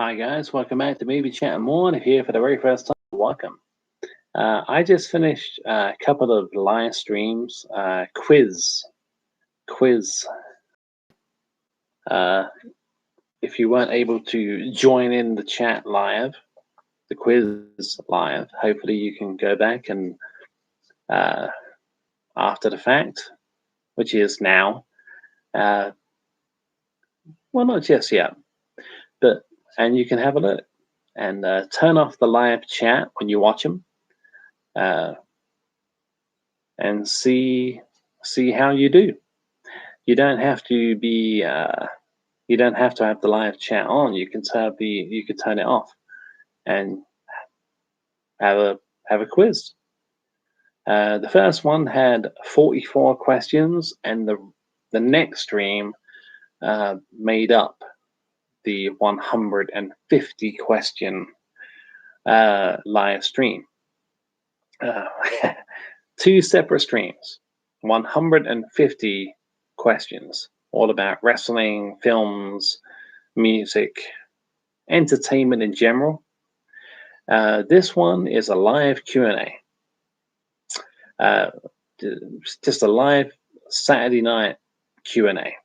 Hi guys, welcome back to Movie Chat and More. And if you're here for the very first time, welcome. I just finished a couple of live streams, quiz. Uh, if you weren't able to join in the chat live, the quiz live, hopefully you can go back and after the fact, which is now. Well, not just yet, and you can have a look and turn off the live chat when you watch them. And see how you do. You don't have to be. You don't have to have the live chat on. You can turn it off and have a quiz. The first one had 44 questions, and the next stream made up the 150 question live stream. Two separate streams, 150 questions, all about wrestling, films, music, entertainment in general. This one is a live Q&A. Just a live Saturday night Q&A.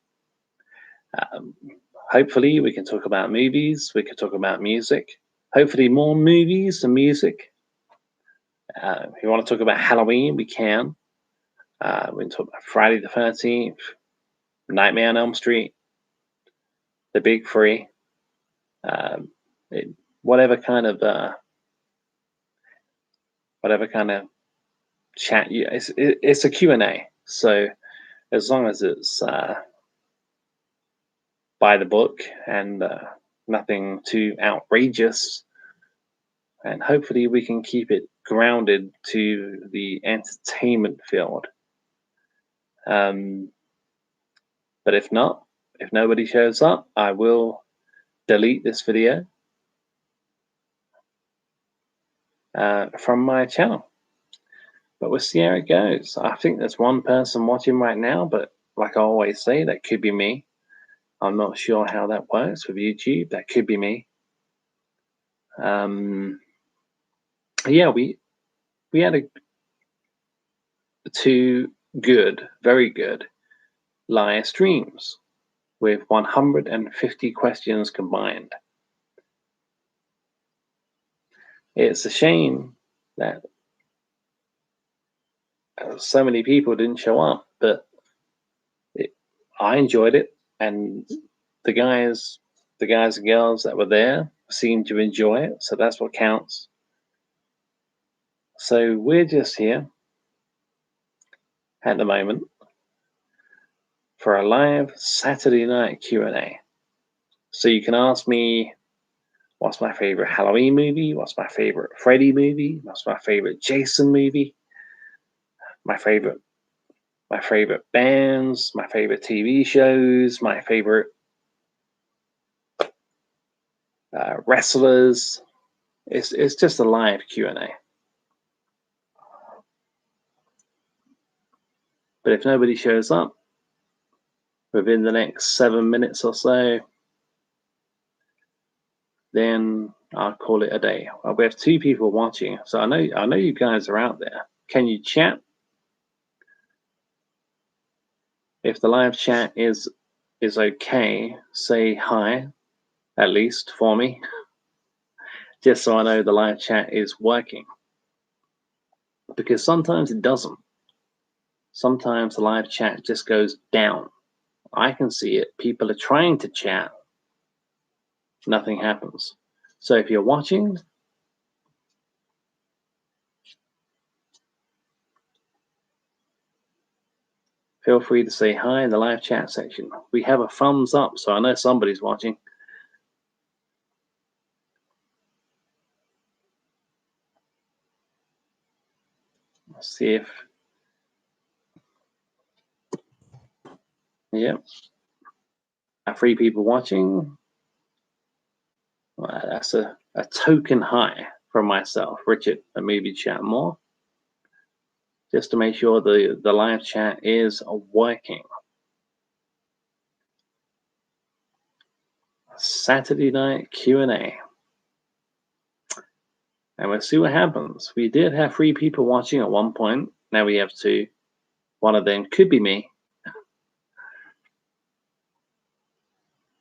Hopefully we can talk about movies, we can talk about music, hopefully more movies and music. If you want to talk about Halloween, we can. We can talk about Friday the 13th, Nightmare on Elm Street, The Big Three, whatever kind of chat. It's a Q&A, so as long as it's by the book and nothing too outrageous, and hopefully we can keep it grounded to the entertainment field. But if not, if nobody shows up, I will delete this video from my channel. But we'll see how it goes. I think there's one person watching right now, but like I always say, that could be me. I'm not sure how that works with YouTube. That could be me. Yeah, we had two good, very good live streams with 150 questions combined. It's a shame that so many people didn't show up, but I enjoyed it, and the guys and girls that were there seemed to enjoy it, so that's what counts. So we're just here at the moment for a live Saturday night Q&A. So you can ask me, what's my favorite Halloween movie? What's my favorite Freddy movie? What's my favorite Jason movie? My favorite bands, my favorite TV shows, my favorite wrestlers. It's just a live Q&A. But if nobody shows up within the next 7 minutes or so, then I'll call it a day. We have two people watching, so I know you guys are out there. Can you chat? If the live chat is okay, say hi, at least for me, just so I know the live chat is working. Because sometimes it doesn't. Sometimes the live chat just goes down. I can see it. People are trying to chat. Nothing happens. So if you're watching, feel free to say hi in the live chat section. We have a thumbs up, so I know somebody's watching. Let's see if, yeah, 3 people watching. Well, that's a token high from myself, Richard, a Movie Chat More, just to make sure the live chat is working. Saturday night Q&A. And we'll see what happens. We did have 3 people watching at one point. Now we have 2. One of them could be me.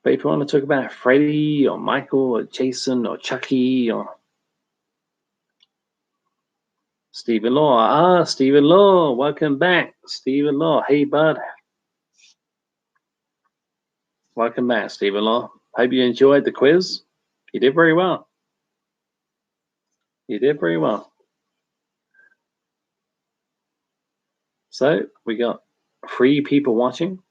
But if you want to talk about Freddy or Michael or Jason or Chucky or Stephen Law. Stephen Law. Welcome back. Stephen Law. Hey, bud. Welcome back, Stephen Law. Hope you enjoyed the quiz. You did very well. You did very well. So we got 3 people watching.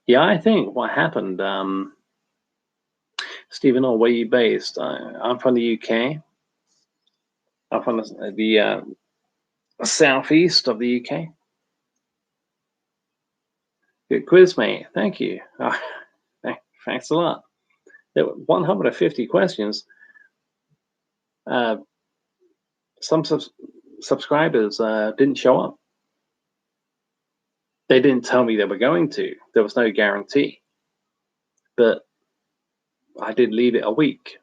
Yeah, I think what happened, Stephen Law, where are you based? I'm from the UK. I'm from the southeast of the UK. Good quiz, mate. Thank you. Thanks a lot. There were 150 questions. Some subscribers didn't show up. They didn't tell me they were going to. There was no guarantee. But I did leave it a week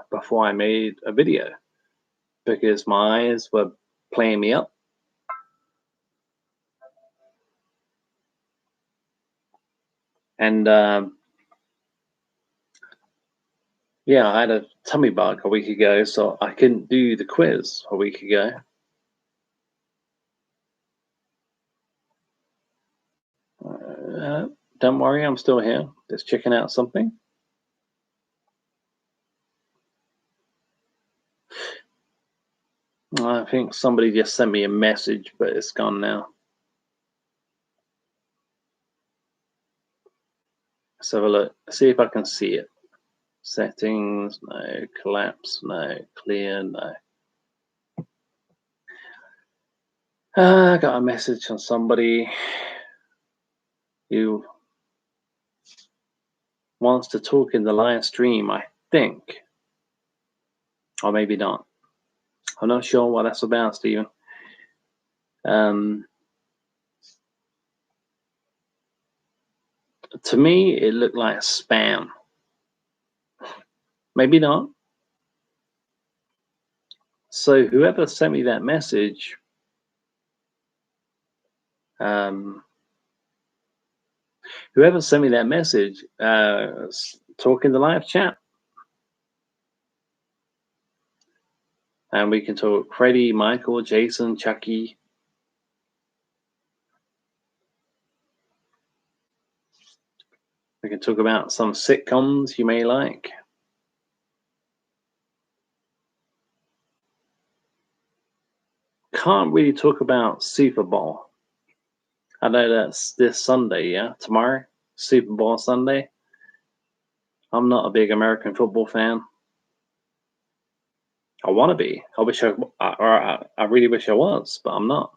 before I made a video because my eyes were playing me up. And yeah, I had a tummy bug a week ago, so I couldn't do the quiz a week ago. Don't worry, I'm still here. Just checking out something. I think somebody just sent me a message, but it's gone now. Let's have a look. See if I can see it. Settings, no. Collapse, no. Clear, no. I got a message from somebody who wants to talk in the live stream, I think. Or maybe not. I'm not sure what that's about, Stephen. To me, it looked like spam. Maybe not. So whoever sent me that message, whoever sent me that message, talk in the live chat. And we can talk Freddy, Michael, Jason, Chucky. We can talk about some sitcoms you may like. Can't really talk about Super Bowl. I know that's this Sunday, yeah? Tomorrow? Super Bowl Sunday. I'm not a big American football fan. I want to be. I wish I really wish I was, but I'm not.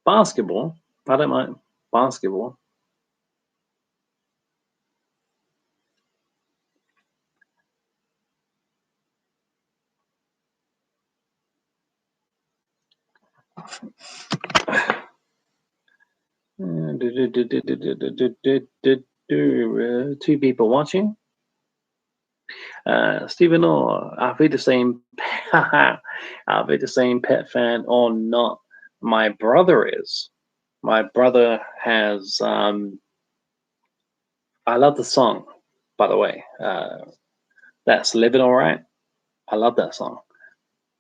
Basketball. I don't mind basketball. Two people watching. Stephen Orr, are we the same? Are we the same pet fan or not? My brother is. My brother has. I love the song, by the way. That's Living Alright. I love that song.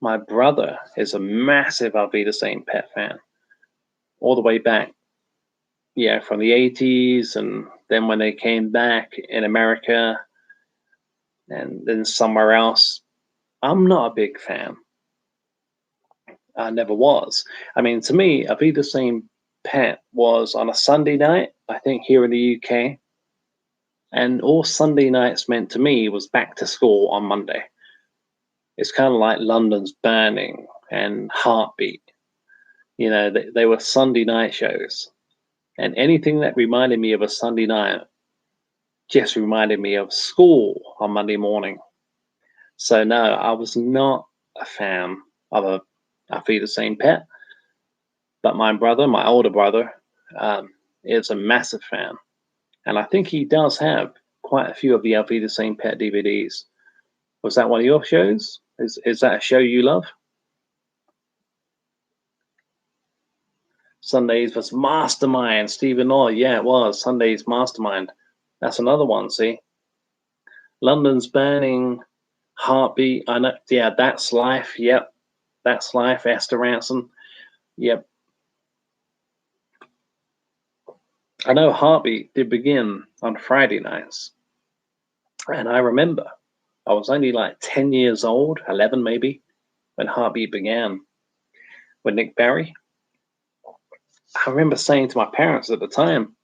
My brother is a massive I'll Be the Same Pet fan. All the way back, yeah, from the 80s, and then when they came back in America, and then somewhere else. I'm not a big fan. I never was. I mean, to me, I'll Be the Same Pet was on a Sunday night, I think here in the UK. And all Sunday nights meant to me was back to school on Monday. It's kind of like London's Burning and Heartbeat. You know, they were Sunday night shows. And anything that reminded me of a Sunday night just reminded me of school on Monday morning. So no, I was not a fan of I'll Be the Same Pet. But my brother, my older brother, is a massive fan, and I think he does have quite a few of the Auf Wiedersehen Pet DVDs. Was that one of your shows? Is that a show you love? Sundays was Mastermind, Stephen Orr. Yeah, it was Sundays Mastermind. That's another one. See, London's Burning, Heartbeat. I know. Yeah, That's Life. Yep, That's Life. Esther Ranson. Yep. I know Heartbeat did begin on Friday nights, and I remember I was only like 10 years old, 11 maybe, when Heartbeat began with Nick Barry. I remember saying to my parents at the time,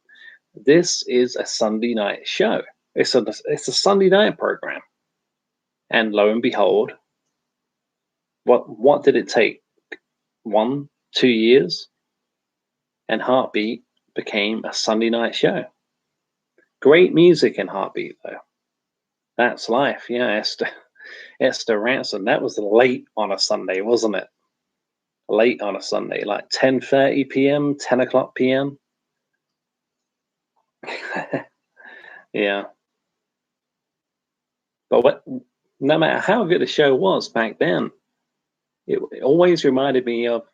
"This is a Sunday night show. It's a Sunday night program." And lo and behold, what did it take? 1, 2 years, and Heartbeat became a Sunday night show. Great music in Heartbeat though. That's Life. Yeah, Esther Ranson. That was late on a Sunday, wasn't it? Late on a Sunday, like 10:30 p.m., 10 o'clock p.m. Yeah. But no matter how good the show was back then, it always reminded me of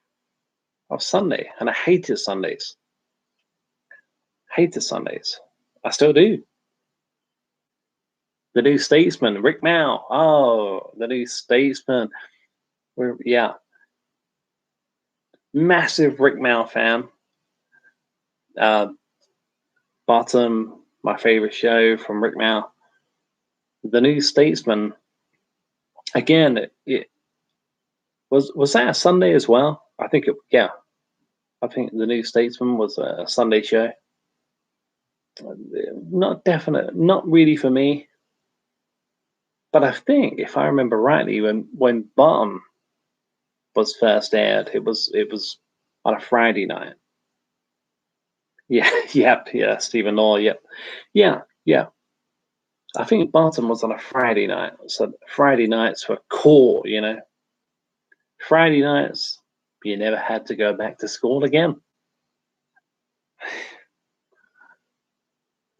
Sunday, and I hated Sundays. Hated Sundays. I still do. The New Statesman, Rick Mao. Oh, The New Statesman. Yeah, massive Rick Mao fan. Uh, Bottom, my favorite show from Rick Mao. The New Statesman. Again, it was that a Sunday as well? I think it. Yeah, I think The New Statesman was a Sunday show. Not really for me. But I think, if I remember rightly, when Bottom was first aired, it was on a Friday night. Yeah, yep, yeah, Stephen Orr, yep, yeah, yeah. I think Bottom was on a Friday night, so Friday nights were cool, you know. Friday nights, you never had to go back to school again.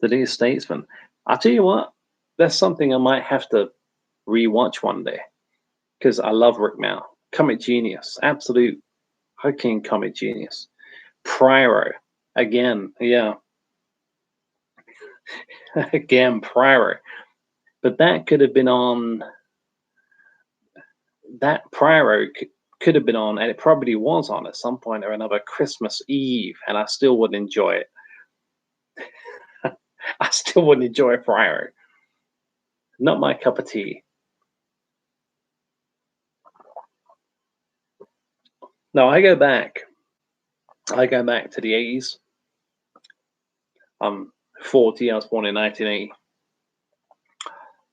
The New Statesman. I'll tell you what, that's something I might have to rewatch one day because I love Rick Mao, comic genius, absolute fucking comic genius. Pryor, again, yeah, again, Pryor. But that could have been on, that Pryor could have been on, and it probably was on at some point or another Christmas Eve, and I still wouldn't enjoy it. I still wouldn't enjoy Pryor. Not my cup of tea. No, I go back. I go back to the 80s. I'm 40. I was born in 1980.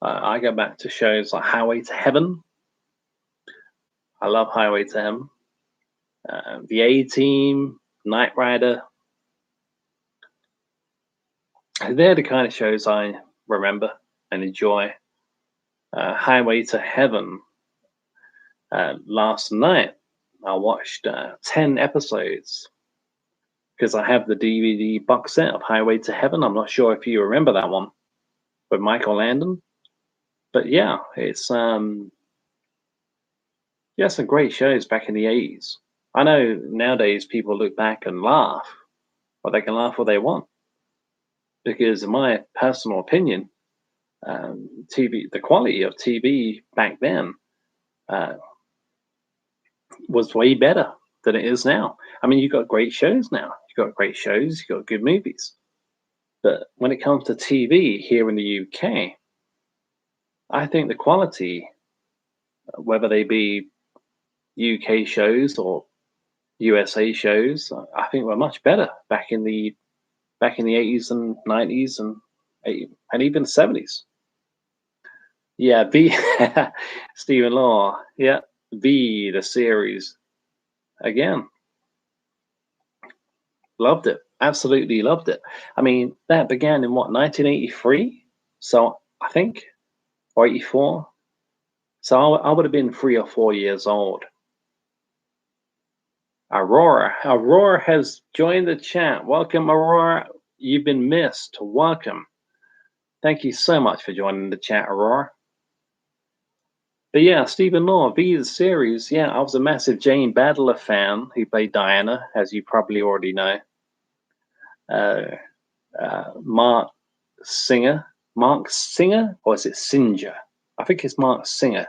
I go back to shows like Highway to Heaven. I love Highway to Heaven. The A Team, Knight Rider. They're the kind of shows I remember and enjoy. Highway to Heaven. Last night, I watched 10 episodes because I have the DVD box set of Highway to Heaven. I'm not sure if you remember that one with Michael Landon. But yeah, it's some great shows back in the 80s. I know nowadays people look back and laugh, but they can laugh what they want. Because in my personal opinion, the quality of TV back then uh, was way better than it is now. I mean, you've got great shows now. You've got great shows. You've got good movies. But when it comes to TV here in the UK, I think the quality, whether they be UK shows or USA shows, I think were much better back in the 80s and 90s and even 70s. Yeah, Stephen Law. Yeah, the series again. Loved it. Absolutely loved it. I mean, that began in what, 1983? So I think, or 84. So I would have been 3 or 4 years old. Aurora. Aurora has joined the chat. Welcome, Aurora. You've been missed. Welcome. Thank you so much for joining the chat, Aurora. But yeah, Stephen Law, V the series. Yeah, I was a massive Jane Badler fan who played Diana, as you probably already know. Mark Singer, or is it Singer? I think it's Mark Singer,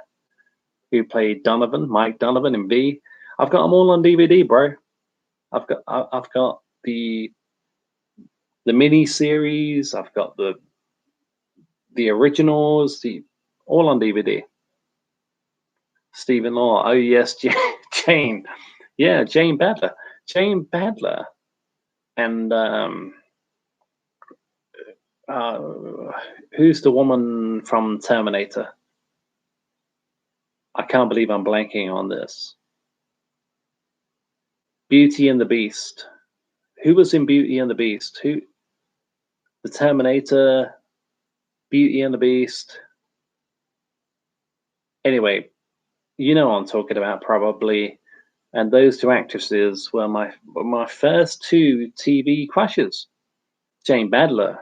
who played Donovan, Mike Donovan in V. I've got them all on DVD, bro. I've got the mini series. I've got the originals, all on DVD. Stephen Law. Oh yes, Jane. Yeah, Jane Badler. Jane Badler. And who's the woman from Terminator? I can't believe I'm blanking on this. Beauty and the Beast. Who was in Beauty and the Beast? Who? The Terminator, Beauty and the Beast. Anyway, you know what I'm talking about probably. And those two actresses were my first two TV crushes. Jane Badler,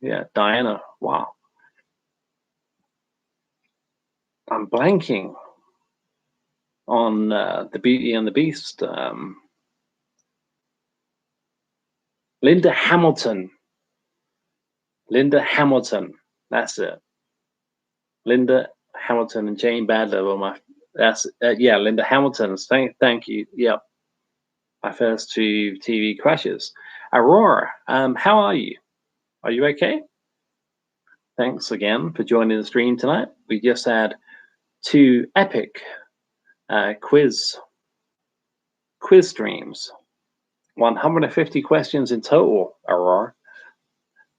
yeah, Diana. Wow, I'm blanking on the Beauty and the Beast. Linda Hamilton. Linda Hamilton. That's it. Linda Hamilton and Jane Badler were my. That's yeah, Linda Hamilton. Thank you. Yep, my first two TV crushes. Aurora, how are you? Are you okay? Thanks again for joining the stream tonight. We just had two epic quiz streams. 150 questions in total, Aurora.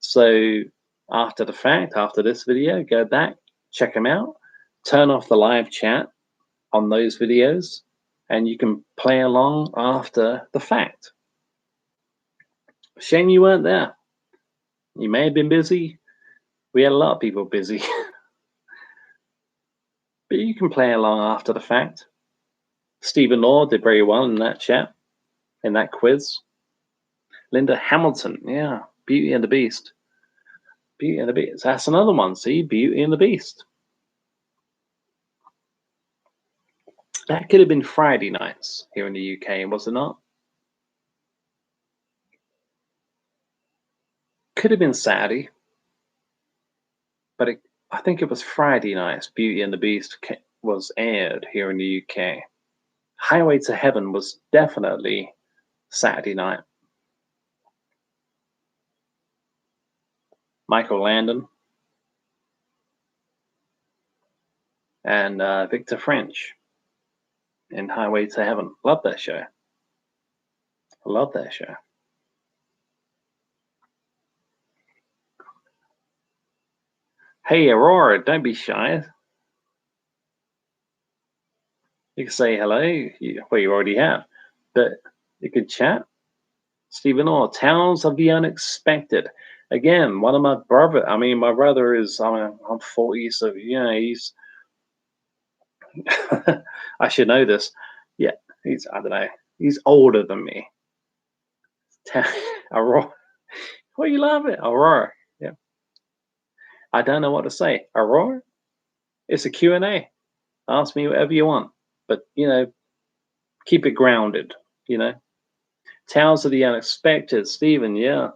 So after the fact, after this video, go back, check them out, turn off the live chat on those videos, and you can play along after the fact. Shame you weren't there. You may have been busy. We had a lot of people busy. But you can play along after the fact. Stephen Law did very well in that chat, in that quiz. Linda Hamilton, yeah, Beauty and the Beast. Beauty and the Beast. That's another one. See, Beauty and the Beast. That could have been Friday nights here in the UK, was it not? Could have been Saturday, but I think it was Friday nights. Beauty and the Beast was aired here in the UK. Highway to Heaven was definitely Saturday night. Michael Landon and Victor French in Highway to Heaven. Love that show. Love that show. Hey, Aurora, don't be shy. You can say hello. Well, you already have, but you could chat. Stephen Orr, Tales of the Unexpected. Again, one of my brother. I mean, my brother is. I'm 40, so you know he's. I should know this. Yeah, he's. I don't know. He's older than me. Aurora. What are you laughing at? Aurora. Yeah. I don't know what to say. Aurora? It's a Q&A. Ask me whatever you want. But, you know, keep it grounded, you know. Tales of the Unexpected. Stephen, yeah.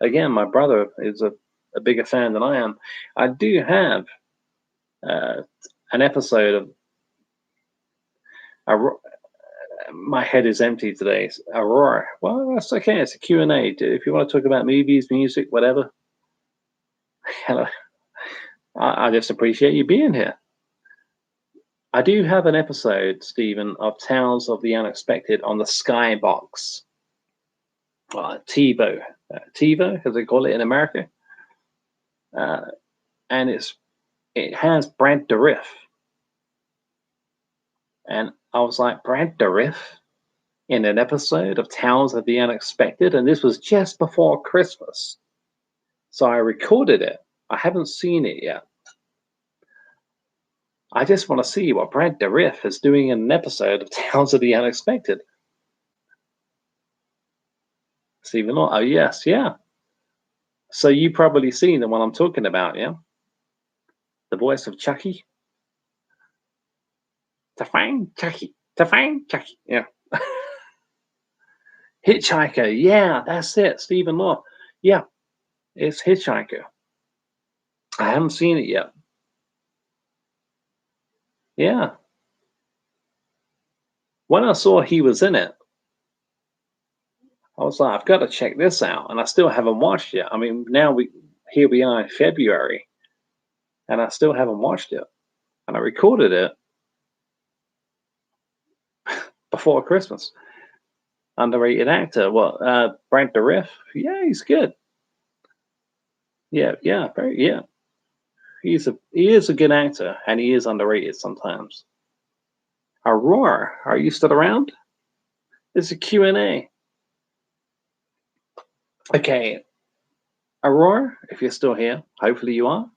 Again, my brother is a bigger fan than I am. I do have an episode of my head is empty today. Aurora. Well, that's okay. It's a Q&A. If you want to talk about movies, music, whatever. Hello. I just appreciate you being here. I do have an episode, Stephen, of Tales of the Unexpected on the Skybox. TiVo. TiVo, as they call it in America. And it has Brad Dourif. And I was like, Brad Dourif in an episode of Tales of the Unexpected? And this was just before Christmas. So I recorded it. I haven't seen it yet. I just want to see what Brad Dourif is doing in an episode of Tales of the Unexpected. Stephen Law. Oh, yes, yeah. So you probably seen the one I'm talking about, yeah? The voice of Chucky. To find Chucky. To find Chucky. Yeah. Hitchhiker. Yeah, that's it. Stephen Law. Yeah, it's Hitchhiker. I haven't seen it yet. Yeah. When I saw he was in it, I was like, I've got to check this out. And I still haven't watched it. I mean, here we are in February, and I still haven't watched it. And I recorded it before Christmas. Underrated actor. What? Brad Dourif? Yeah, he's good. Yeah, yeah, yeah. He is a good actor, and he is underrated sometimes. Aurora, are you still around? It's a Q&A. Okay, Aurora, if you're still here, hopefully you are.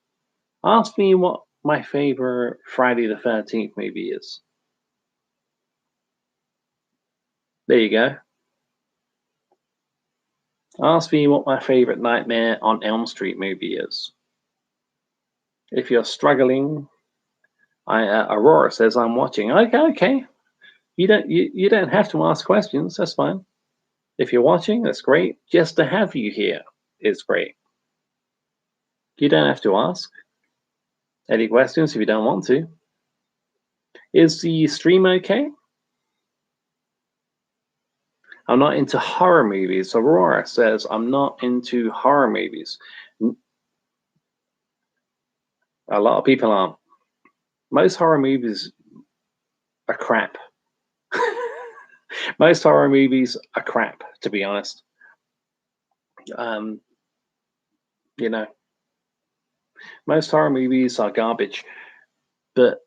Ask me what my favorite Friday the 13th movie is. There you go. Ask me what my favorite Nightmare on Elm Street movie is. If you're struggling, Aurora says I'm watching. Okay. You don't have to ask questions. That's fine. If you're watching, that's great. Just to have you here is great. You don't have to ask any questions if you don't want to. Is the stream okay? I'm not into horror movies. Aurora says I'm not into horror movies. A lot of people aren't. Most horror movies are crap. Most horror movies are crap, to be honest. Um, you know, most horror movies are garbage. But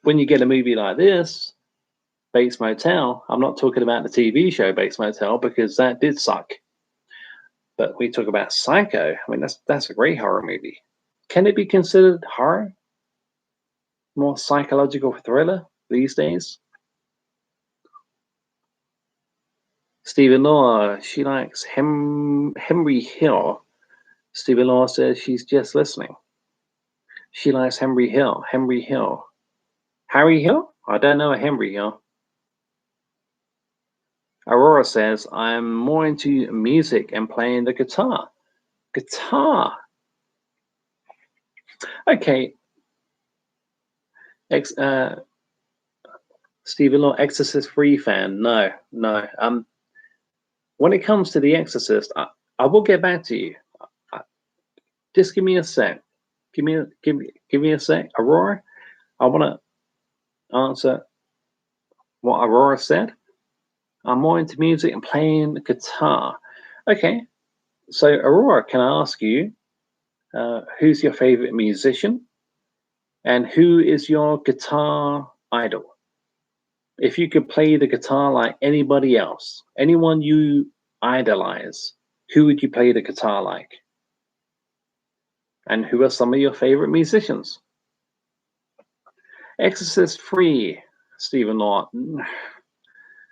when you get a movie like this, Bates Motel, I'm not talking about the TV show Bates Motel because that did suck. But we talk about Psycho. I mean, that's a great horror movie. Can it be considered horror? More psychological thriller these days? Stephen Law, she likes Henry Hill. Stephen Law says she's just listening. She likes Henry Hill. Henry Hill. Harry Hill? I don't know a Henry Hill. Aurora says, I'm more into music and playing the guitar. Guitar. Okay. Stephen Law, Exorcist free fan. No. When it comes to The Exorcist, I will get back to you. Just give me a sec. Give me a sec. Aurora, I want to answer what Aurora said. I'm more into music and playing the guitar. Okay. So, Aurora, can I ask you, who's your favorite musician? And who is your guitar idol? If you could play the guitar like anybody else, anyone you idolize, who would you play the guitar like? And who are some of your favorite musicians? Exorcist 3, Stephen Law.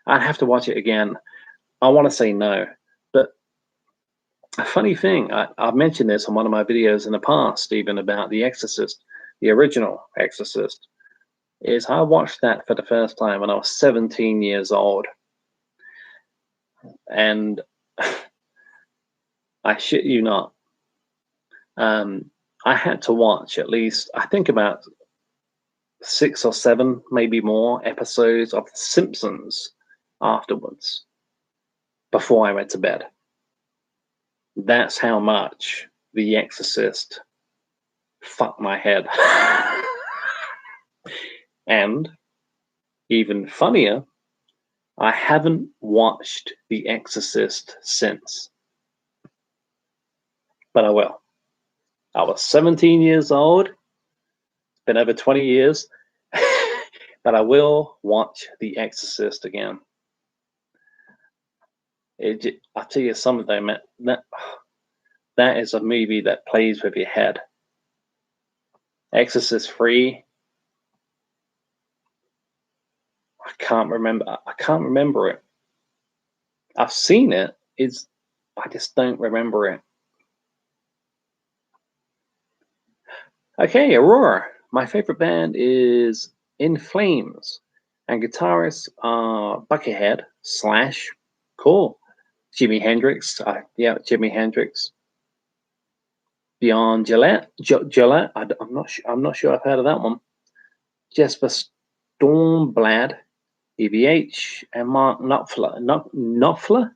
I'd have to watch it again. I want to say no. But a funny thing, I've mentioned this on one of my videos in the past, Stephen, about The Exorcist, the original Exorcist, is I watched that for the first time when I was 17 years old. And I shit you not, I had to watch at least, I think about 6 or 7, maybe more episodes of The Simpsons afterwards before I went to bed. That's how much The Exorcist fucked my head. And even funnier, I haven't watched The Exorcist since. But I will. I was 17 years old. It's been over 20 years. But I will watch The Exorcist again. I'll tell you some of them. That is a movie that plays with your head. Exorcist 3. I can't remember it. I've seen it. I just don't remember it. Okay, Aurora. My favorite band is In Flames, and guitarists are Buckethead Slash. Cool. Jimi Hendrix. Yeah, Jimi Hendrix. Beyond Gillette. Gillette. I'm not sure. I'm not sure I've heard of that one. Jesper Stormblad, EVH, and Mark Knopfler. Knopfler.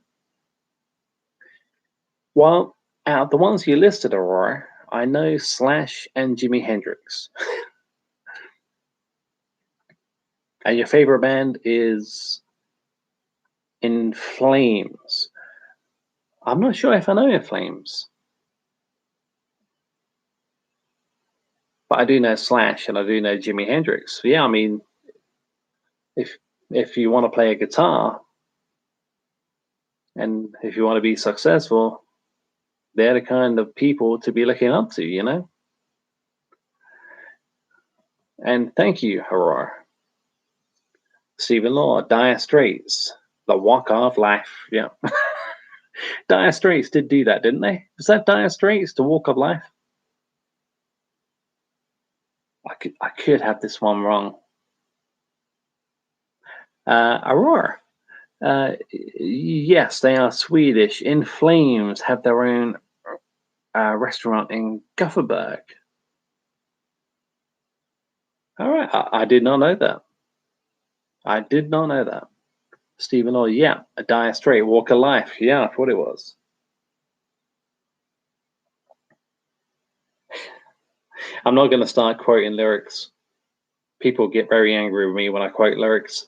Well, out of the ones you listed, Aurora, I know Slash and Jimi Hendrix. And your favorite band is In Flames. I'm not sure if I know In Flames, but I do know Slash and I do know Jimi Hendrix. So yeah, I mean, if if you want to play a guitar and if you want to be successful, they're the kind of people to be looking up to, you know? And thank you, Aurora. Stephen Law, Dire Straits, The Walk of Life. Yeah. Dire Straits did do that, didn't they? Was that Dire Straits, The Walk of Life? I could have this one wrong. Aurora. Yes, they are Swedish. In Flames have their own restaurant in Gothenburg. All right, I did not know that. I did not know that. Stephen Law, yeah, a Dire Straits, Walk of Life. Yeah, I thought it was. I'm not going to start quoting lyrics. People get very angry with me when I quote lyrics.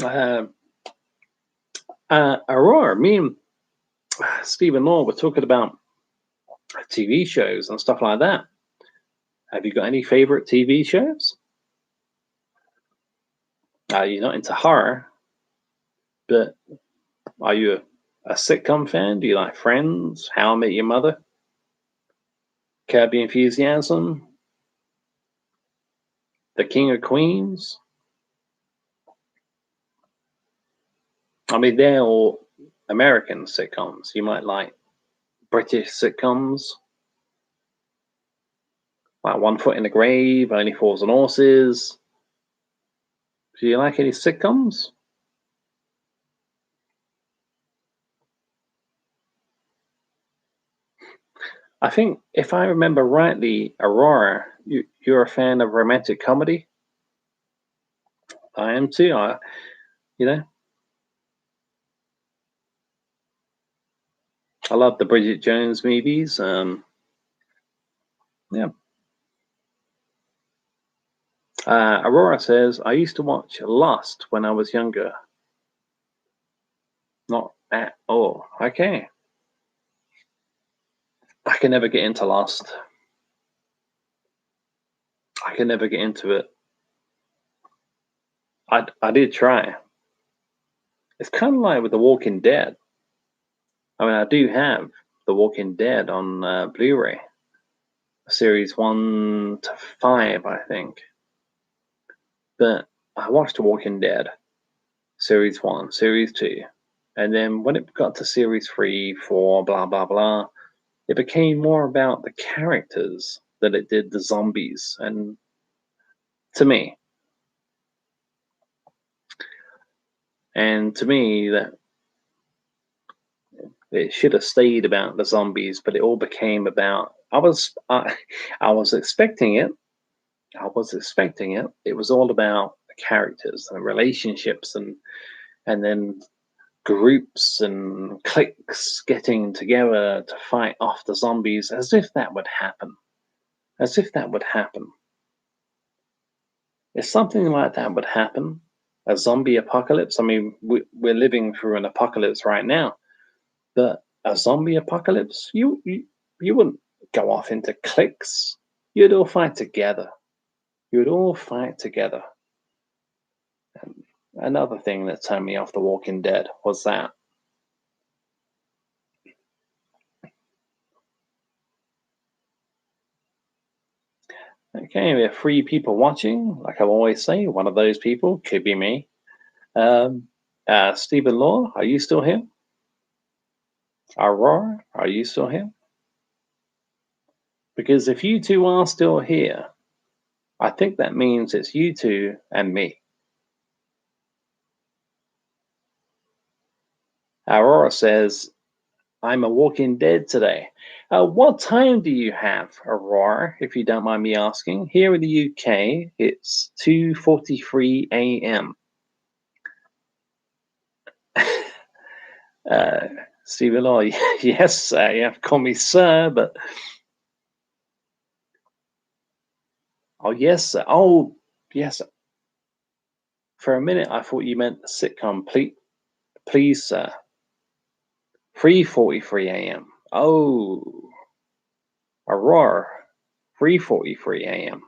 uh, Aurora, me and Stephen Law were talking about TV shows and stuff like that. Have you got any favorite TV shows? You're not into horror, but are you a sitcom fan? Do you like Friends, How I Met Your Mother, Curb Your Enthusiasm, The King of Queens? I mean, they're all American sitcoms. You might like British sitcoms, like One Foot in the Grave, Only Fools and Horses. Do you like any sitcoms? I think, if I remember rightly, Aurora, you're a fan of romantic comedy. I am too. You know, I love the Bridget Jones movies. Yeah. Aurora says, I used to watch Lost when I was younger. Not at all. Okay. I can never get into Lost. I can never get into it. I did try. It's kind of like with The Walking Dead. I mean, I do have The Walking Dead on Blu-ray, series 1 to 5, I think. But I watched The Walking Dead, series 1, series 2, and then when it got to series 3, 4, blah blah blah, it became more about the characters than it did the zombies. And to me, that it should have stayed about the zombies, but it all became about. I was expecting it. I was expecting it. It was all about the characters and relationships, and then groups and cliques getting together to fight off the zombies, as if that would happen. As if that would happen. If something like that would happen, a zombie apocalypse. I mean, we're living through an apocalypse right now, but a zombie apocalypse, you wouldn't go off into cliques. You'd all fight together. You would all fight together. And another thing that turned me off The Walking Dead was that. Okay, we have 3 people watching. Like I always say, one of those people could be me. Um, Stephen Law, are you still here? Aurora, are you still here? Because if you two are still here, I think that means it's you two and me. Aurora says, I'm a Walking Dead today. What time do you have, Aurora, if you don't mind me asking? Here in the UK, it's 2:43 a.m. uh, Stephen Law, yes, you have to call me sir, but oh, yes, sir. Oh, yes. For a minute, I thought you meant the sitcom. Please, sir. 3:43 a.m. Oh, Aurora, 3:43 a.m.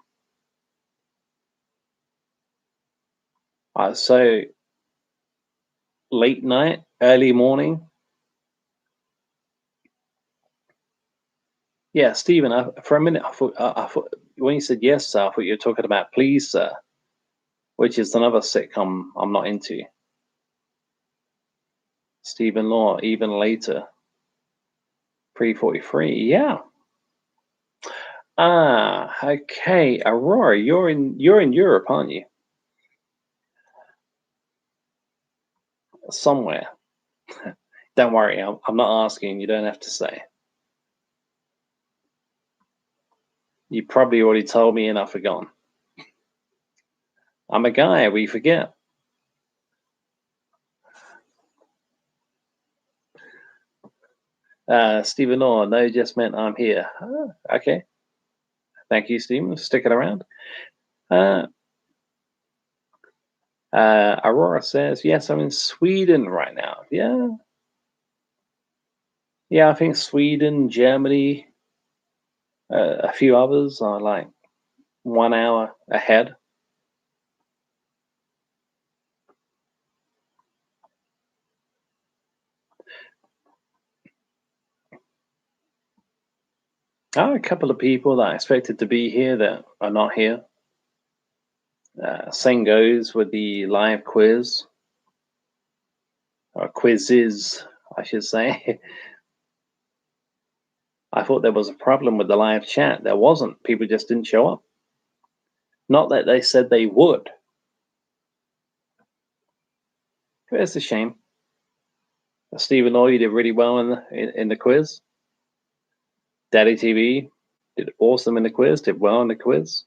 So late night, early morning. Yeah, Stephen. For a minute, I thought when you said yes, sir, I thought you were talking about please, sir, which is another sitcom I'm not into. Stephen Law, even later, 3:43. Yeah. Ah, okay. Aurora, you're in Europe, aren't you? Somewhere. Don't worry, I'm not asking. You don't have to say. You probably already told me and I've forgotten. I'm a guy. We forget. Stephen Law, no, just meant I'm here. Okay. Thank you, Stephen, for sticking around. Uh, Aurora says, yes, I'm in Sweden right now. Yeah. Yeah, I think Sweden, Germany, a few others are like 1 hour ahead. A couple of people that I expected to be here that are not here. Same goes with the live quiz, or quizzes, I should say. I thought there was a problem with the live chat. There wasn't. People just didn't show up. Not that they said they would. It's a shame. Stephen Law, you did really well in the quiz. Daddy TV did awesome in the quiz, did well in the quiz.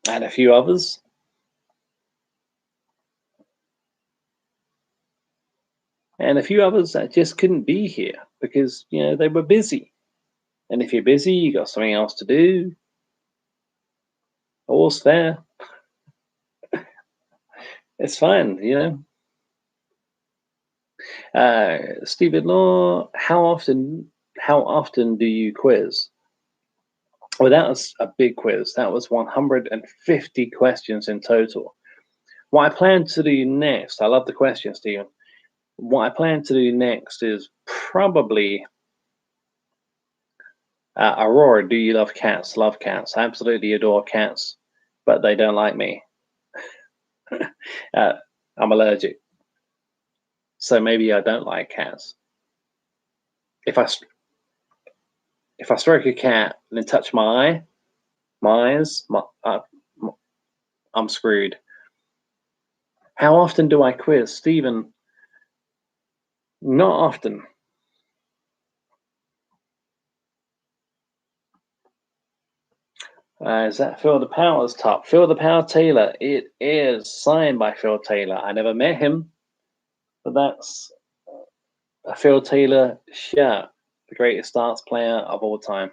And a few others. And a few others that just couldn't be here because, they were busy. And if you're busy, you got something else to do. All's fair. It's fine. Stephen Law, how often do you quiz? Well, that was a big quiz. That was 150 questions in total. What I plan to do next, I love the question, Stephen. What I plan to do next is probably Aurora. Do you love cats? Love cats. Absolutely adore cats, but they don't like me. uh, I'm allergic, so maybe I don't like cats. If I if I stroke a cat and then touch my eyes, I'm screwed. How often do I quiz, Stephen? Not often. Is that Phil the Power's top? Phil the Power Taylor. It is signed by Phil Taylor. I never met him, but that's a Phil Taylor shirt, the greatest darts player of all time,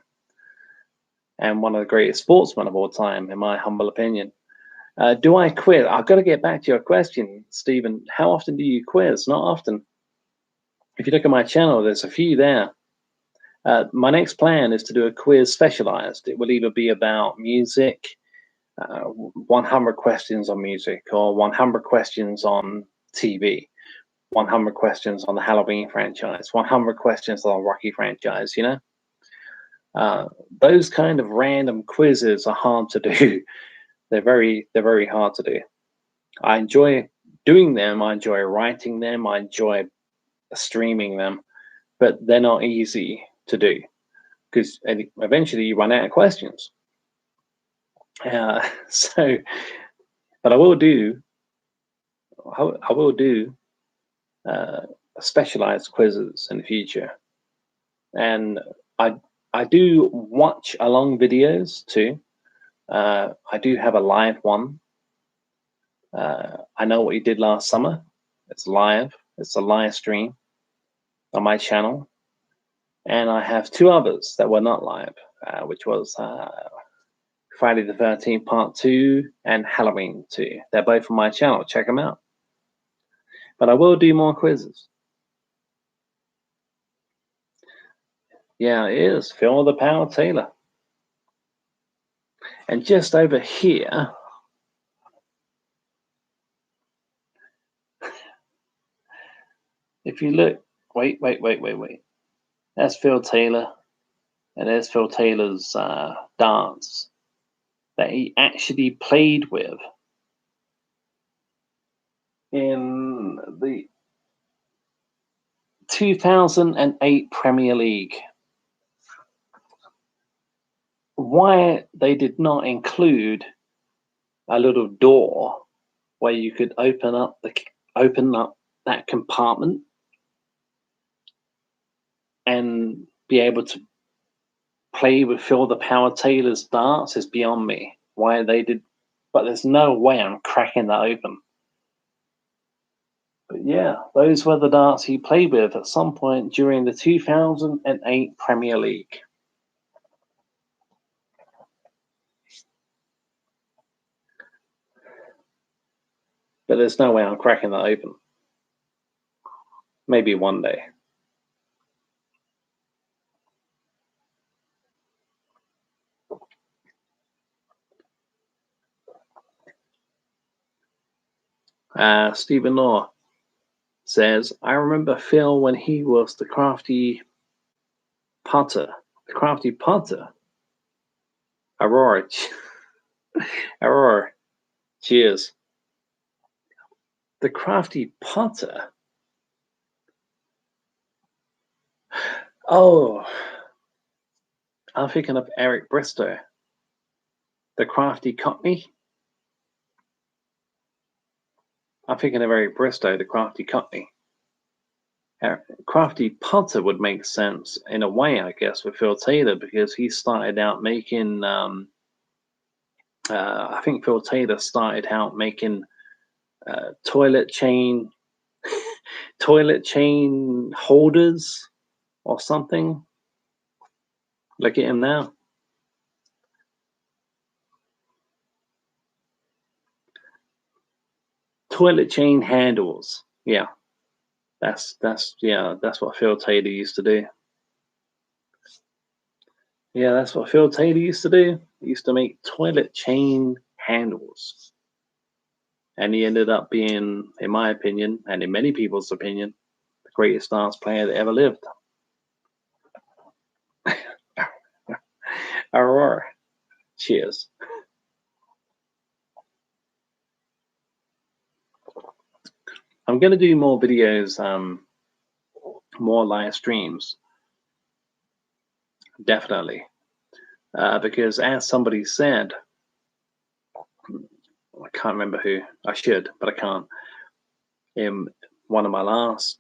and one of the greatest sportsmen of all time, in my humble opinion. Do I quiz? I've got to get back to your question, Stephen. How often do you quiz? Not often. If you look at my channel, there's a few there. My next plan is to do a quiz specialized. It will either be about music, 100 questions on music, or 100 questions on TV, 100 questions on the Halloween franchise, 100 questions on the Rocky franchise, Those kind of random quizzes are hard to do. They're very hard to do. I enjoy doing them. I enjoy writing them. I enjoy streaming them, but they're not easy to do because eventually you run out of questions. So, but I will do. I will do uh, specialized quizzes in the future, and I I do watch along videos too. I do have a live one. I know what you did last summer. It's live. It's a live stream on my channel, and I have two others that were not live, which was Friday the 13th Part 2 and Halloween 2. They're both on my channel. Check them out. But I will do more quizzes. Yeah, it is Phil the Power Taylor. And just over here, if you look, wait. That's Phil Taylor, and there's Phil Taylor's dance that he actually played with in the 2008 Premier League. Why they did not include a little door where you could open up that compartment and be able to play with Phil the Power Taylor's darts is beyond me. Why they did, but there's no way I'm cracking that open. But yeah, those were the darts he played with at some point during the 2008 Premier League. But there's no way I'm cracking that open. Maybe one day. Stephen Law says, I remember Phil when he was the crafty putter. The crafty putter? Aurora. Aurora. Cheers. The crafty putter? Oh, I'm thinking of Eric Bristow. The crafty cockney? I'm thinking of Eric Bristow, the crafty cockney. Crafty putter would make sense in a way, I guess, with Phil Taylor because he started out making. I think Phil Taylor started out making toilet chain holders or something. Look at him now. Toilet chain handles. Yeah. That's what Phil Taylor used to do. Yeah, that's what Phil Taylor used to do. He used to make toilet chain handles. And he ended up being, in my opinion, and in many people's opinion, the greatest darts player that ever lived. Aurora. Cheers. I'm going to do more videos, more live streams. Definitely. Because as somebody said, I can't remember who, I should, but I can't. In one of my last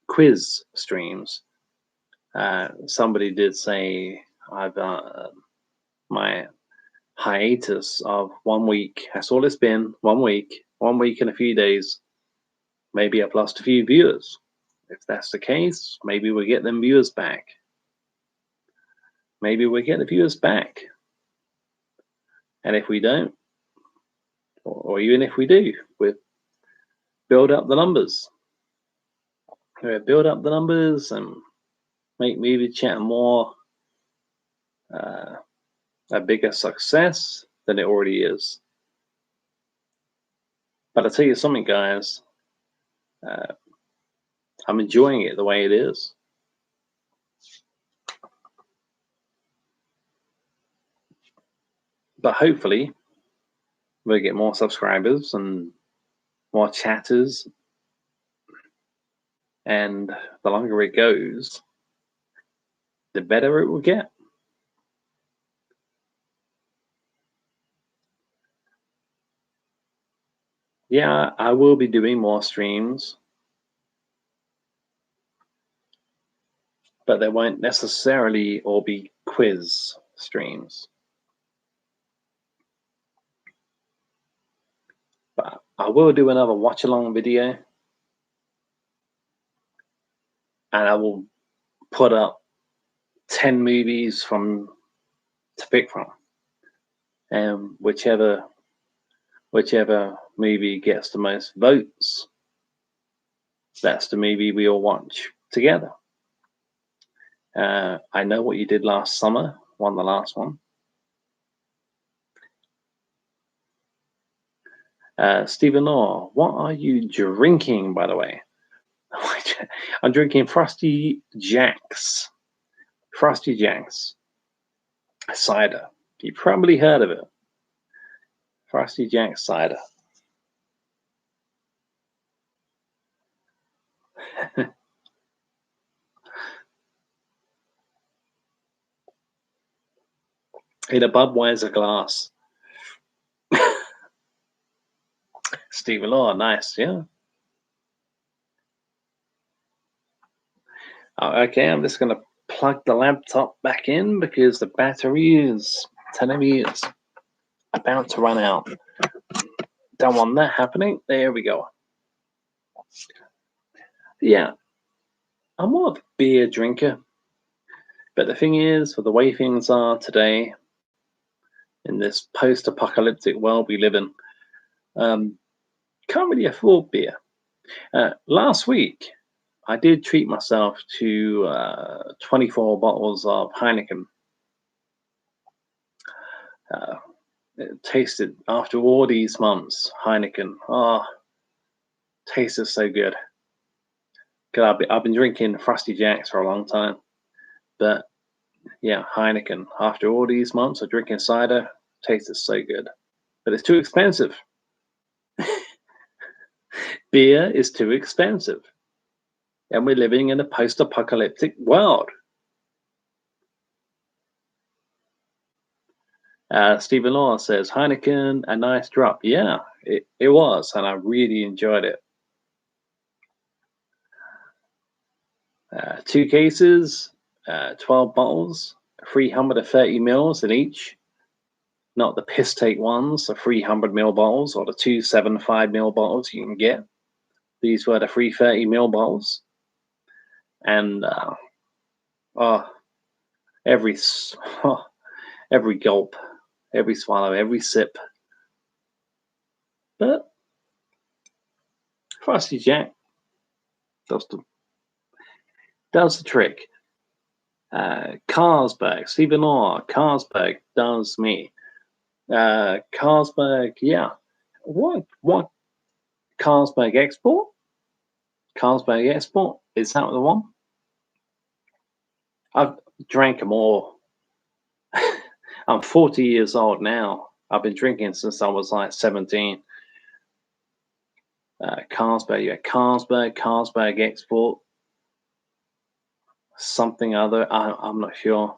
quiz streams, somebody did say I've my hiatus of 1 week. That's all it's been. 1 week. 1 week and a few days. Maybe I've lost a few viewers. If that's the case, maybe we'll get them viewers back. Maybe we'll get the viewers back. And if we don't, or even if we do, we'll build up the numbers. We'll build up the numbers and make Movie Chat more a bigger success than it already is. But I'll tell you something, guys. I'm enjoying it the way it is. But hopefully we'll get more subscribers and more chatters, and the longer it goes, the better it will get. Yeah, I will be doing more streams, but they won't necessarily all be quiz streams. But I will do another watch along video, and I will put up 10 movies to pick from, and whichever movie gets the most votes, that's the movie we all watch together. I Know What You Did Last Summer won the last one. Stephen Law, what are you drinking, by the way? I'm drinking Frosty Jack's cider. You probably heard of it. Frosty Jack's cider. In a Budweiser glass. Stephen Law, nice, yeah. Okay, I'm just going to plug the laptop back in because the battery is telling me it's about to run out. Don't want that happening. There we go. Yeah, I'm more of a beer drinker. But the thing is, for the way things are today, in this post-apocalyptic world we live in, can't really afford beer. Last week, I did treat myself to 24 bottles of Heineken. It tasted, after all these months, Heineken. Oh, tasted so good. Cause I've been drinking Frosty Jacks for a long time, but yeah, Heineken. After all these months of drinking cider, tasted so good, but it's too expensive. Beer is too expensive, and we're living in a post-apocalyptic world. Stephen Law says, Heineken, a nice drop. Yeah, it was, and I really enjoyed it. 2 cases, 12 bottles, 330 mils in each. Not the piss take ones, the 300 ml bottles, or the 275 ml bottles you can get. These were the 330 ml bottles. And every gulp, every swallow, every sip. But Frosty Jack does the trick. Carlsberg, Stephen Law, Carlsberg does me. Carlsberg, yeah. What Carlsberg Export? Carlsberg Export? Is that the one? I've drank them all. I'm 40 years old now. I've been drinking since I was like 17. Carlsberg, yeah, Carlsberg Export, something other. I'm not sure.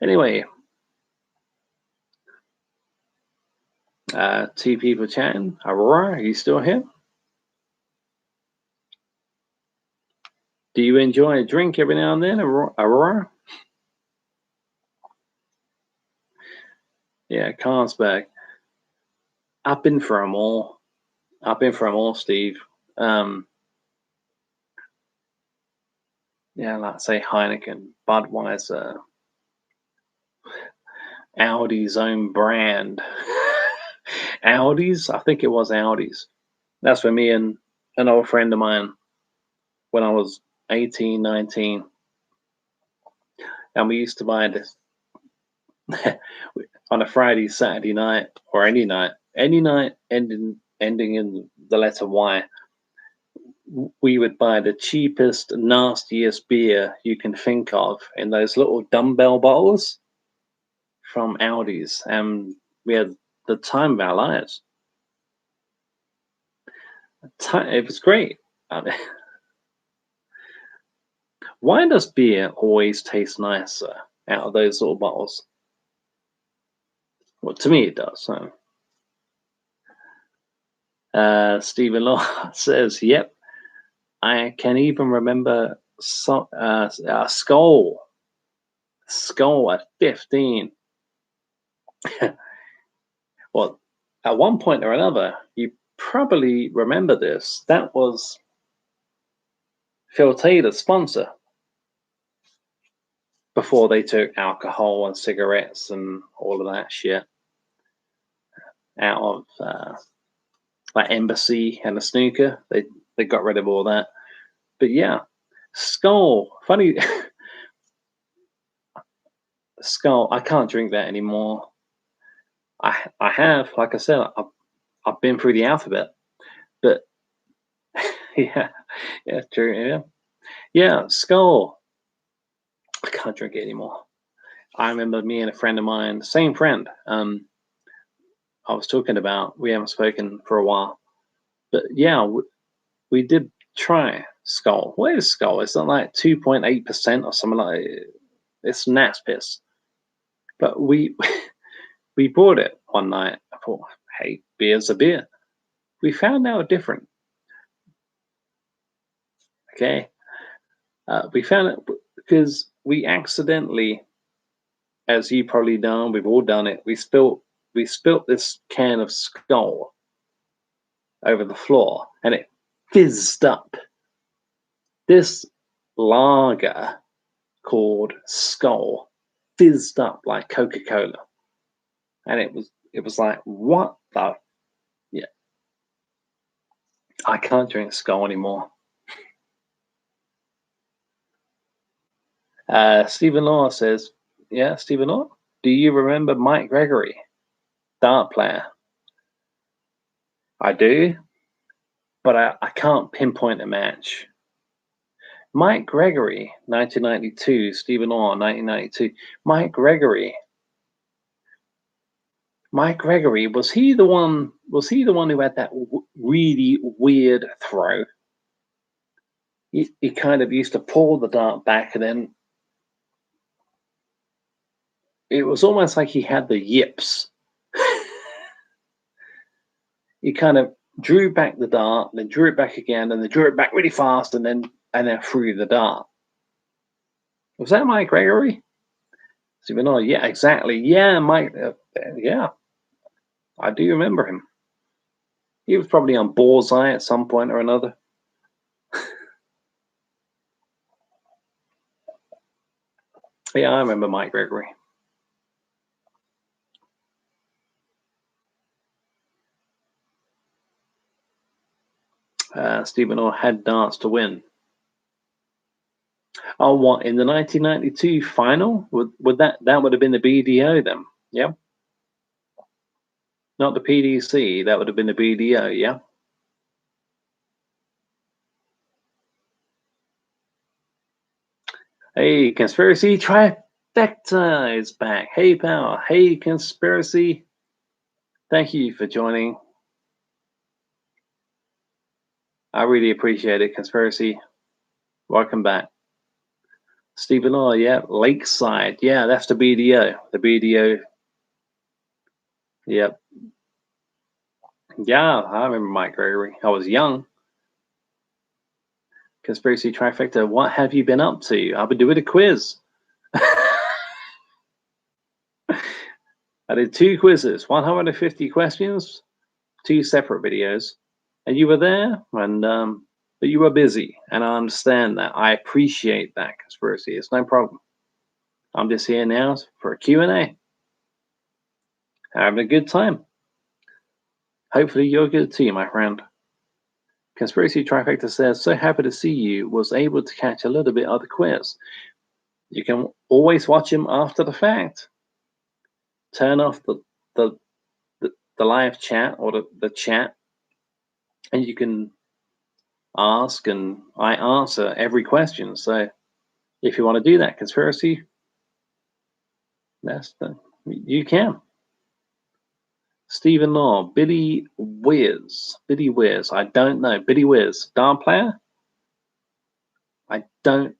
Anyway, 2 people chatting. Aurora, are you still here? Do you enjoy a drink every now and then, Aurora? Yeah, Carlsberg. I've been for them all. Steve. Yeah, like say Heineken, Budweiser, Audi's own brand. Audi's? I think it was Audi's. That's for me and an old friend of mine when I was 18, 19. And we used to buy this on a Friday, Saturday night, or any night ending ending in the letter Y, we would buy the cheapest, nastiest beer you can think of in those little dumbbell bottles from Aldi's, and we had the time of our lives. It was great. I mean, why does beer always taste nicer out of those little bottles? Well, to me it does. So. Stephen Law says, "Yep, I can even remember Skull at 15." Well, at one point or another, you probably remember this. That was Phil Taylor's sponsor before they took alcohol and cigarettes and all of that shit out of like Embassy and the snooker. They got rid of all that. But yeah, Skull. Funny. Skull. I can't drink that anymore. I have, like I said, I've been through the alphabet, but yeah, true, yeah, Skull. I can't drink it anymore. I remember me and a friend of mine, same friend. I was talking about. We haven't spoken for a while, but yeah, we did try Skull. What is Skull? It's not like 2.8% or something like. It's gnat's piss. But we we bought it one night. I thought, hey, beer's a beer. We found out different. Okay, we found it because we accidentally, as you probably done, we've all done it. We spilt this can of Skull over the floor, and it fizzed up. This lager called Skull fizzed up like Coca-Cola, and it was like, what the? Yeah, I can't drink Skull anymore. Stephen Law says, yeah, Stephen Law, do you remember Mike Gregory, dart player? I do, but I can't pinpoint a match. Mike Gregory, 1992, Stephen Law, 1992. Mike Gregory, was he the one who had that really weird throw? He kind of used to pull the dart back, and then it was almost like he had the yips. He kind of drew back the dart, then drew it back again, and then drew it back really fast, and then threw the dart. Was that Mike Gregory? Stephen Law, yeah, exactly. Yeah, Mike. Yeah, I do remember him. He was probably on Bullseye at some point or another. Yeah, I remember Mike Gregory. Stephen Orr had darts to win. Oh, what, in the 1992 final? Would that would have been the BDO then? Yeah, not the PDC. That would have been the BDO. Yeah. Hey, Conspiracy Trifecta is back. Hey, pal. Hey, Conspiracy. Thank you for joining. I really appreciate it, Conspiracy. Welcome back. Stephen Orr, yeah. Lakeside. Yeah, that's the BDO. The BDO. Yep. Yeah, I remember Mike Gregory. I was young. Conspiracy Trifecta, what have you been up to? I've been doing a quiz. I did 2 quizzes, 150 questions, 2 separate videos, and you were there, and but you were busy, and I understand that. I appreciate that, Conspiracy. It's no problem. I'm just here now for a Q&A. Having a good time. Hopefully you're good too, my friend. Conspiracy Trifecta says, so happy to see you. Was able to catch a little bit of the quiz. You can always watch him after the fact. Turn off the live chat or the chat and you can ask and I answer every question. So if you want to do that conspiracy, you can. Stephen Law, Biddy Wiz. I don't know. Biddy Wiz, dart player? I don't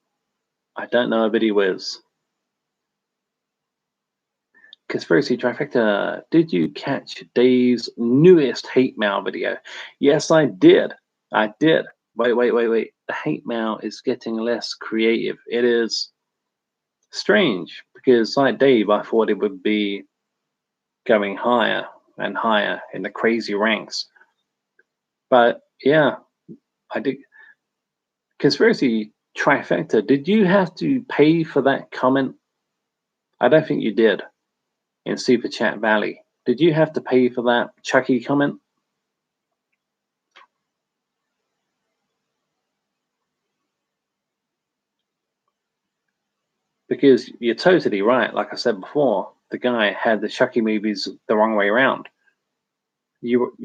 know a Biddy Wiz. Conspiracy Trifecta, did you catch Dave's newest hate mail video? Yes, I did. I did. Wait. The hate mail is getting less creative. It is strange because, like Dave, I thought it would be going higher and higher in the crazy ranks. But yeah, I did. Conspiracy Trifecta, did you have to pay for that comment? I don't think you did. In Super Chat Valley, did you have to pay for that Chucky comment? Because you're totally right. Like I said before, the guy had the Chucky movies the wrong way around. You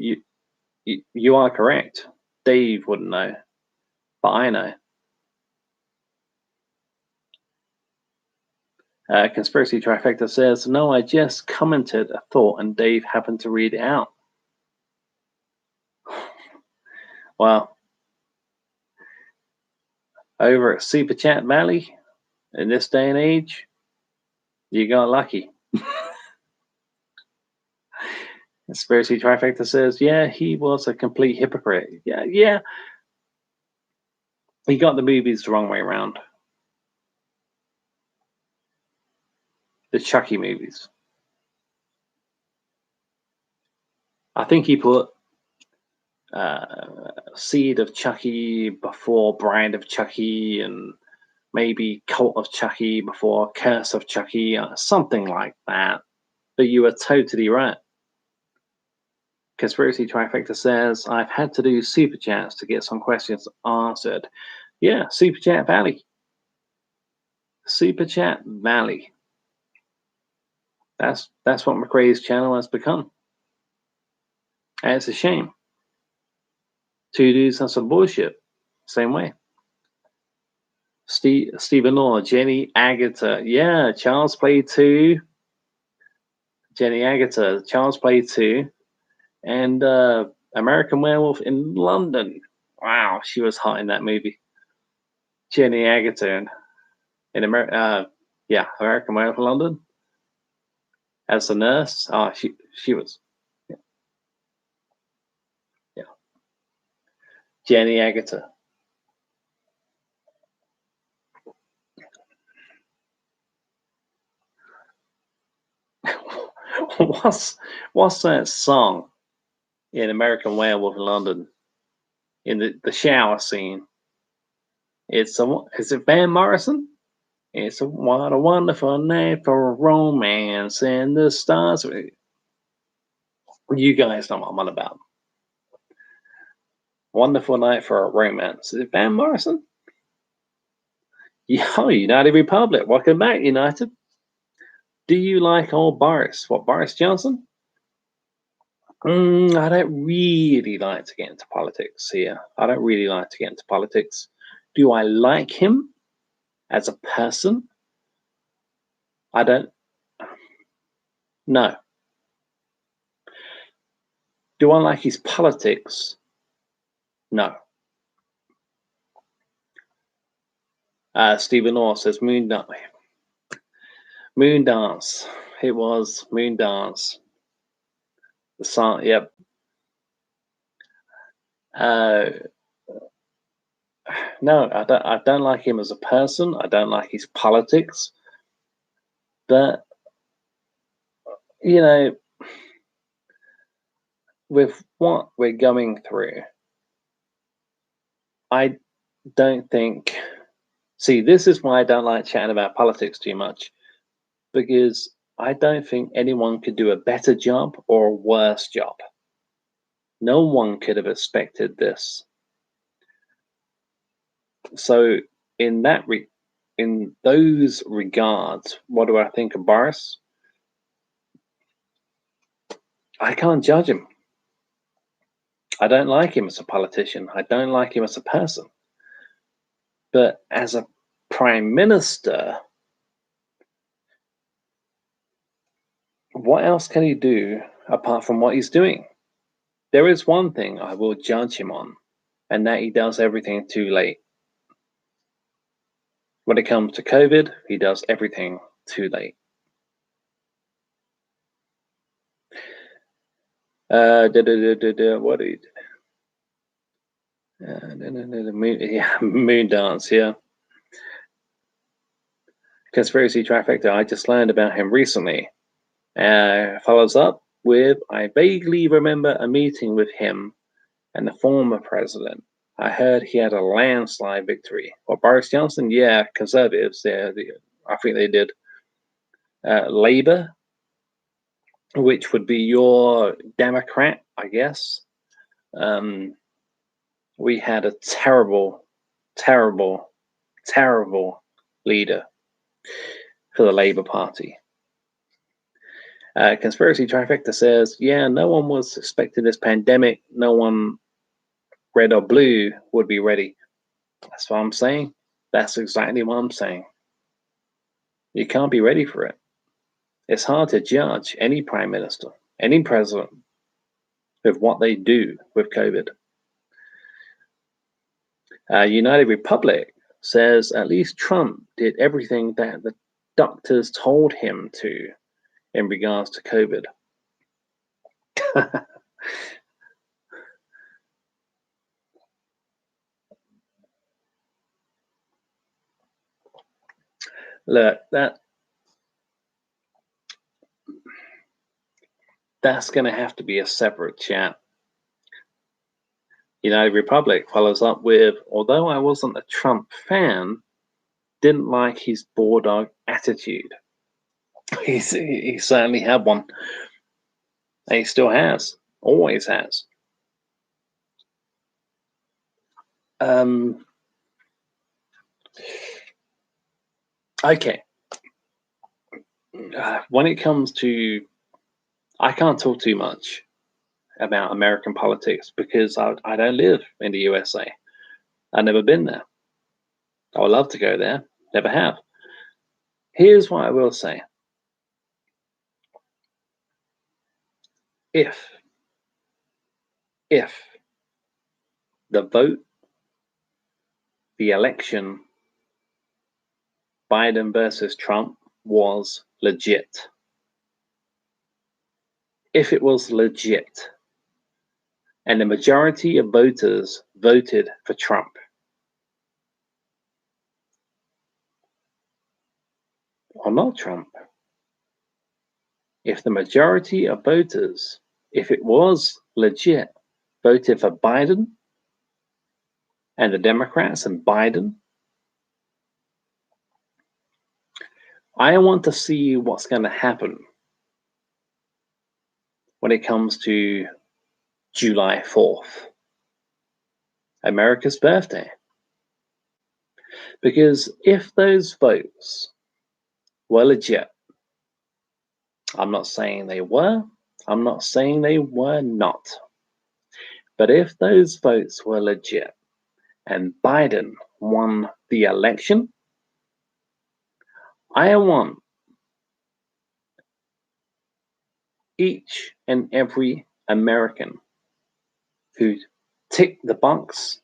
are correct. Dave wouldn't know, but I know. Conspiracy Trifecta says, no, I just commented a thought and Dave happened to read it out. Well, over at Super Chat Valley, in this day and age, you got lucky. Conspiracy Trifecta says, yeah, he was a complete hypocrite. Yeah. He got the movies the wrong way around. The Chucky movies. I think he put Seed of Chucky before Bride of Chucky, and maybe Cult of Chucky before Curse of Chucky, something like that. But you were totally right. Conspiracy Trifecta says, I've had to do Super Chats to get some questions answered. Yeah, Super Chat Valley. Super Chat Valley. That's what McRae's channel has become. And it's a shame. Two dudes and some bullshit. Same way. Stephen Law, Jenny Agutter. Yeah, Charles Play 2. Jenny Agutter, Charles Play 2. And American Werewolf in London. Wow, she was hot in that movie. Jenny Agutter in American Werewolf in London. As a nurse. Oh, she was. Yeah. Jenny Agutter. what's that song in American Werewolf in London? In the shower scene. Is it Van Morrison? What a wonderful night for romance and the stars. You guys know what I'm on about. Wonderful night for a romance. Is it Van Morrison? Yeah, United Republic. Welcome back, United. Do you like old Boris? What, Boris Johnson? I don't really like to get into politics here. I don't really like to get into politics. Do I like him as a person? I don't. No. Do I like his politics? No. Stephen Law says Moon Dance. It was Moon Dance. The song, yep. No, I don't like him as a person. I don't like his politics. But with what we're going through, I don't think. See, this is why I don't like chatting about politics too much, because I don't think anyone could do a better job or a worse job. No one could have expected this. So, in those regards, what do I think of Boris? I can't judge him. I don't like him as a politician. I don't like him as a person. But as a prime minister, what else can he do apart from what he's doing? There is one thing I will judge him on, and that he does everything too late. When it comes to COVID, he does everything too late. What did moon dance? Yeah, conspiracy trifecta. I just learned about him recently. Follows up with I vaguely remember a meeting with him and the former president. I heard he had a landslide victory. Or Boris Johnson, yeah, Conservatives, I think they did. Labour, which would be your Democrat, I guess. We had a terrible, terrible, terrible leader for the Labour Party. Conspiracy Trifecta says, yeah, no one was expecting this pandemic. No one, red or blue, would be ready. That's what I'm saying. That's exactly what I'm saying. You can't be ready for it. It's hard to judge any prime minister, any president, with what they do with COVID. United Republic says at least Trump did everything that the doctors told him to in regards to COVID. Look, that's going to have to be a separate chat. United Republic follows up with, although I wasn't a Trump fan, didn't like his bulldog attitude. He certainly had one. And he still has, always has. Okay. When it comes to, I can't talk too much about American politics because I don't live in the USA. I've never been there. I would love to go there. Never have. Here's what I will say. If the vote, the election, Biden versus Trump was legit, if it was legit, and the majority of voters voted for Trump, or not Trump, if the majority of voters, if it was legit, voted for Biden and the Democrats and Biden, I want to see what's going to happen when it comes to July 4th, America's birthday. Because if those votes were legit, I'm not saying they were, I'm not saying they were not, but if those votes were legit and Biden won the election, I want each and every American who ticked the box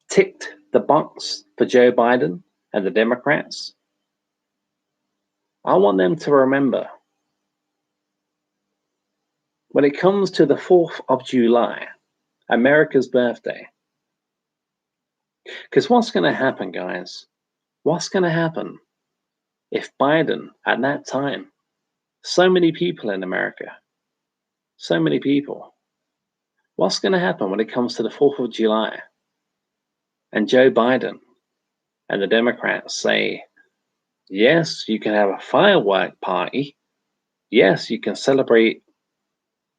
for Joe Biden and the Democrats, I want them to remember when it comes to the 4th of July, America's birthday. Because what's going to happen, guys? What's going to happen if Biden, at that time, so many people in America, so many people, what's going to happen when it comes to the 4th of July and Joe Biden and the Democrats say, yes, you can have a firework party. Yes, you can celebrate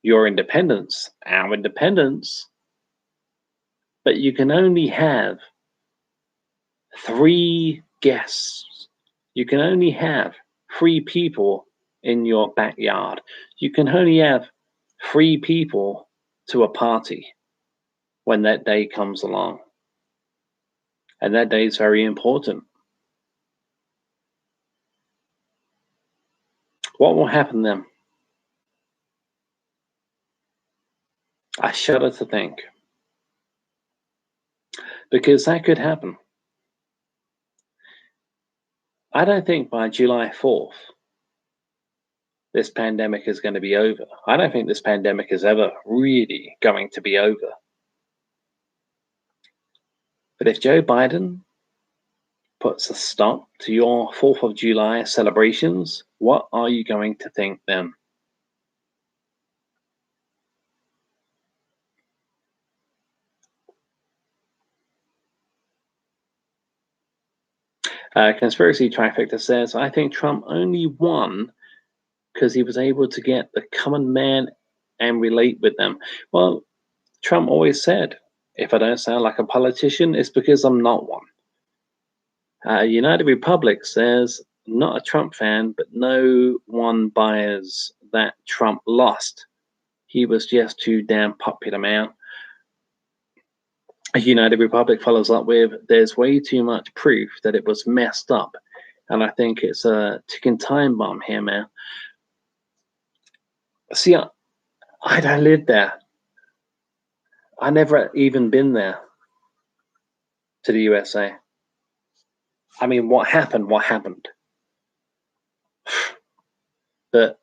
your independence, our independence, but you can only have 3 guests. You can only have 3 people in your backyard. You can only have 3 people to a party. when that day comes along. And that day is very important. What will happen then? I shudder to think. Because that could happen. I don't think by July 4th, this pandemic is going to be over. I don't think this pandemic is ever really going to be over. But if Joe Biden puts a stop to your 4th of July celebrations, what are you going to think then? Conspiracy Trifecta says, I think Trump only won because he was able to get the common man and relate with them. Well, Trump always said, if I don't sound like a politician, it's because I'm not one. United Republic says, not a Trump fan, but no one buys that Trump lost. He was just too damn popular, man. United Republic follows up with, there's way too much proof that it was messed up. And I think it's a ticking time bomb here, man. See, I don't live there. I never even been there to the USA. I mean, what happened? What happened? But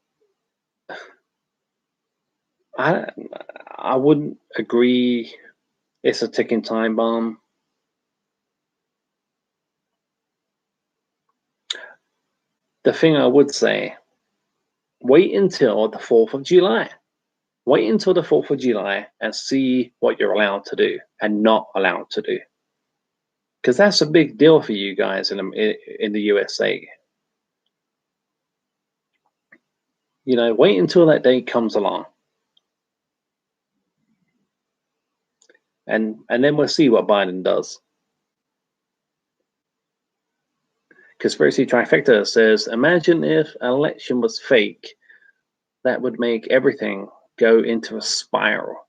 I wouldn't agree it's a ticking time bomb. The thing I would say, wait until the 4th of July. Wait until the 4th of July and see what you're allowed to do and not allowed to do. Because that's a big deal for you guys in the USA. You know, wait until that day comes along. And then we'll see what Biden does. Conspiracy Trifecta says, imagine if an election was fake. That would make everything go into a spiral.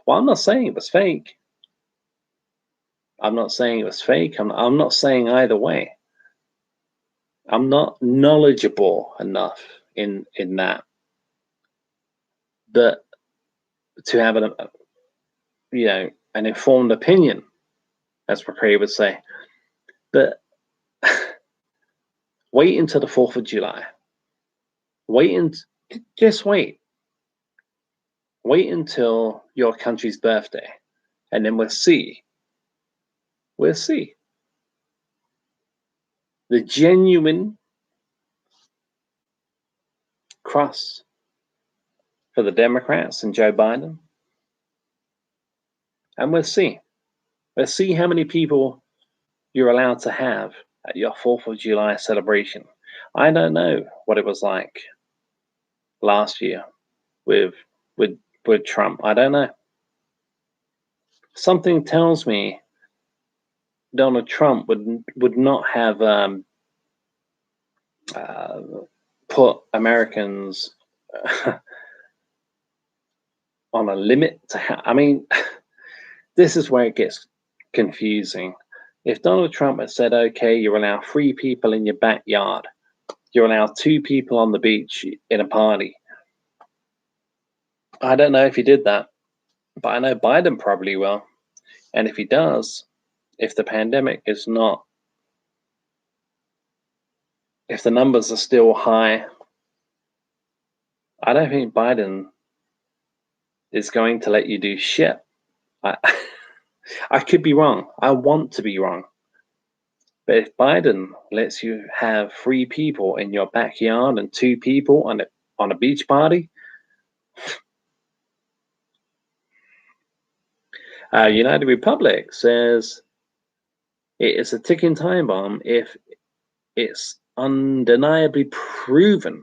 Well, I'm not saying it was fake. I'm not saying it was fake. I'm not saying either way. I'm not knowledgeable enough in that. But to have an informed opinion, as McCrae would say. But wait until the 4th of July. Just wait. Wait until your country's birthday, and then we'll see. We'll see. The genuine cross for the Democrats and Joe Biden. And we'll see. We'll see how many people you're allowed to have at your 4th of July celebration. I don't know what it was like last year with Trump. I don't know. Something tells me Donald Trump would not have put Americans on a limit to I mean, this is where it gets confusing. If Donald Trump had said, okay, you allow 3 people in your backyard, you allow 2 people on the beach in a party. I don't know if he did that, but I know Biden probably will. And if he does, if the pandemic is not, if the numbers are still high, I don't think Biden is going to let you do shit. I could be wrong. I want to be wrong. But if Biden lets you have 3 people in your backyard and 2 people on a beach party, United Republic says it is a ticking time bomb if it's undeniably proven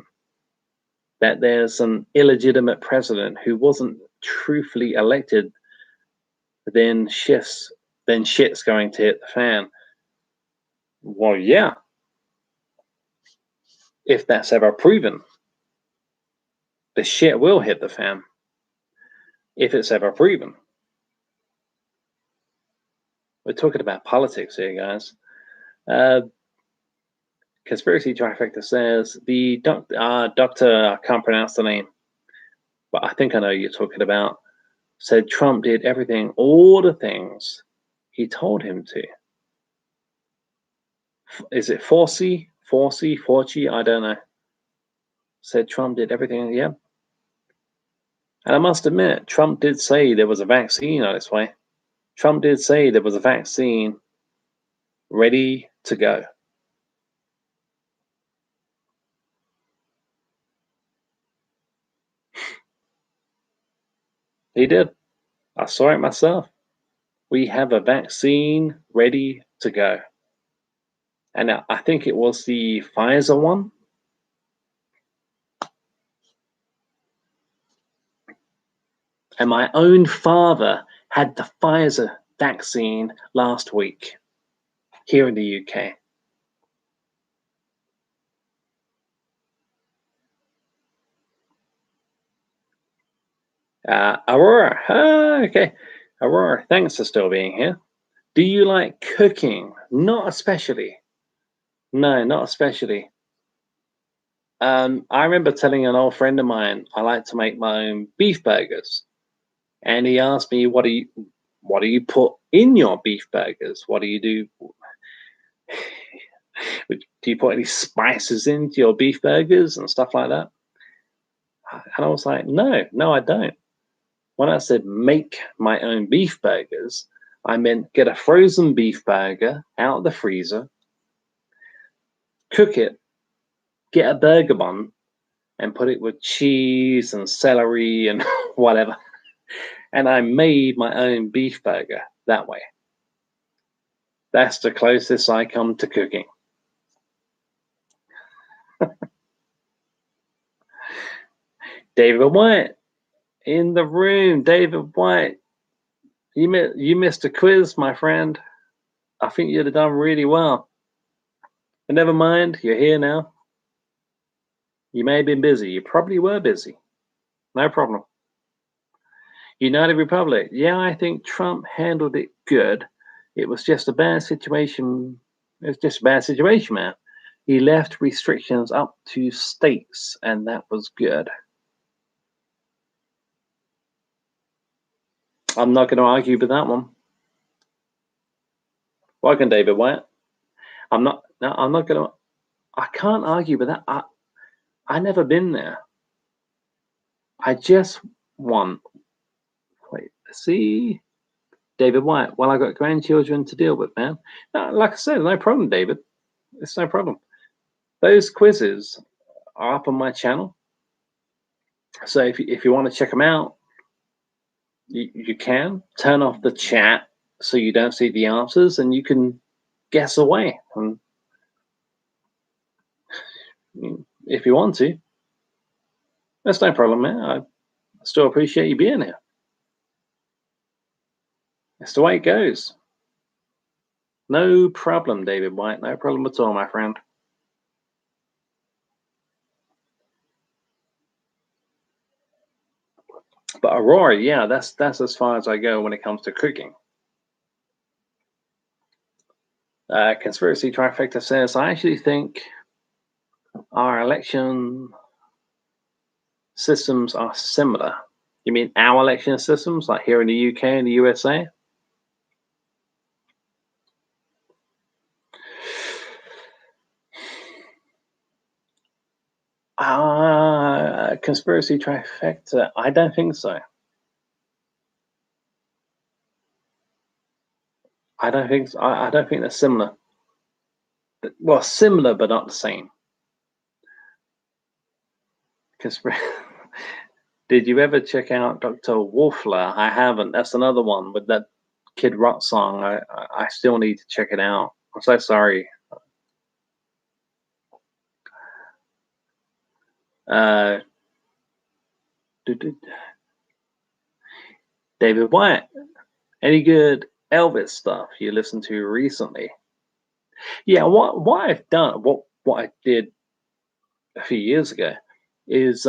that there's an illegitimate president who wasn't truthfully elected, then shit's going to hit the fan. Well, yeah. If that's ever proven, the shit will hit the fan. If it's ever proven. We're talking about politics here, guys. Uh, Conspiracy Trifecta says the doctor, I can't pronounce the name, but I think I know who you're talking about, said Trump did everything, all the things he told him to. Is it Fauci? I don't know. Said Trump did everything, yeah. And I must admit, Trump did say there was a vaccine on its way. Trump did say there was a vaccine ready to go. He did. I saw it myself. We have a vaccine ready to go. And I think it was the Pfizer one. And my own father had the Pfizer vaccine last week here in the UK. Aurora. Okay. Aurora, thanks for still being here. Do you like cooking? Not especially. No, not especially. I remember telling an old friend of mine I like to make my own beef burgers, and he asked me, "What do you put in your beef burgers? What do you do? Do you put any spices into your beef burgers and stuff like that?" And I was like, "No, I don't." When I said make my own beef burgers, I meant get a frozen beef burger out of the freezer, cook it, get a burger bun, and put it with cheese and celery and whatever. And I made my own beef burger that way. That's the closest I come to cooking. David White in the room. David White, you missed a quiz, my friend. I think you'd have done really well. But never mind, you're here now. You may have been busy. You probably were busy. No problem. United Republic. Yeah, I think Trump handled it good. It was just a bad situation. It was just a bad situation, man. He left restrictions up to states, and that was good. I'm not going to argue with that one. Welcome, David White. I'm not. No, I'm not going to. I can't argue with that. I never been there. I just want. Wait. See, David White. Well, I got grandchildren to deal with, man. No, like I said, no problem, David. It's no problem. Those quizzes are up on my channel. So if you want to check them out, you can turn off the chat so you don't see the answers, and you can guess away. And if you want to, that's no problem, man. I still appreciate you being here. That's the way it goes. No problem, David White. No problem at all, my friend. But Aurora, yeah, that's as far as I go when it comes to cooking. Conspiracy Trifecta says, I actually think our election systems are similar. You mean our election systems, like here in the UK and the USA? Conspiracy Trifecta. I don't think so. I don't think so. I don't think they're similar. Well, similar but not the same. Did you ever check out Dr. Wolfler? I haven't. That's another one with that Kid Rock song. I still need to check it out. I'm so sorry. David White. Any good Elvis stuff you listened to recently? Yeah, what I've done, what I did a few years ago, is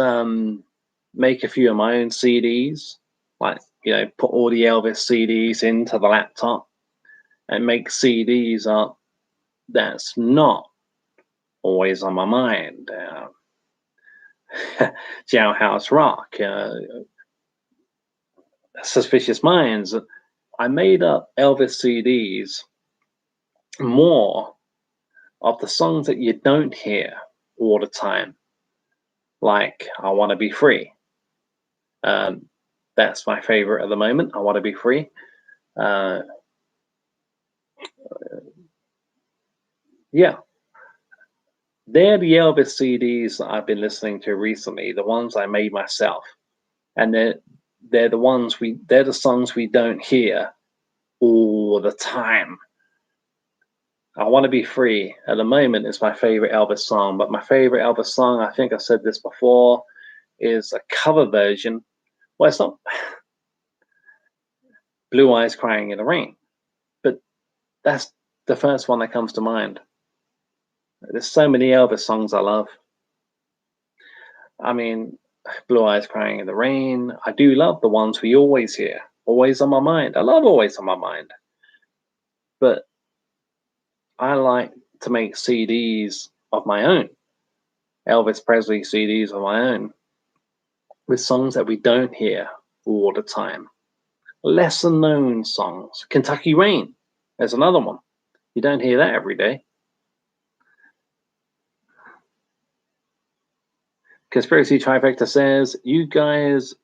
make a few of my own CDs. Like, put all the Elvis CDs into the laptop, and make CDs up that's not always on my mind. Jailhouse Rock, Suspicious Minds. I made up Elvis CDs more of the songs that you don't hear all the time, like I Want to Be Free. That's my favorite at the moment. I Want to Be Free. Yeah, they're the Elvis CDs that I've been listening to recently, the ones I made myself. And they're the songs we don't hear all the time. I Want to Be Free at the moment is my favorite Elvis song, but my favorite Elvis song, I think I said this before, is a cover version. Well, it's not Blue Eyes Crying in the Rain, but that's the first one that comes to mind. There's so many Elvis songs I love. I mean, Blue Eyes Crying in the Rain. I do love the ones we always hear. Always on My Mind. I love Always on My Mind. But I like to make CDs of my own. Elvis Presley CDs of my own. With songs that we don't hear all the time. Lesser known songs. Kentucky Rain. There's another one. You don't hear that every day. Conspiracy Trifecta says, you guys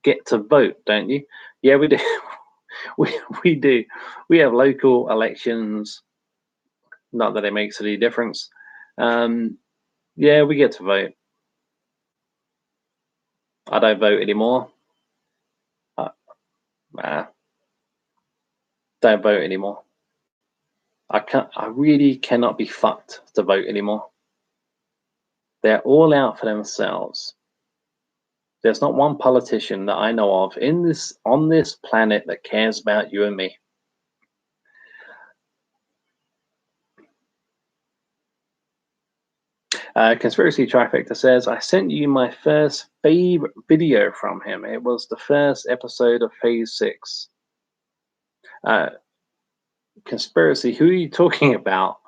get to vote, don't you? Yeah, we do. we do. We have local elections. Not that it makes any difference. Yeah, we get to vote. I don't vote anymore. Don't vote anymore. I really cannot be fucked to vote anymore. They're all out for themselves. There's not one politician that I know of on this planet that cares about you and me. Conspiracy Trifecta says, I sent you my first favorite video from him. It was the first episode of Phase 6. Conspiracy, who are you talking about?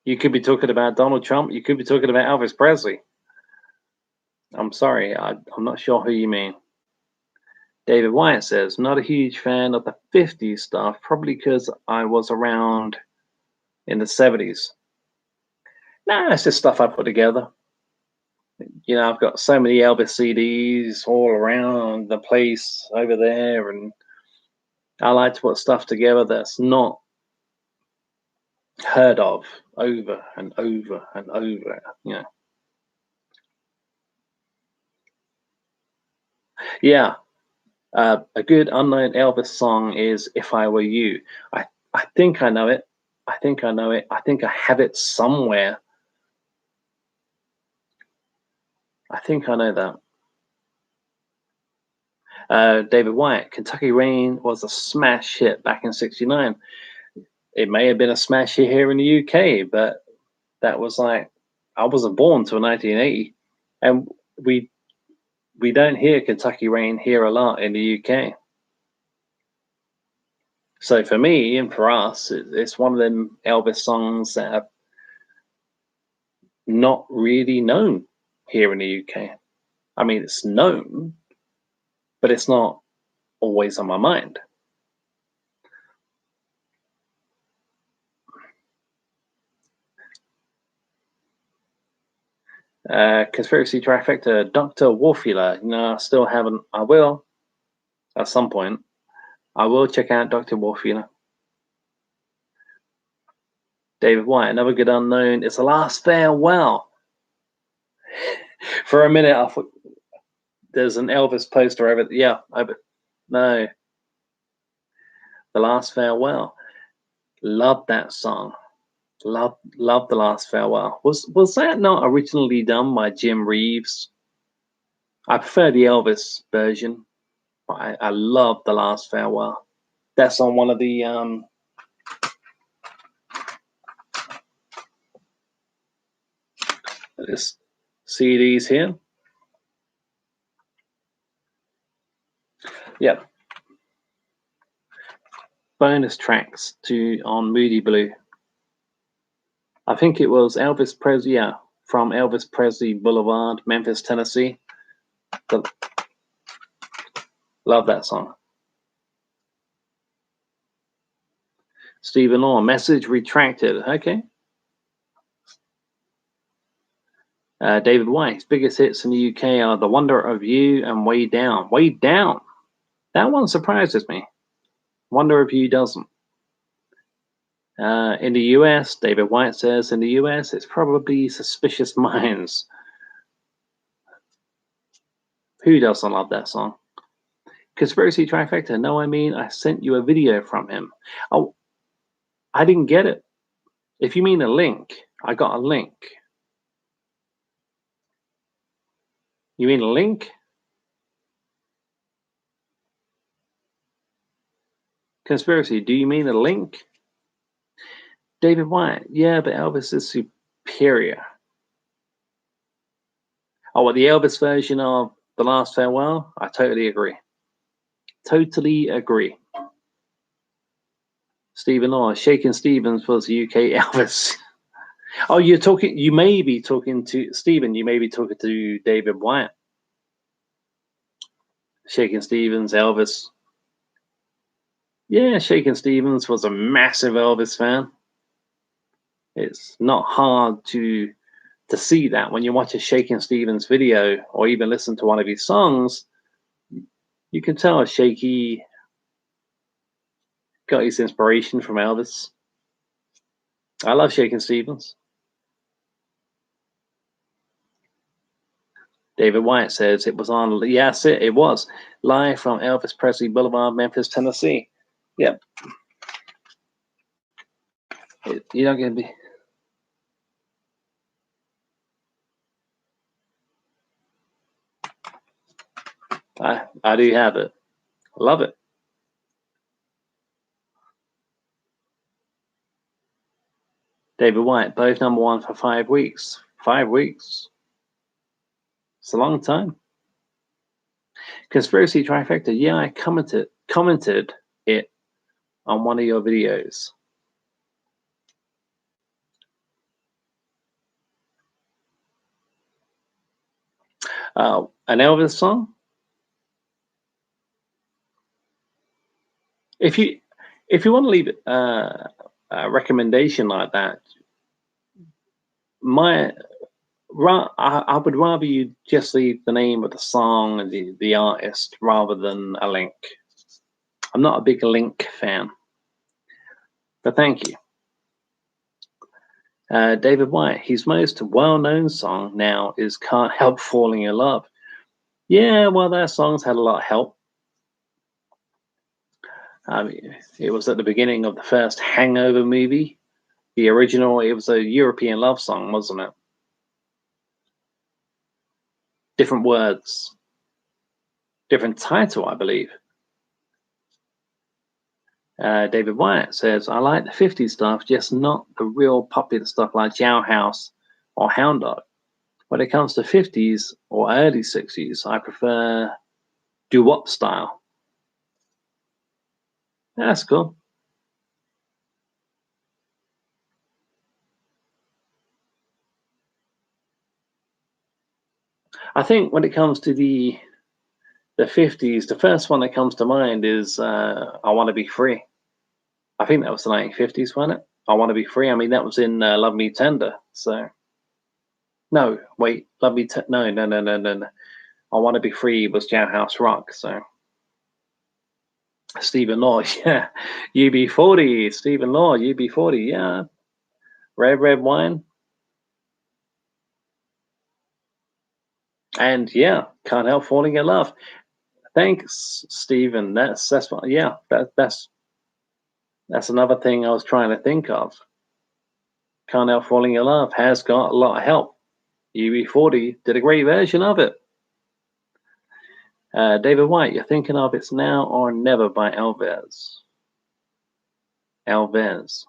You could be talking about Donald Trump. You could be talking about Elvis Presley. I'm sorry. I'm not sure who you mean. David Wyatt says, not a huge fan of the 50s stuff, probably because I was around in the 70s. Nah, it's just stuff I put together. You know, I've got so many Elvis CDs all around the place over there, and I like to put stuff together that's not heard of over and over and over, you know. Yeah, a good unknown Elvis song is If I Were You. I think I know it. I think I know it. I think I have it somewhere. I think I know that. David Wyatt, Kentucky Rain was a smash hit back in '69. It may have been a smash hit here in the UK, but that was like, I wasn't born till 1980. And we don't hear Kentucky Rain here a lot in the UK. So for me and for us, it's one of them Elvis songs that are not really known here in the UK. I mean, it's known, but it's not always on my mind. Conspiracy Trifecta, Dr. Wolfula. No, I still haven't. I will at some point. I will check out Dr. Wolfula. David White, another good unknown. It's The Last Farewell. For a minute, I thought there's an Elvis poster over. Yeah, no. The Last Farewell. Love that song. Love The Last Farewell. Was that not originally done by Jim Reeves? I prefer the Elvis version, but I love The Last Farewell. That's on one of the this CDs here. Yep. bonus tracks on Moody Blue. I think it was Elvis Presley, yeah, from Elvis Presley Boulevard, Memphis, Tennessee. Love that song. Stephen Orr, message retracted. Okay. David White's biggest hits in the UK are The Wonder of You and Way Down. Way Down. That one surprises me. Wonder if You doesn't. In the US, David White says, in the US, it's probably Suspicious Minds. Who doesn't love that song? Conspiracy Trifecta. No, I mean, I sent you a video from him. Oh, I didn't get it. If you mean a link, I got a link. You mean a link? Conspiracy, do you mean a link? David White, yeah, but Elvis is superior. Oh, well, the Elvis version of The Last Farewell? I totally agree. Totally agree. Stephen Orr, Shakin' Stevens was UK Elvis. Oh, you may be talking to, Stephen, you may be talking to David White. Shakin' Stevens, Elvis. Yeah, Shakin' Stevens was a massive Elvis fan. It's not hard to see that when you watch a Shakin' Stevens video or even listen to one of his songs. You can tell Shaky got his inspiration from Elvis. I love Shakin' Stevens. David White says it was on. Yes, it was live from Elvis Presley Boulevard, Memphis, Tennessee. Yep. You're not going to be. I do have it. Love it. David White, both #1 for 5 weeks. 5 weeks. It's a long time. Conspiracy Trifecta. Yeah, I commented it on one of your videos. An Elvis song? If you want to leave a recommendation like that, I would rather you just leave the name of the song and the artist rather than a link. I'm not a big link fan, but thank you. David White, his most well-known song now is Can't Help Falling in Love. Yeah, well, their songs had a lot of help. It was at the beginning of the first Hangover movie. The original, it was a European love song, wasn't it? Different words. Different title, I believe. David White says, I like the 50s stuff, just not the real popular stuff like Jailhouse or Hound Dog. When it comes to 50s or early 60s, I prefer doo-wop style. That's cool. I think when it comes to the 50s, the first one that comes to mind is I Want to Be Free. I think that was the 1950s, wasn't it? I Want to Be Free. I mean, that was in Love Me Tender. So, no, wait, Love Me Tender. No. I Want to Be Free was Jailhouse Rock. So, Stephen Law, yeah. UB40, Stephen Law, UB40, yeah. Red Wine. And yeah, Can't Help Falling in Love. Thanks, Stephen. That's yeah, that's another thing I was trying to think of. Can't Help Falling in Love has got a lot of help. UB40 did a great version of it. David White, you're thinking of It's Now or Never by Elvis. Elvis.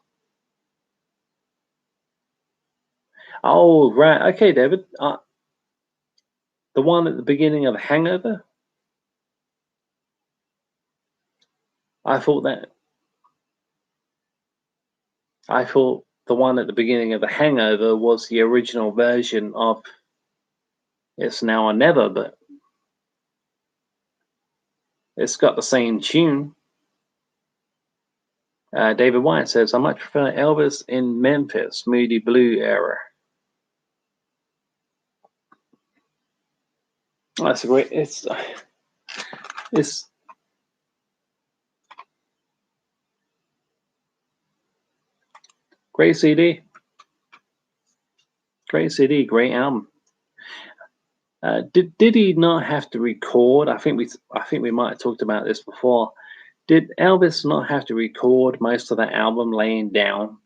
Oh, right. Okay, David. The one at the beginning of Hangover? I thought that. I thought the one at the beginning of The Hangover was the original version of It's Now or Never, but it's got the same tune. David White says, I much prefer Elvis in Memphis, Moody Blue era. That's a great. It's great CD. Great CD, great album. Did he not have to record? I think we might have talked about this before. Did Elvis not have to record most of the album laying down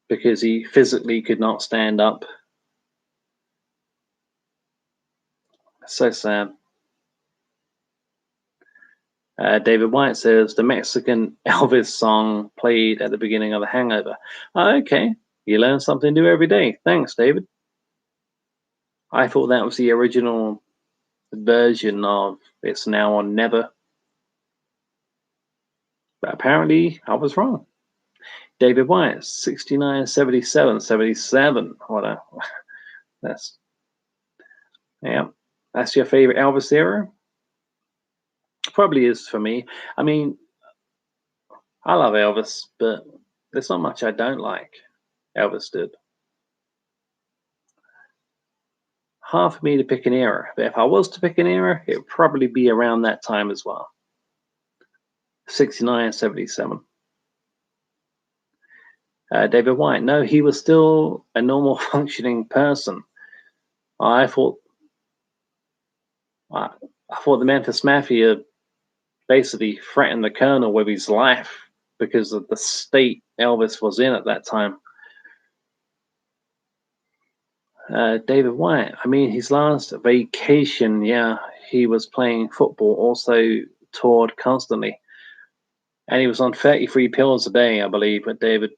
because he physically could not stand up? So sad. David White says the Mexican Elvis song played at the beginning of The Hangover. Oh, okay, you learn something new every day. Thanks, David. I thought that was the original version of It's Now or Never. But apparently I was wrong. David White, 69, 77, 77. What a that's yeah. That's your favorite Elvis era? Probably is for me. I mean, I love Elvis, but there's not much I don't like. Elvis did. Hard for me to pick an era, but if I was to pick an era, it would probably be around that time as well. 69, 77. David White, no, he was still a normal functioning person. I thought the Memphis Mafia basically threatened the Colonel with his life because of the state Elvis was in at that time. David White, I mean, his last vacation, yeah, he was playing football, also toured constantly. And he was on 33 pills a day, I believe, with David.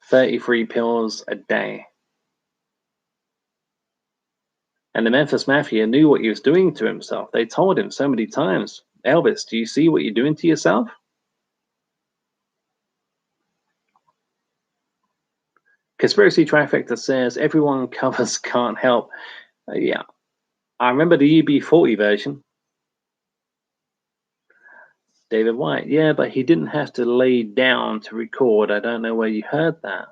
33 pills a day. And the Memphis Mafia knew what he was doing to himself. They told him so many times, Elvis, do you see what you're doing to yourself? Conspiracy Trifecta says everyone covers Can't Help. Yeah, I remember the UB40 version. David White, yeah, but he didn't have to lay down to record. I don't know where you heard that.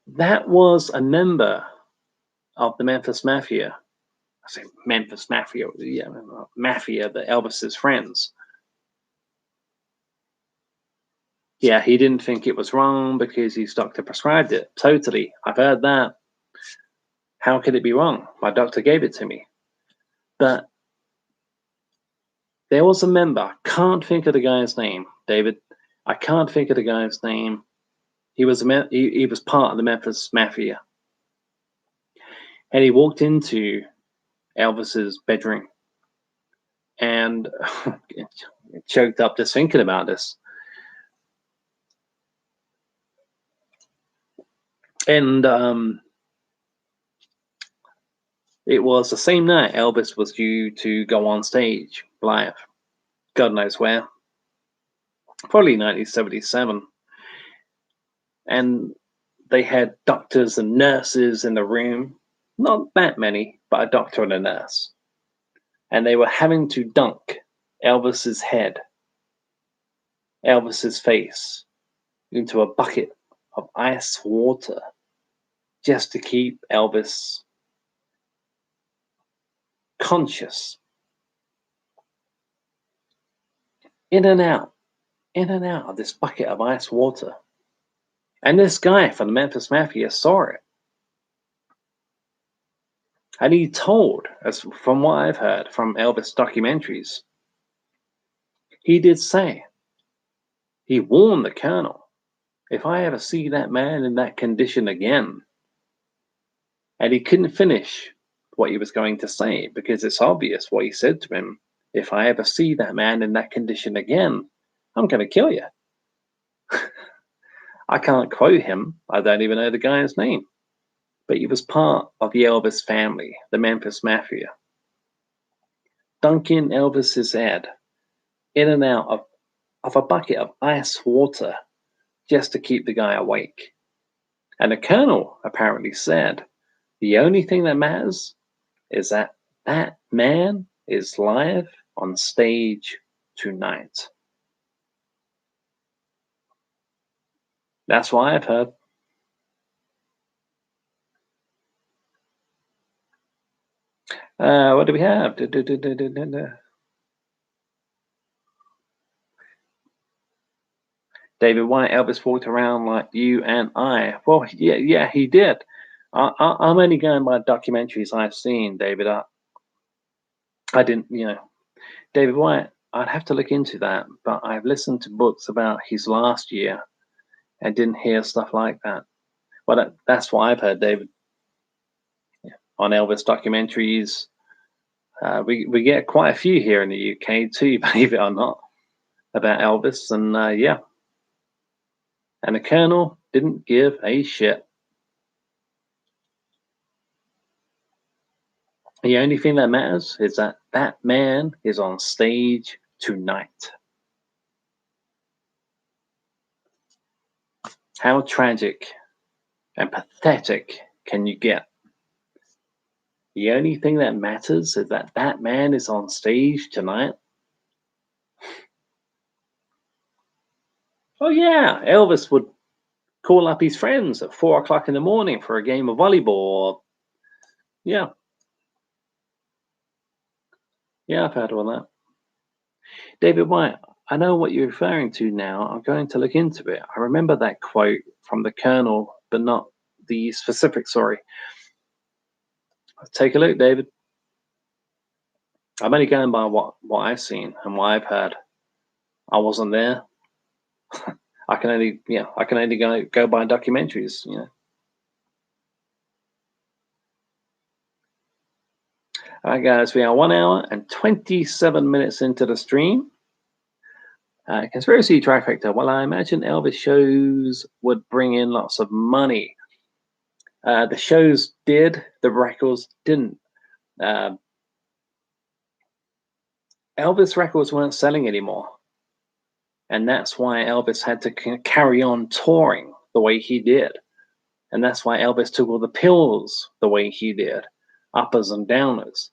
That was a member of the Memphis Mafia. I say Memphis Mafia, yeah, Mafia, the Elvis's friends. Yeah, he didn't think it was wrong because his doctor prescribed it. Totally. I've heard that. How could it be wrong? My doctor gave it to me. But there was a member, can't think of the guy's name, David. I can't think of the guy's name. He was he was part of the Memphis Mafia. And he walked into Elvis's bedroom and choked up just thinking about this. And it was the same night Elvis was due to go on stage live. God knows where. Probably 1977. And they had doctors and nurses in the room. Not that many, but a doctor and a nurse. And they were having to dunk Elvis's head, Elvis's face, into a bucket of ice water just to keep Elvis conscious. In and out of this bucket of ice water. And this guy from the Memphis Mafia saw it. And he told, as from what I've heard from Elvis documentaries, he did say, he warned the Colonel, if I ever see that man in that condition again. And he couldn't finish what he was going to say because it's obvious what he said to him. If I ever see that man in that condition again, I'm going to kill you. I can't quote him. I don't even know the guy's name. But he was part of the Elvis family, the Memphis Mafia. dunking Elvis's head in and out of a bucket of ice water just to keep the guy awake. And the colonel apparently said, the only thing that matters is that that man is live on stage tonight. That's what I've heard. What do we have? David White, Elvis walked around like you and I. Well, yeah, he did. I'm only going by documentaries I've seen, David. I didn't, David White, I'd have to look into that, but I've listened to books about his last year and didn't hear stuff like that. Well, that's what I've heard, David. Yeah. On Elvis documentaries, we get quite a few here in the UK too, believe it or not, about Elvis, and yeah. And the Colonel didn't give a shit. The only thing that matters is that that man is on stage tonight. How tragic and pathetic can you get? The only thing that matters is that that man is on stage tonight. Oh yeah, Elvis would call up his friends at 4 o'clock in the morning for a game of volleyball. Yeah. Yeah, I've heard all that. David White, I know what you're referring to now. I'm going to look into it. I remember that quote from the Colonel, but not the specific story. Take a look, David. I'm only going by what I've seen and what I've heard. I wasn't there. I can only go by documentaries, All right, guys, we are 1 hour and 27 minutes into the stream. Conspiracy trifecta. Well, I imagine Elvis shows would bring in lots of money. The shows did, the records didn't. Elvis records weren't selling anymore. And that's why Elvis had to carry on touring the way he did. And that's why Elvis took all the pills the way he did, uppers and downers,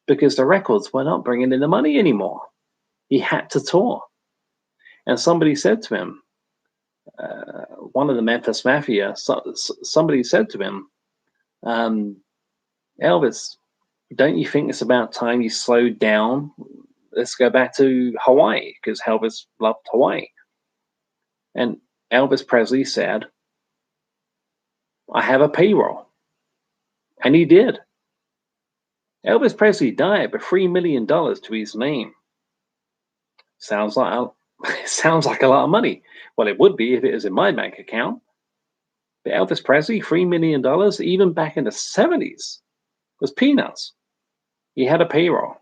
because the records were not bringing in the money anymore. He had to tour. And somebody said to him, one of the Memphis Mafia, somebody said to him, Elvis, don't you think it's about time you slowed down? Let's go back to Hawaii, because Elvis loved Hawaii. And Elvis Presley said, I have a payroll. And he did. Elvis Presley died with $3 million to his name. Sounds like a lot of money. Well, it would be if it was in my bank account. But Elvis Presley, $3 million, even back in the 70s, was peanuts. He had a payroll.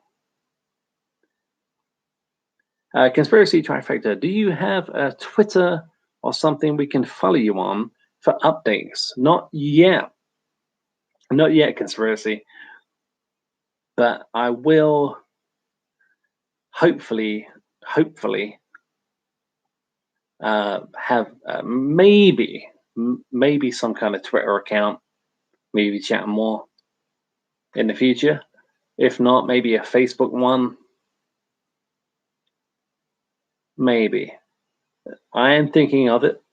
Conspiracy trifecta. Do you have a Twitter or something we can follow you on for updates? Not yet. Not yet, conspiracy. But I will hopefully have maybe some kind of Twitter account, maybe chatting more in the future. If not, maybe a Facebook one. Maybe. I am thinking of it.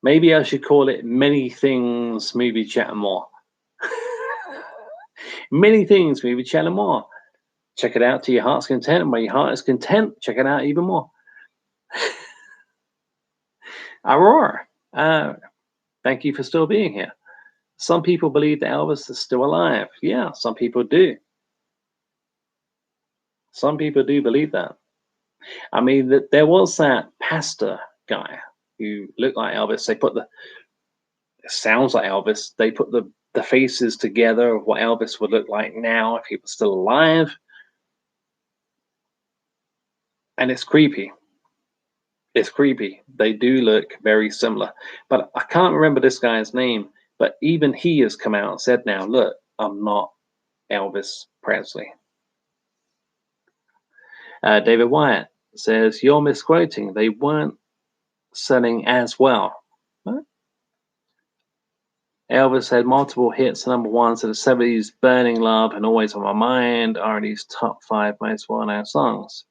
Maybe I should call it Many Things Movie Chat and More. Many Things Movie Chat and More. Check it out to your heart's content. And when your heart is content, check it out even more. Aurora, thank you for still being here. Some people believe that Elvis is still alive. Yeah, some people do. Some people do believe that. I mean, there was that pastor guy who looked like Elvis. It sounds like Elvis. They put the faces together of what Elvis would look like now if he was still alive. And it's creepy. It's creepy. They do look very similar. But I can't remember this guy's name. But even he has come out and said now, look, I'm not Elvis Presley. David Wyatt says, you're misquoting. They weren't selling as well. What? Elvis had multiple hits, number ones in the 70s. Burning Love and Always on My Mind are his top 5 most well-known songs.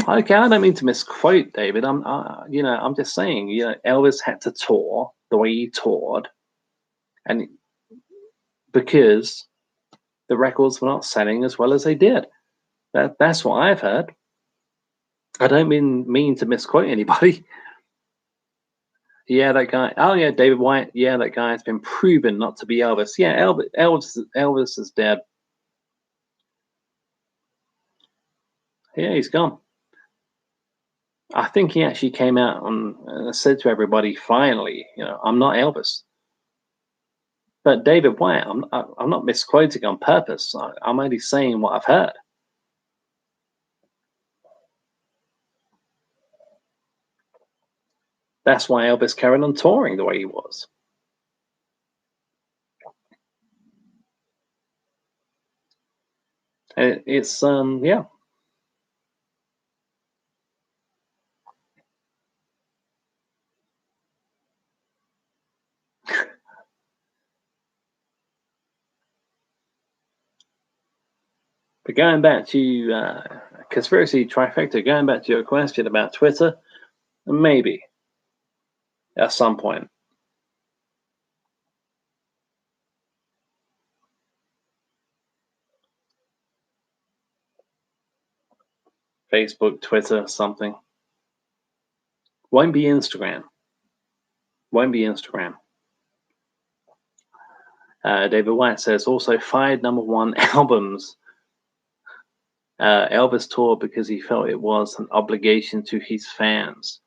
Okay, I don't mean to misquote David. I'm just saying, Elvis had to tour the way he toured, and because the records were not selling as well as they did. That's what I've heard. I don't mean to misquote anybody. Yeah, that guy. Oh yeah, David White. Yeah, that guy has been proven not to be Elvis. Yeah, Elvis is dead. Yeah, he's gone. I think he actually came out and said to everybody, finally, I'm not Elvis. But David White, I'm not misquoting on purpose. I'm only saying what I've heard. That's why Elvis carried on touring the way he was. It's yeah. But going back to conspiracy trifecta, going back to your question about Twitter, maybe at some point. Facebook, Twitter, something. Won't be Instagram. Won't be Instagram. David White says also 5 #1 albums. Elvis toured because he felt it was an obligation to his fans.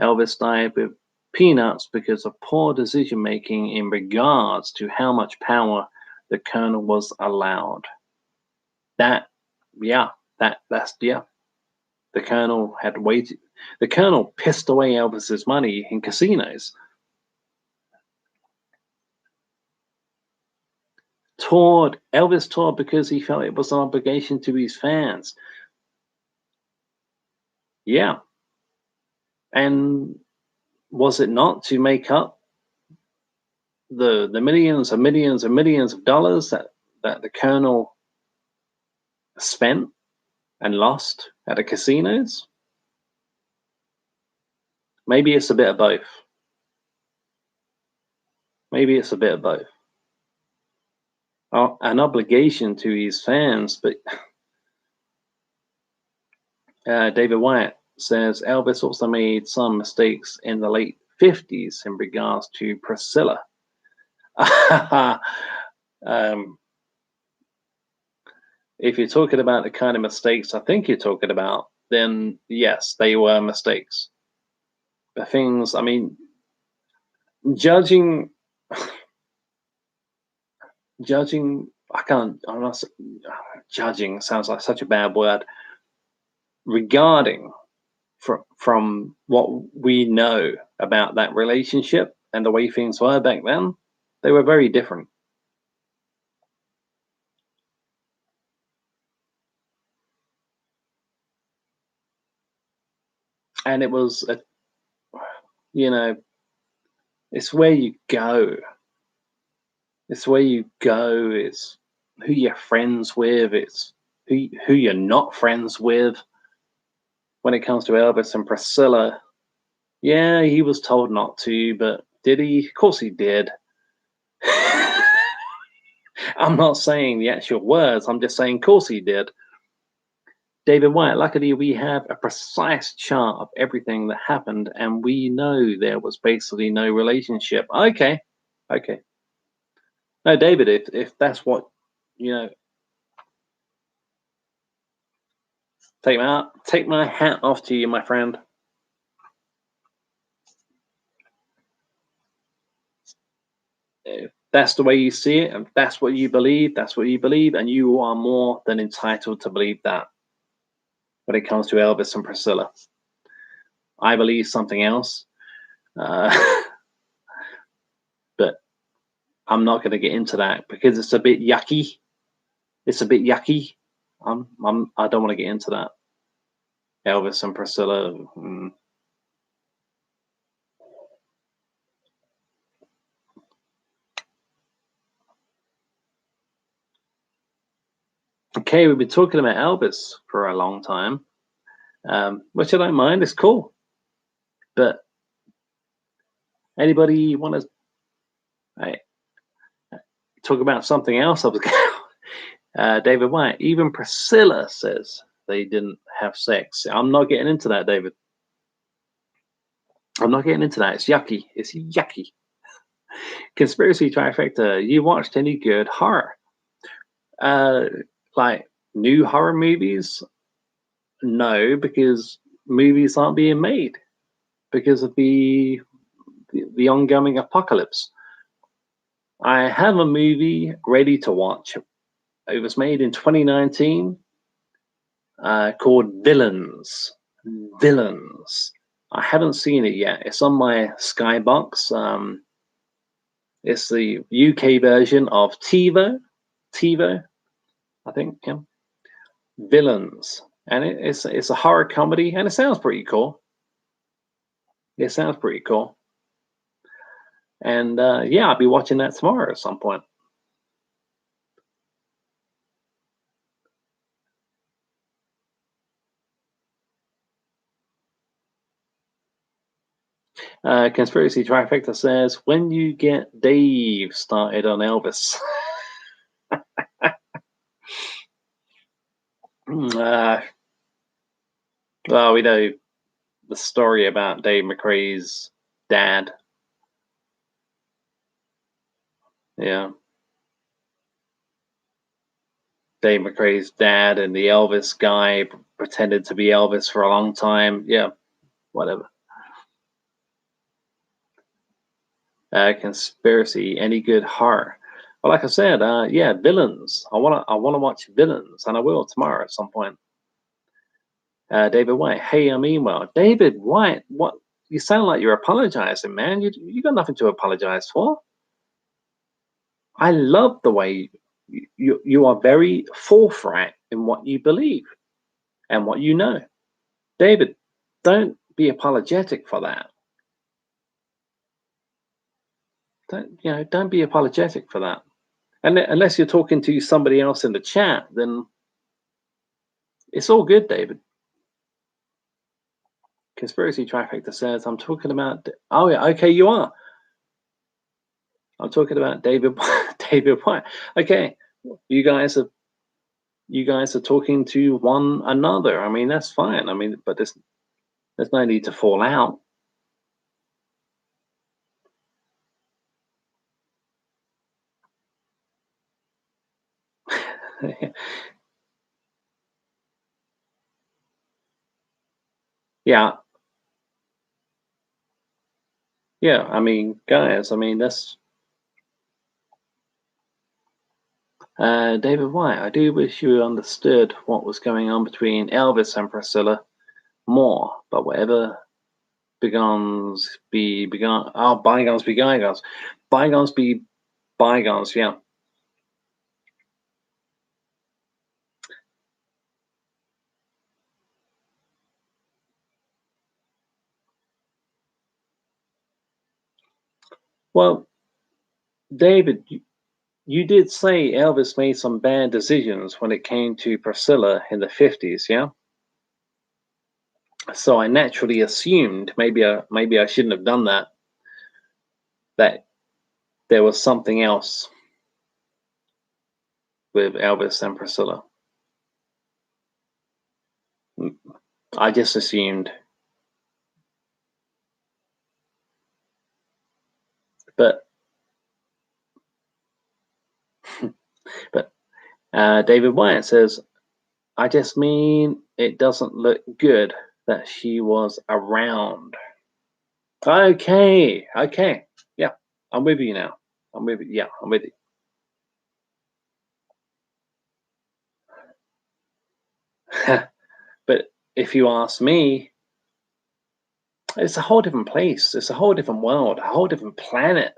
Elvis died with peanuts because of poor decision making in regards to how much power the Colonel was allowed. That's yeah. The Colonel had waited. The Colonel pissed away Elvis's money in casinos. Elvis toured because he felt it was an obligation to his fans. Yeah. And was it not to make up the millions and millions and millions of dollars that the Colonel spent and lost at the casinos? Maybe it's a bit of both. Maybe it's a bit of both. An obligation to his fans, but David Wyatt says Elvis also made some mistakes in the late 50s in regards to Priscilla. If you're talking about the kind of mistakes I think you're talking about, then yes, they were mistakes. The things, I mean, judging, I'm not, judging sounds like such a bad word. Regarding from what we know about that relationship and the way things were back then, they were very different. And it was it's where you go. It's where you go. It's who you're friends with. It's who you're not friends with. When it comes to Elvis and Priscilla, yeah, he was told not to, but did he? Of course he did. I'm not saying the actual words. I'm just saying, of course he did. David White, luckily we have a precise chart of everything that happened, and we know there was basically no relationship. Okay. No, David, if that's what take my hat off to you, my friend. If that's the way you see it, and that's what you believe, that's what you believe, and you are more than entitled to believe that. When it comes to Elvis and Priscilla, I believe something else, but I'm not going to get into that because it's a bit yucky. it's a bit yucky. I don't want to get into that. Elvis and Priscilla. Okay, we've been talking about Elvis for a long time, which I don't mind. It's cool. But anybody want to talk about something else? David White. Even Priscilla says they didn't have sex. I'm not getting into that, David. I'm not getting into that. It's yucky. It's yucky. Conspiracy trifecta. You watched any good horror? Like new horror movies? No, because movies aren't being made because of the ongoing apocalypse. I have a movie ready to watch. It was made in 2019 called Villains. Villains. I haven't seen it yet. It's on my Skybox. It's the UK version of TiVo. TiVo, I think. Yeah. Villains, and it's a horror comedy, and it sounds pretty cool. It sounds pretty cool. And yeah, I'll be watching that tomorrow at some point. Conspiracy Trifecta says, when you get Dave started on Elvis. Well, we know the story about Dave McRae's dad. Yeah. Dave McRae's dad and the Elvis guy pretended to be Elvis for a long time. Yeah, whatever. Conspiracy, any good horror? Well, like I said, yeah, Villains. I wanna watch Villains, and I will tomorrow at some point. David White, hey, I'm email. David White, what? You sound like you're apologizing, man. You got nothing to apologize for. I love the way you are very forthright in what you believe and what you know. David, don't be apologetic for that. Don't be apologetic for that. And unless you're talking to somebody else in the chat, then it's all good, David. Conspiracy Trifecta says, I'm talking about. Oh, yeah, okay, you are. I'm talking about David David White. Okay, you guys are talking to one another. I mean, that's fine. I mean, but there's no need to fall out. Yeah, yeah. I mean, guys. I mean, that's David White. I do wish you understood what was going on between Elvis and Priscilla more, but whatever bygones be bygones. Oh, bygones be bygones. Bygones be bygones. Yeah. Well, David, you did say Elvis made some bad decisions when it came to Priscilla in the 50s, yeah? So I naturally assumed maybe I shouldn't have done that. That there was something else with Elvis and Priscilla. I just assumed. But but David Wyatt says, I just mean it doesn't look good that she was around. Okay, yeah, I'm with you now. I'm with you. Yeah, I'm with you. But if you ask me, it's a whole different place. It's a whole different world, a whole different planet.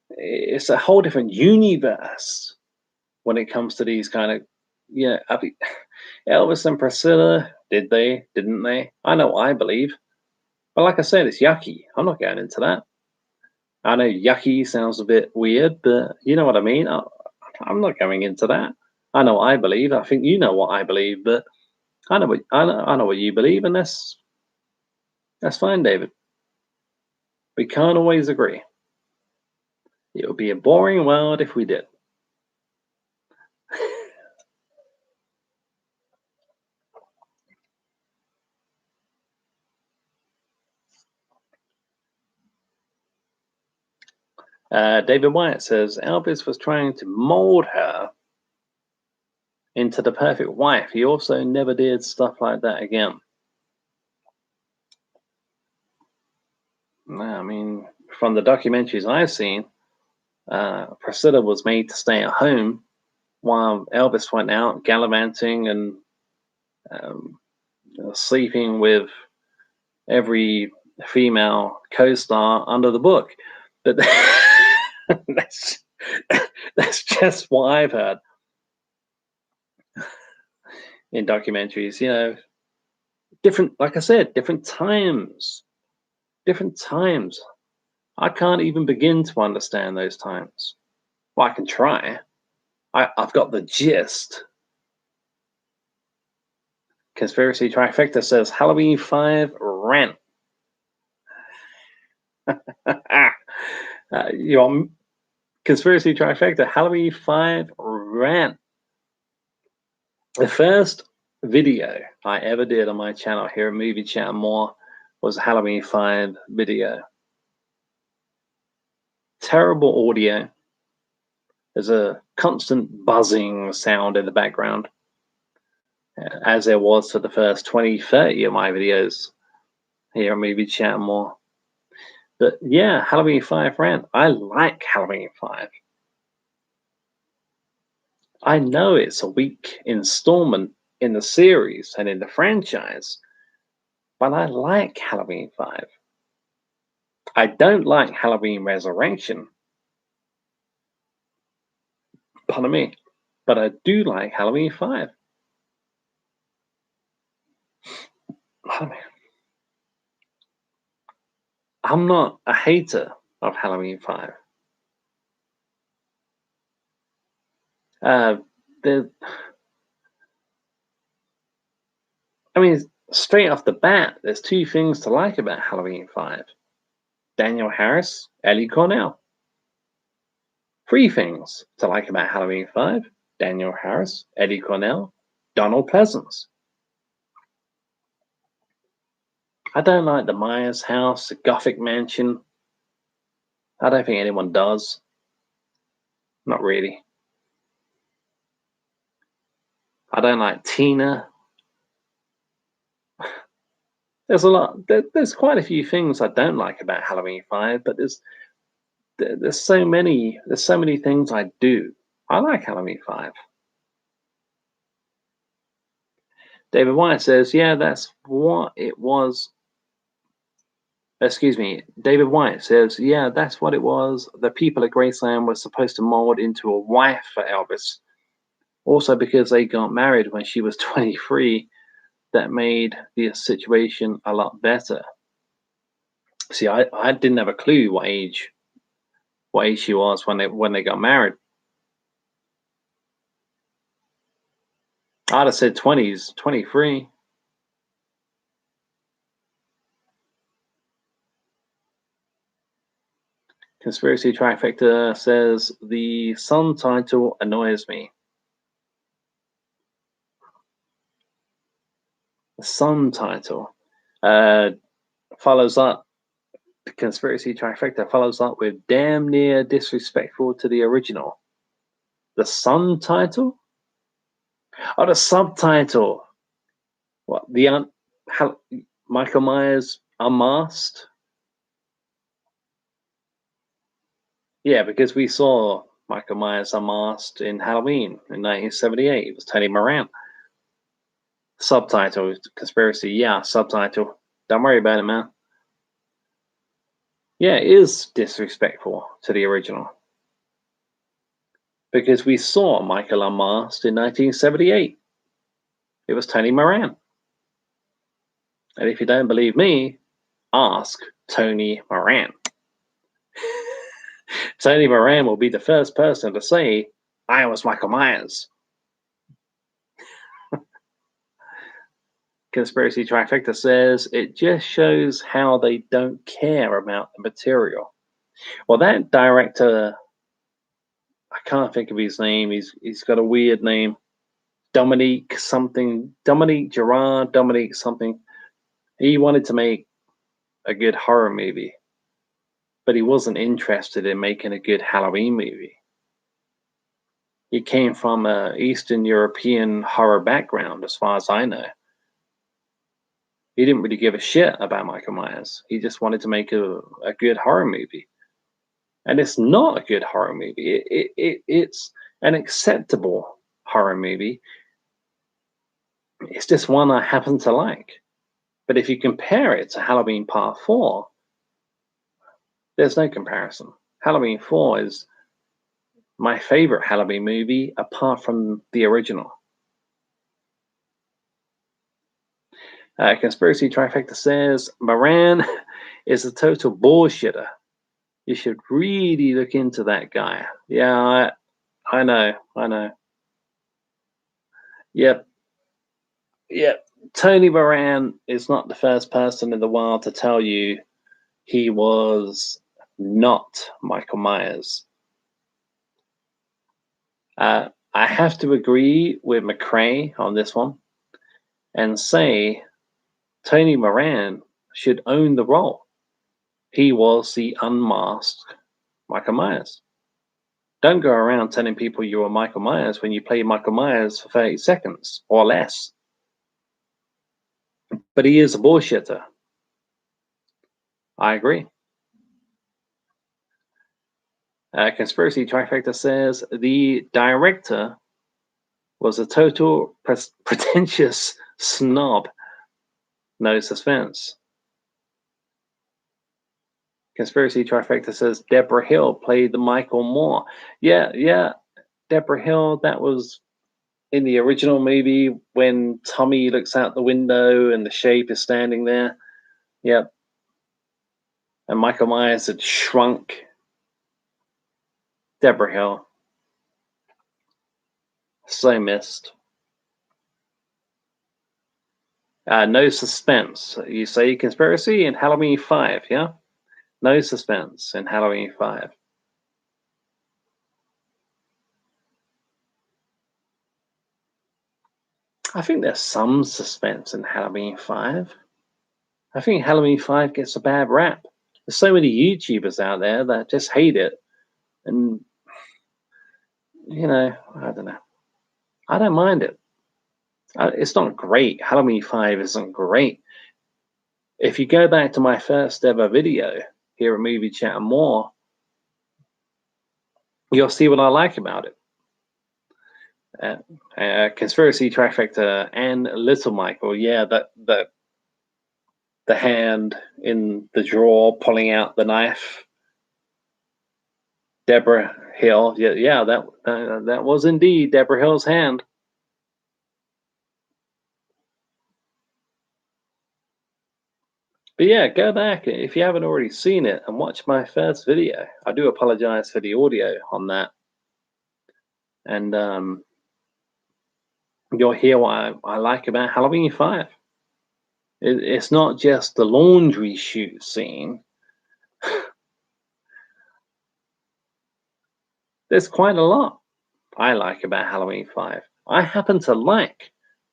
It's a whole different universe. when it comes to these kind of, yeah, Elvis and Priscilla, did they? Didn't they? I know I believe. But like I said, it's yucky. I'm not going into that. I know yucky sounds a bit weird, but you know what I mean? I'm not going into that. I know I believe. I think you know what I believe, but I know what you believe, and that's fine, David. We can't always agree. It would be a boring world if we did. David White says Elvis was trying to mold her into the perfect wife. He also never did stuff like that again. I mean, from the documentaries I've seen, Priscilla was made to stay at home while Elvis went out gallivanting and um, sleeping with every female co-star under the book. But that's that's just what I've heard in documentaries. You know, different, like I said, different times, different times. I can't even begin to understand those times. Well, I can try. I've got the gist. Conspiracy Trifecta says Halloween 5 rant. You know, Conspiracy Trifecta, Halloween 5 rant. The first video I ever did on my channel here at Movie Chat and More was a Halloween 5 video. Terrible audio. There's a constant buzzing sound in the background, as there was for the first 20, 30 of my videos here at Movie Chat and More. But yeah, Halloween 5 rant. I like Halloween 5. I know it's a weak installment in the series and in the franchise, but I like Halloween 5. I don't like Halloween Resurrection. Pardon me. But I do like Halloween 5. Pardon me. I'm not a hater of Halloween 5. The I mean, straight off the bat, there's two things to like about Halloween 5. Danielle Harris, Ellie Cornell. Three things to like about Halloween 5. Danielle Harris, Eddie Cornell, Donald Pleasance. I don't like the Myers house, the Gothic mansion. I don't think anyone does. Not really. I don't like Tina. There's a lot. There's quite a few things I don't like about Halloween 5, but there's so many. There's so many things I do. I like Halloween 5. David White says, "Yeah, that's what it was." Excuse me. David White says, "Yeah, that's what it was. The people at Graceland were supposed to mold into a wife for Elvis. Also, because they got married when she was 23, that made the situation a lot better." See, I didn't have a clue what age she was when they got married. I'd have said 20s, 23. Conspiracy Trifecta says the Sun title annoys me. The Sun title follows up. The Conspiracy Trifecta follows up with damn near disrespectful to the original. The Sun title? Oh, the subtitle. What Michael Myers Unmasked? Yeah, because we saw Michael Myers Unmasked in Halloween in 1978. It was Tony Moran. Subtitle, Conspiracy. Yeah, subtitle. Don't worry about it, man. Yeah, it is disrespectful to the original. because we saw Michael Unmasked in 1978. It was Tony Moran. And if you don't believe me, ask Tony Moran. Tony Moran will be the first person to say, I was Michael Myers. Conspiracy Trifecta says, it just shows how they don't care about the material. Well, that director, I can't think of his name. He's got a weird name. Dominique something. Dominique Gerard. Dominique something. He wanted to make a good horror movie, but he wasn't interested in making a good Halloween movie. He came from an Eastern European horror background, as far as I know. He didn't really give a shit about Michael Myers. He just wanted to make a good horror movie. And it's not a good horror movie. It's an acceptable horror movie. It's just one I happen to like. But if you compare it to Halloween Part 4, there's no comparison. Halloween 4 is my favorite Halloween movie apart from the original. Conspiracy Trifecta says, Moran is a total bullshitter. You should really look into that guy. Yeah, I know. Yep. Tony Moran is not the first person in the world to tell you he was not Michael Myers. I have to agree with McCrae on this one and say Tony Moran should own the role. He was the unmasked Michael Myers. Don't go around telling people you are Michael Myers when you play Michael Myers for 30 seconds or less. But he is a bullshitter. I agree. Conspiracy Trifecta says the director was a total pretentious snob. No suspense. Conspiracy Trifecta says Deborah Hill played the Michael Moore. Yeah. Deborah Hill, that was in the original movie when Tommy looks out the window and the shape is standing there. Yep. And Michael Myers had shrunk. Deborah Hill. So missed. No suspense. You say conspiracy in Halloween 5, yeah? No suspense in Halloween 5. I think there's some suspense in Halloween 5. I think Halloween 5 gets a bad rap. There's so many YouTubers out there that just hate it. And, I don't know. I don't mind it. It's not great. Halloween 5 isn't great. If you go back to my first ever video here at Movie Chat and More, you'll see what I like about it. Conspiracy Trifecta and Little Michael, yeah, the hand in the drawer pulling out the knife. Deborah Hill, yeah, that was indeed Deborah Hill's hand. But yeah, go back if you haven't already seen it and watch my first video. I do apologize for the audio on that, and you'll hear what I like about Halloween 5. It's not just the laundry chute scene. There's quite a lot I like about Halloween 5. I happen to like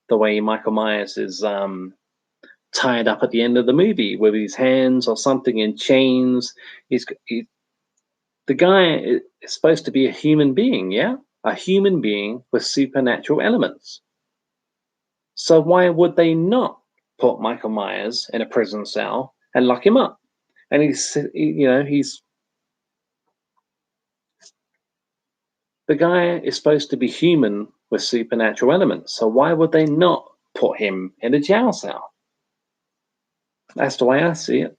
the way Michael Myers is tied up at the end of the movie with his hands or something in chains. The guy is supposed to be a human being, yeah? A human being with supernatural elements. So why would they not put Michael Myers in a prison cell and lock him up? And he's the guy is supposed to be human with supernatural elements. So why would they not put him in a jail cell? That's the way I see it.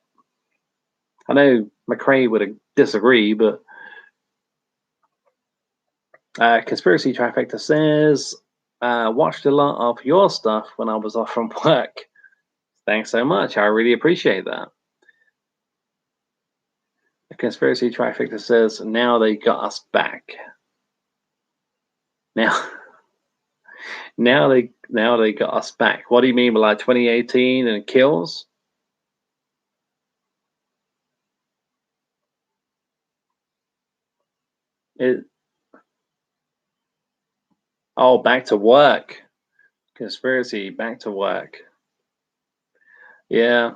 I know McCrae would disagree, but Conspiracy Trifecta says, watched a lot of your stuff when I was off from work. Thanks so much. I really appreciate that. The Conspiracy Trifecta says, now they got us back. Now, now they got us back. What do you mean by like 2018 and kills? Oh, back to work. Conspiracy, back to work. Yeah.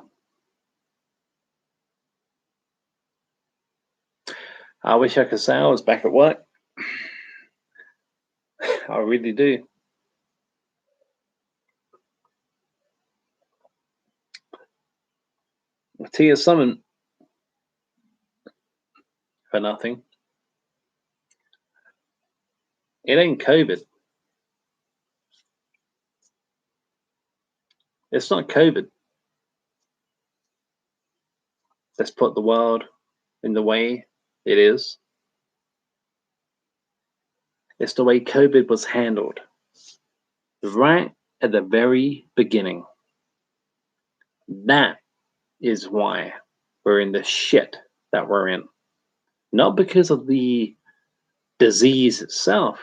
I wish I could say I was back at work. I really do. Tia Summon for nothing. It ain't COVID. It's not COVID that's put the world in the way it is. It's the way COVID was handled. Right at the very beginning. That is why we're in the shit that we're in. Not because of the disease itself,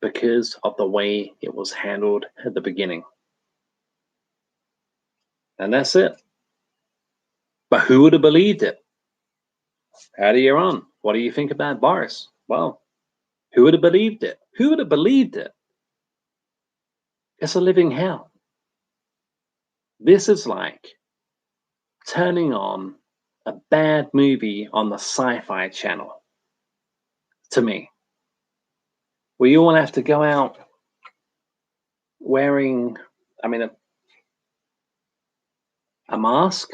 because of the way it was handled at the beginning. And that's it. But who would have believed it? How do you on? What do you think about Boris? Well, who would have believed it? Who would have believed it? It's a living hell. This is like turning on a bad movie on the Sci-Fi Channel. To me, we all have to go out wearing, a mask.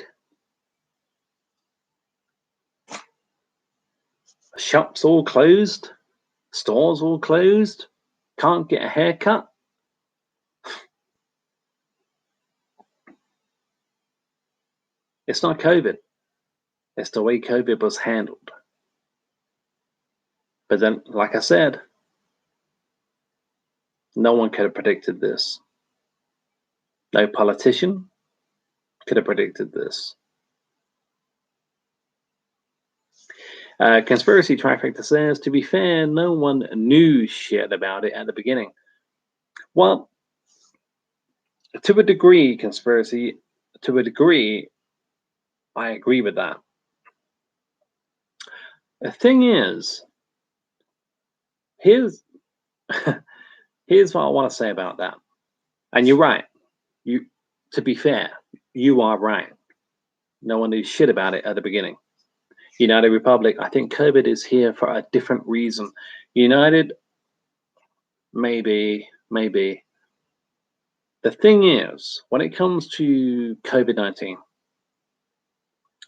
Shops all closed. Stores all closed. Can't get a haircut. It's not COVID. It's the way COVID was handled. But then, like I said, no one could have predicted this. No politician could have predicted this. Conspiracy Trifecta says, to be fair, no one knew shit about it at the beginning. Well, to a degree, Conspiracy, to a degree, I agree with that. The thing is, here's here's what I want to say about that. And you're right. To be fair, you are right. No one knew shit about it at the beginning. United Republic, I think COVID is here for a different reason. United, maybe. The thing is, when it comes to COVID-19,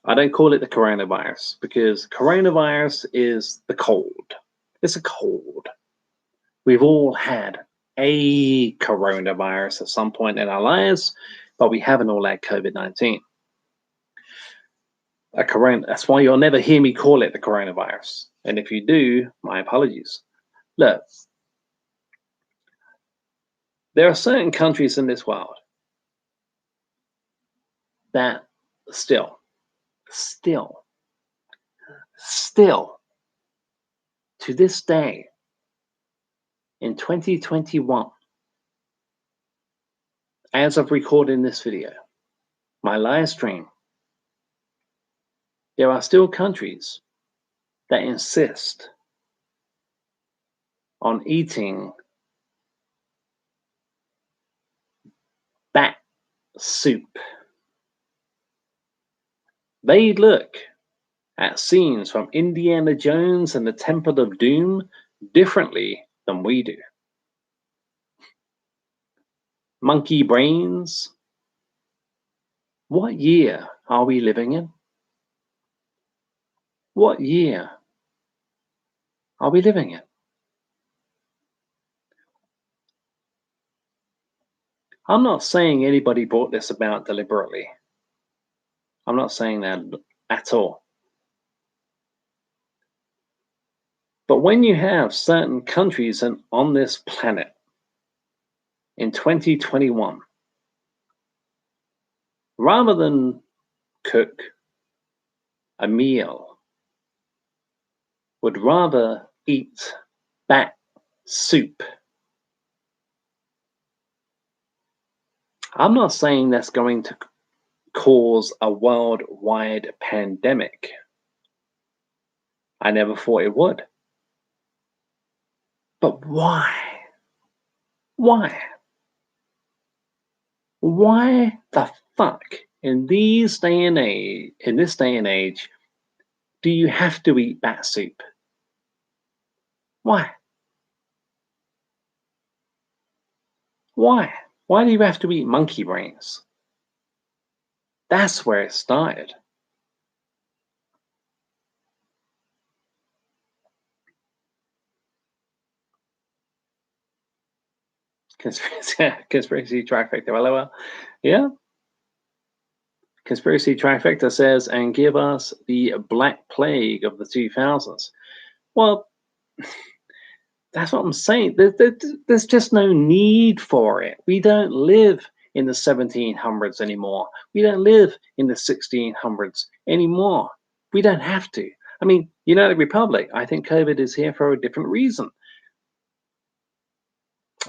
I don't call it the coronavirus because coronavirus is the cold. It's a cold. We've all had a coronavirus at some point in our lives, but we haven't all had COVID-19. That's why you'll never hear me call it the coronavirus. And if you do, my apologies. Look, there are certain countries in this world that still, to this day, in 2021, as of recording this video, my live stream, there are still countries that insist on eating bat soup. They look at scenes from Indiana Jones and the Temple of Doom differently than we do. Monkey brains. What year are we living in? What year are we living in? I'm not saying anybody brought this about deliberately. I'm not saying that at all. But when you have certain countries on this planet in 2021, rather than cook a meal, would rather eat bat soup. I'm not saying that's going to cause a worldwide pandemic. I never thought it would. But why? Why? Why the fuck in this day and age, do you have to eat bat soup? Why? Why? Why do you have to eat monkey brains? That's where it started. Conspiracy trifecta. LOL. Yeah. Conspiracy trifecta says, and give us the Black Plague of the 2000s. Well, that's what I'm saying. There's just no need for it. We don't live in the 1700s anymore. We don't live in the 1600s anymore. We don't have to. I mean, United Republic, I think COVID is here for a different reason.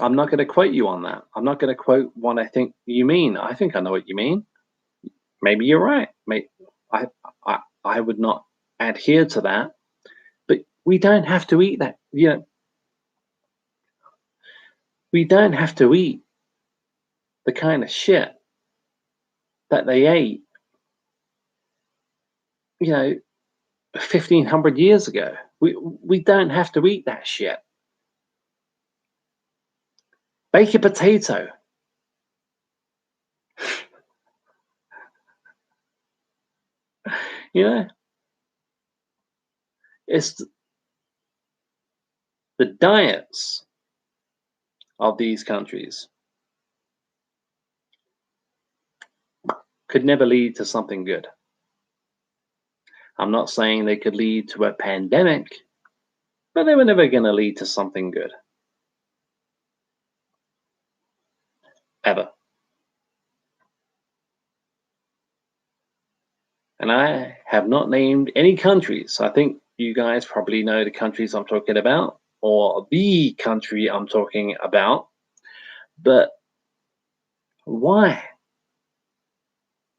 I'm not going to quote you on that. I'm not going to quote what I think you mean. I think I know what you mean. Maybe you're right. I would not adhere to that. But we don't have to eat that. We don't have to eat the kind of shit that they ate, 1,500 years ago. We don't have to eat that shit. Bake a potato. It's the diets of these countries could never lead to something good. I'm not saying they could lead to a pandemic, but they were never going to lead to something good. Ever. And I have not named any countries. I think you guys probably know the countries I'm talking about, or the country I'm talking about. But why?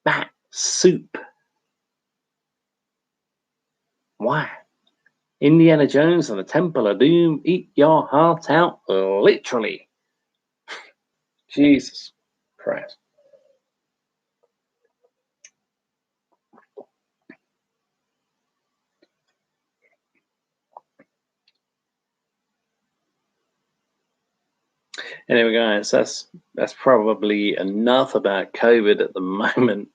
Bat soup. Why? Indiana Jones and the Temple of Doom eat your heart out, literally. Jesus Christ. Anyway, guys, that's probably enough about COVID at the moment.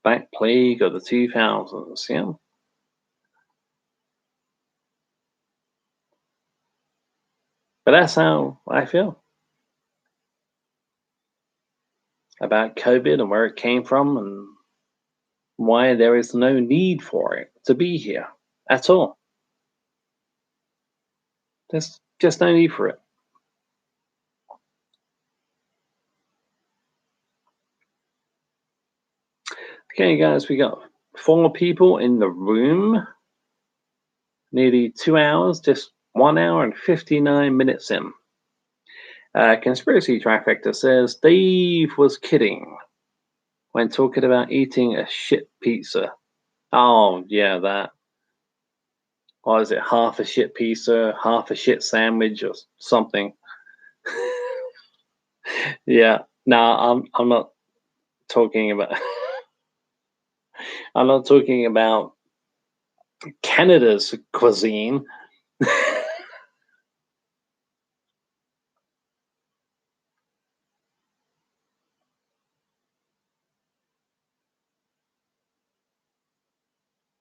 Black Plague of the 2000s, yeah. But that's how I feel about COVID and where it came from and why there is no need for it to be here at all. There's just no need for it. Okay, guys, we got 4 people in the room. Nearly 2 hours, just 1 hour and 59 minutes in. Conspiracy Trifecta says Dave was kidding when talking about eating a shit pizza. Oh, yeah, that. Or is it half a shit pizza, half a shit sandwich, or something? Yeah, no, I'm not talking about. I'm not talking about Canada's cuisine.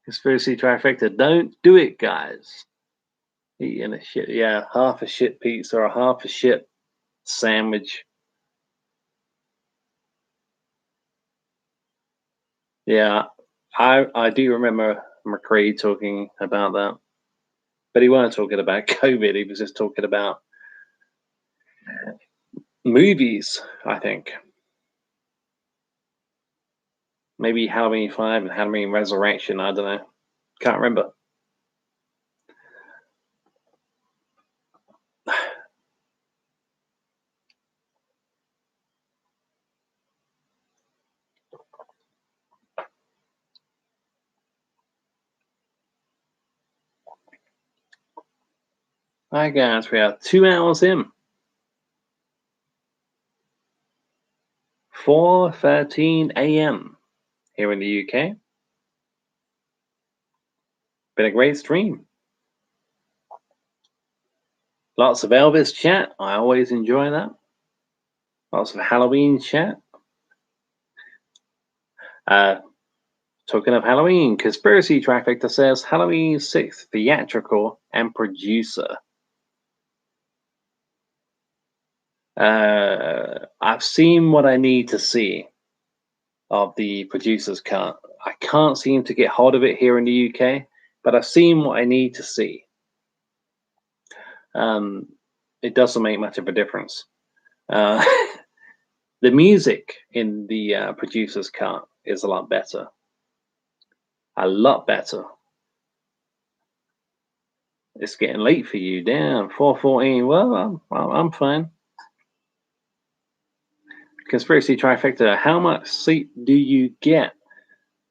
Conspiracy Trifecta, don't do it, guys. Eating a shit, yeah, half a shit pizza or half a shit sandwich. Yeah, I do remember McCree talking about that, but he weren't talking about COVID. He was just talking about movies, I think. Maybe Halloween 5 and Halloween Resurrection. I don't know. Can't remember. Hi guys, we are 2 hours in. 4:13 a.m. here in the UK. Been a great stream. Lots of Elvis chat. I always enjoy that. Lots of Halloween chat. Talking of Halloween, Conspiracy Trifecta says Halloween 6 theatrical and producer. I've seen what I need to see of the producer's cut. I can't seem to get hold of it here in the UK, but I've seen what I need to see. It doesn't make much of a difference. The music in the producer's cut is a lot better. A lot better. It's getting late for you. Damn, 4:14. Well, I'm fine. Conspiracy Trifecta, how much sleep do you get?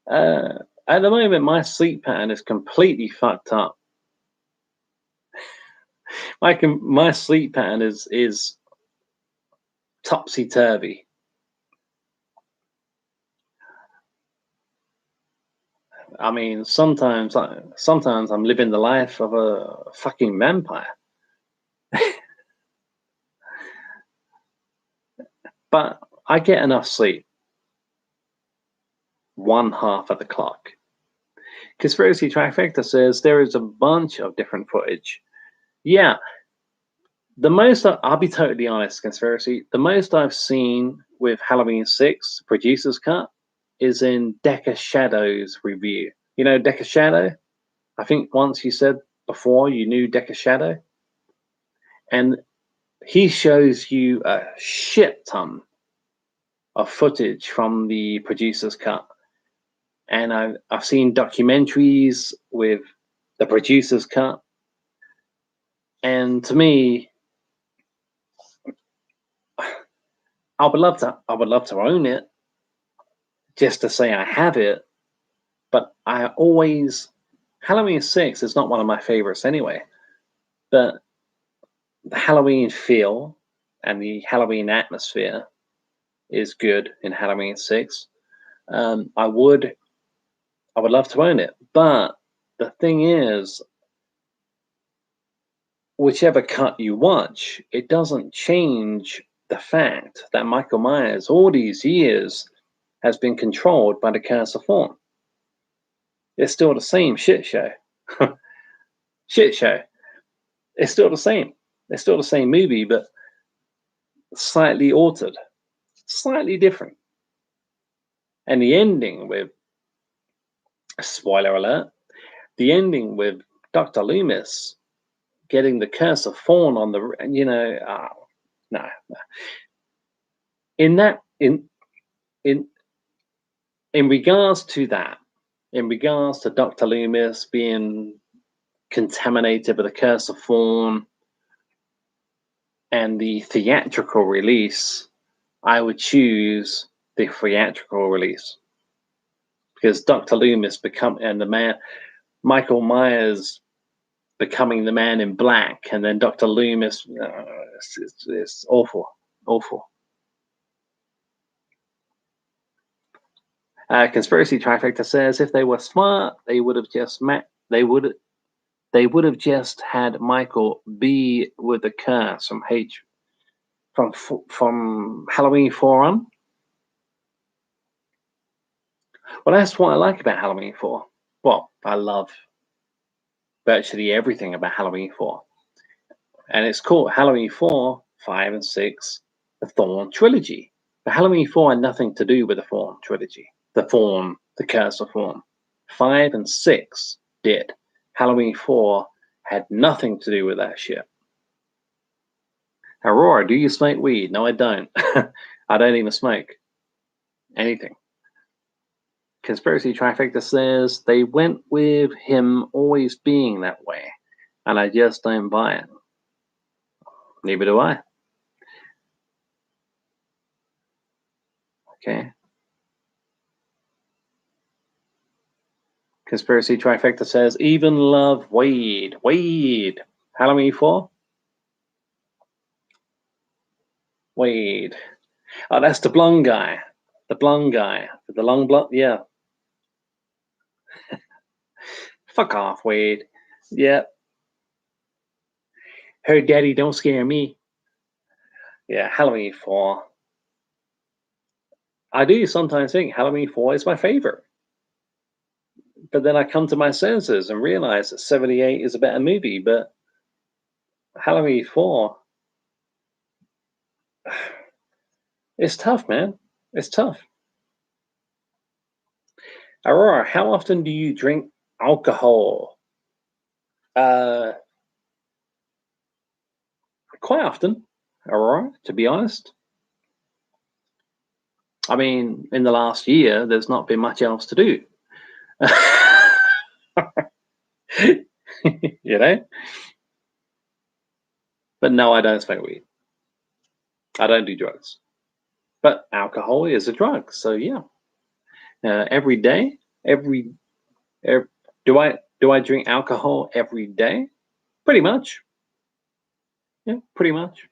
At the moment, my sleep pattern is completely fucked up. My sleep pattern is topsy turvy. I mean, sometimes I'm living the life of a fucking vampire. But I get enough sleep. One half of the clock. Conspiracy Trifecta says there is a bunch of different footage. Yeah, the most, I'll be totally honest, Conspiracy, the most I've seen with Halloween 6 producer's cut is in Deca Shadow's review. You know Deca Shadow? I think once you said before you knew Deca Shadow. And he shows you a shit ton of footage from the producer's cut. And I've seen documentaries with the producer's cut. And to me, I would love to own it just to say I have it. But Halloween 6 is not one of my favorites anyway. But the Halloween feel and the Halloween atmosphere is good in Halloween 6. I would love to own it. But the thing is, whichever cut you watch, it doesn't change the fact that Michael Myers, all these years, has been controlled by the Curse of Thorn. It's still the same shit show. Shit show. It's still the same. It's still the same movie, but slightly altered, slightly different. And the ending with, spoiler alert, the ending with Dr. Loomis getting the Curse of Thorn on the, no. In regards to that, in regards to Dr. Loomis being contaminated with the Curse of Thorn and the theatrical release, I would choose the theatrical release because Dr. Loomis Michael Myers becoming the Man in Black, and then Dr. Loomis, it's awful, awful. Conspiracy Trifecta says if they were smart, they would have just had Michael be with the curse from Halloween 4 on. Well, that's what I like about Halloween 4. Well, I love virtually everything about Halloween 4. And it's called Halloween 4, 5, and 6, the Thorn Trilogy. But Halloween 4 had nothing to do with the Thorn Trilogy. The Curse of Thorn. 5 and 6 did. Halloween 4 had nothing to do with that shit. Aurora, do you smoke weed? No, I don't. I don't even smoke anything. Conspiracy Trifecta says they went with him always being that way, and I just don't buy it. Neither do I. Okay. Conspiracy Trifecta says even love Wade. Wade. Halloween 4? Wade. Oh, that's the blonde guy. The blonde guy. The long blonde. Yeah. Fuck off, Wade. Yeah. Her daddy don't scare me. Yeah, Halloween 4. I do sometimes think Halloween 4 is my favorite. But then I come to my senses and realize that 78 is a better movie, but Halloween 4, it's tough, man. It's tough. Aurora, how often do you drink alcohol? Quite often, Aurora, to be honest. I mean, in the last year, there's not been much else to do. You know? But no, I don't smoke weed. I don't do drugs. But alcohol is a drug, so yeah. Every day, every do I drink alcohol every day? Pretty much. Yeah, pretty much.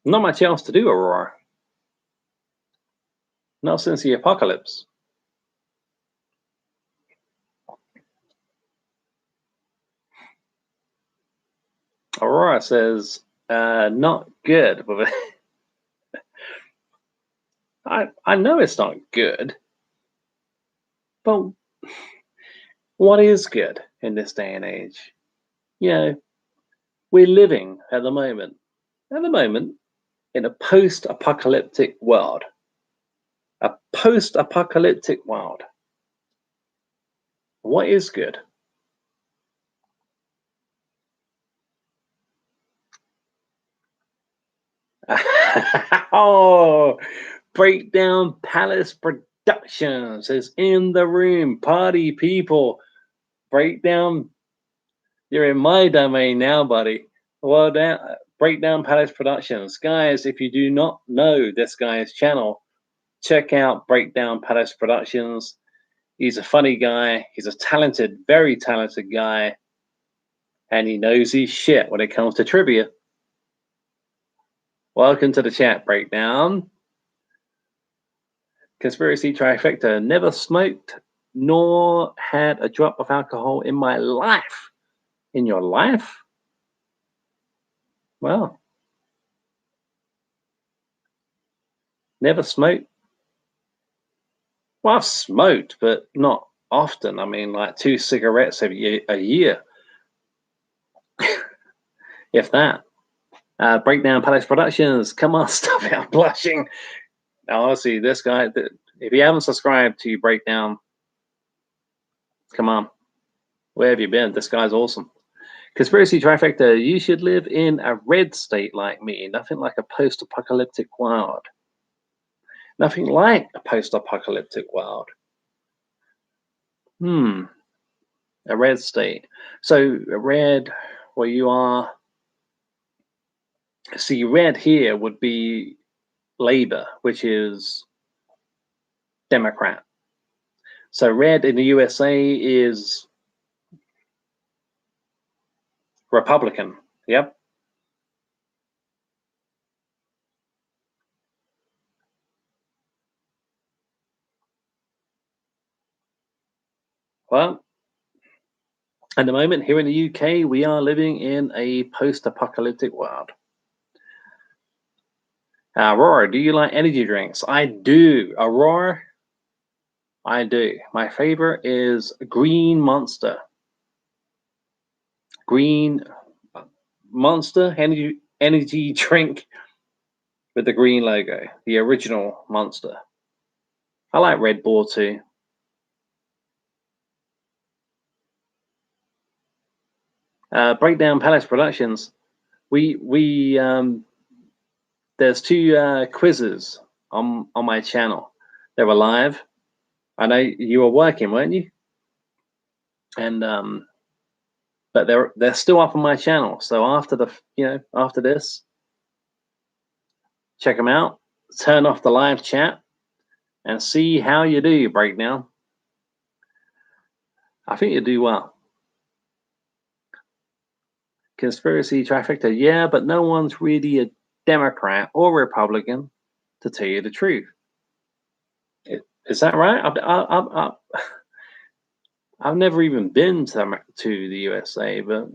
Not much else to do, Aurora. Not since the apocalypse. Aurora says, not good. I know it's not good, but what is good in this day and age? You know, we're living at the moment in a post-apocalyptic world. A post-apocalyptic world. What is good? Oh, Breakdown Palace Productions is in the room. Party people. Breakdown. You're in my domain now, buddy. Well, down. Breakdown Palace Productions. Guys, if you do not know this guy's channel, check out Breakdown Palace Productions. He's a funny guy. He's a talented, very talented guy. And he knows his shit when it comes to trivia. Welcome to the chat, Breakdown. Conspiracy Trifecta. Never smoked nor had a drop of alcohol in my life. In your life? Well, never smoked. Well, I've smoked, but not often. I mean, like 2 cigarettes a year, if that. Breakdown Palace Productions. Come on, stop it. I'm blushing. Now, honestly, this guy, if you haven't subscribed to Breakdown, come on. Where have you been? This guy's awesome. Conspiracy Trifecta. You should live in a red state like me. Nothing like a post-apocalyptic world. Nothing like a post-apocalyptic world. A red state. So red, where you are. See, red here would be Labour, which is Democrat. So red in the USA is Republican. Yep. Well, at the moment here in the UK, we are living in a post-apocalyptic world. Aurora, do you like energy drinks? I do. Aurora, I do. My favorite is Green Monster. Green Monster energy drink with the green logo, the original Monster. I like Red Bull too. Breakdown Palace Productions. We there's two quizzes on my channel. They were live. I know you were working, weren't you? And but they're still up on my channel. So after after this, check them out. Turn off the live chat and see how you do, Breakdown. I think you do well. Conspiracy trifecta, yeah, but no one's really a Democrat or Republican, to tell you the truth. Is that right? I've never even been to the USA, but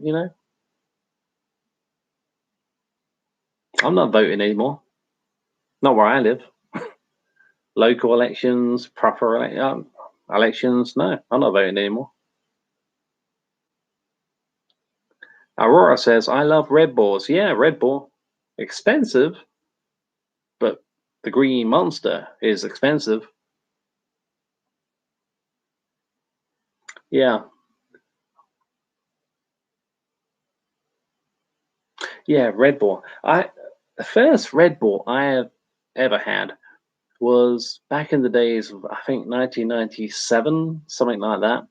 I'm not voting anymore. Not where I live. Local elections, proper elections, no, I'm not voting anymore. Aurora says, I love Red Bulls. Yeah, Red Bull. Expensive, but the Green Monster is expensive. Yeah. Yeah, Red Bull. The first Red Bull I have ever had was back in the days of, I think, 1997, something like that.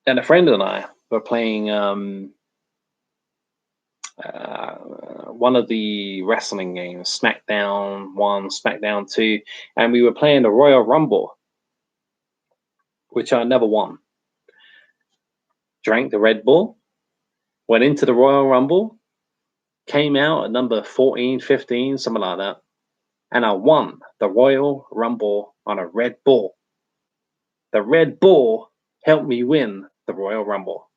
And a friend and I were playing one of the wrestling games, SmackDown 1, SmackDown 2, and we were playing the Royal Rumble, which I never won. Drank the Red Bull, went into the Royal Rumble, came out at number 14, 15, something like that, and I won the Royal Rumble on a Red Bull. The Red Bull helped me win the Royal Rumble.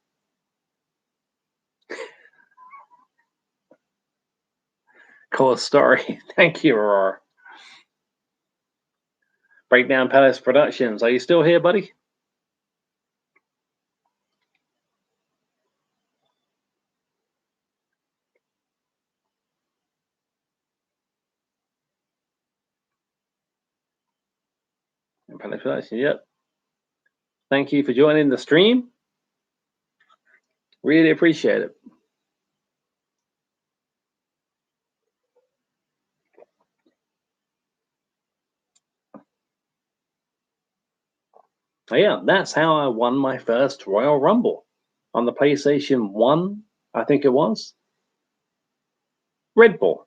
Cool story. Thank you, Aurora. Breakdown Palace Productions. Are you still here, buddy? Palace Productions, yep. Thank you for joining the stream. Really appreciate it. Yeah, that's how I won my first Royal Rumble on the PlayStation 1, I think it was. Red Bull.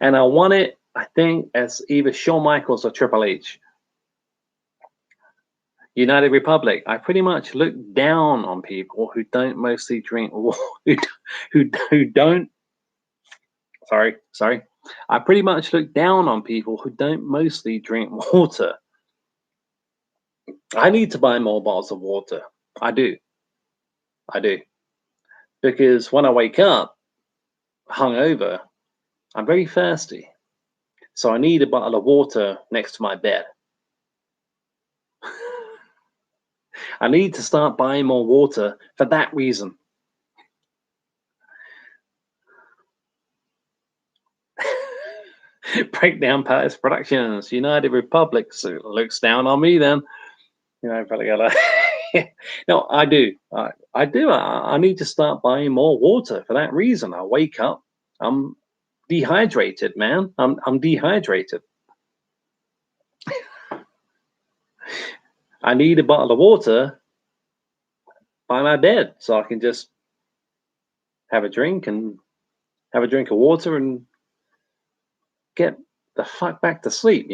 And I won it, I think, as either Shawn Michaels or Triple H. United Republic. I pretty much look down on people who don't mostly drink who don't. Sorry. I pretty much look down on people who don't mostly drink water. I need to buy more bottles of water. I do. Because when I wake up hungover, I'm very thirsty. So I need a bottle of water next to my bed. I need to start buying more water for that reason. Breakdown Palace Productions, United Republic looks down on me then. Probably gotta. No, I do. I do. I need to start buying more water for that reason. I wake up, I'm dehydrated, man. I'm dehydrated. I need a bottle of water by my bed so I can just have a drink of water and get the fuck back to sleep,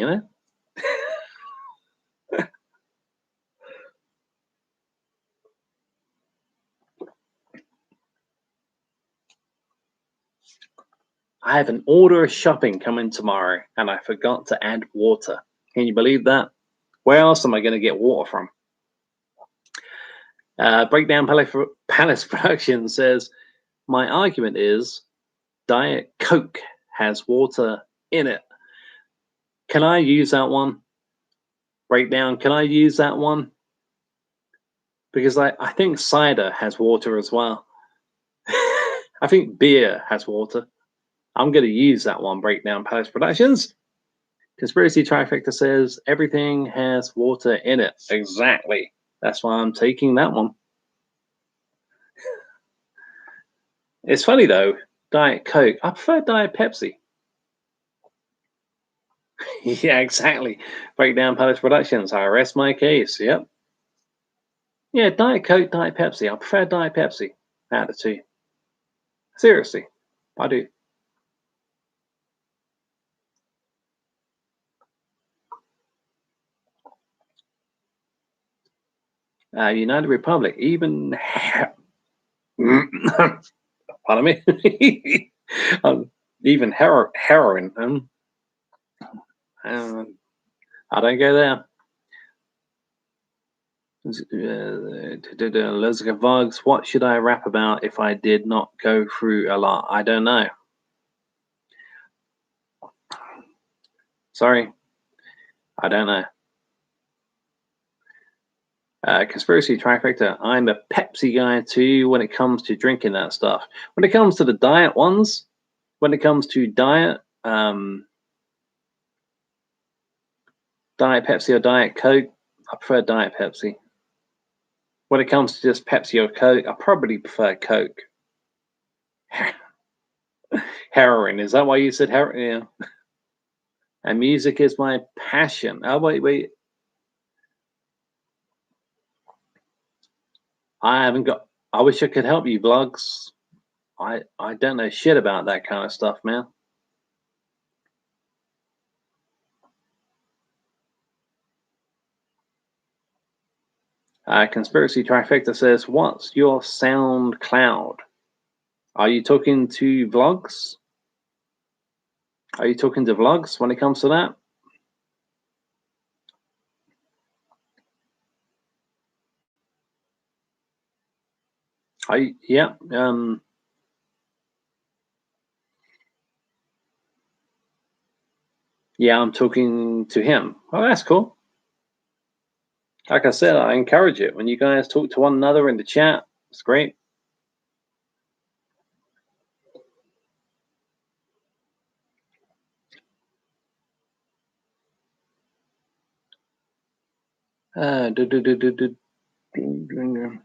I have an order of shopping coming tomorrow and I forgot to add water. Can you believe that? Where else am I going to get water from? Breakdown Palace Production says, my argument is Diet Coke has water in it. Can I use that one? Breakdown, can I use that one? because I think cider has water as well. I think beer has water. I'm going to use that one, Breakdown Palace Productions. Conspiracy Trifecta says everything has water in it. Exactly. That's why I'm taking that one. It's funny though, Diet Coke. I prefer Diet Pepsi. Yeah, exactly. Breakdown Palace Productions. I rest my case. Yep. Yeah, Diet Coke, Diet Pepsi. I prefer Diet Pepsi out of the two. Seriously, I do. United Republic, even pardon me, even heroin. I don't go there. Elizabeth Vugs, what should I rap about if I did not go through a lot? I don't know. Sorry, I don't know. Conspiracy Trifecta, I'm a Pepsi guy too when it comes to drinking that stuff. When it comes to the diet ones, when it comes to diet, Diet Pepsi or Diet Coke, I prefer Diet Pepsi. When it comes to just Pepsi or Coke, I probably prefer Coke. Heroin, is that why you said heroin? Yeah. And music is my passion. Oh, wait. I haven't got. I wish I could help you, Vlogs. I don't know shit about that kind of stuff, man. Conspiracy Trifecta says, "What's your SoundCloud? Are you talking to Vlogs? Are you talking to Vlogs when it comes to that?" Yeah. Yeah, I'm talking to him. Oh, that's cool. Like I said, I encourage it when you guys talk to one another in the chat. It's great. Uh, do, do, do, do, do, do.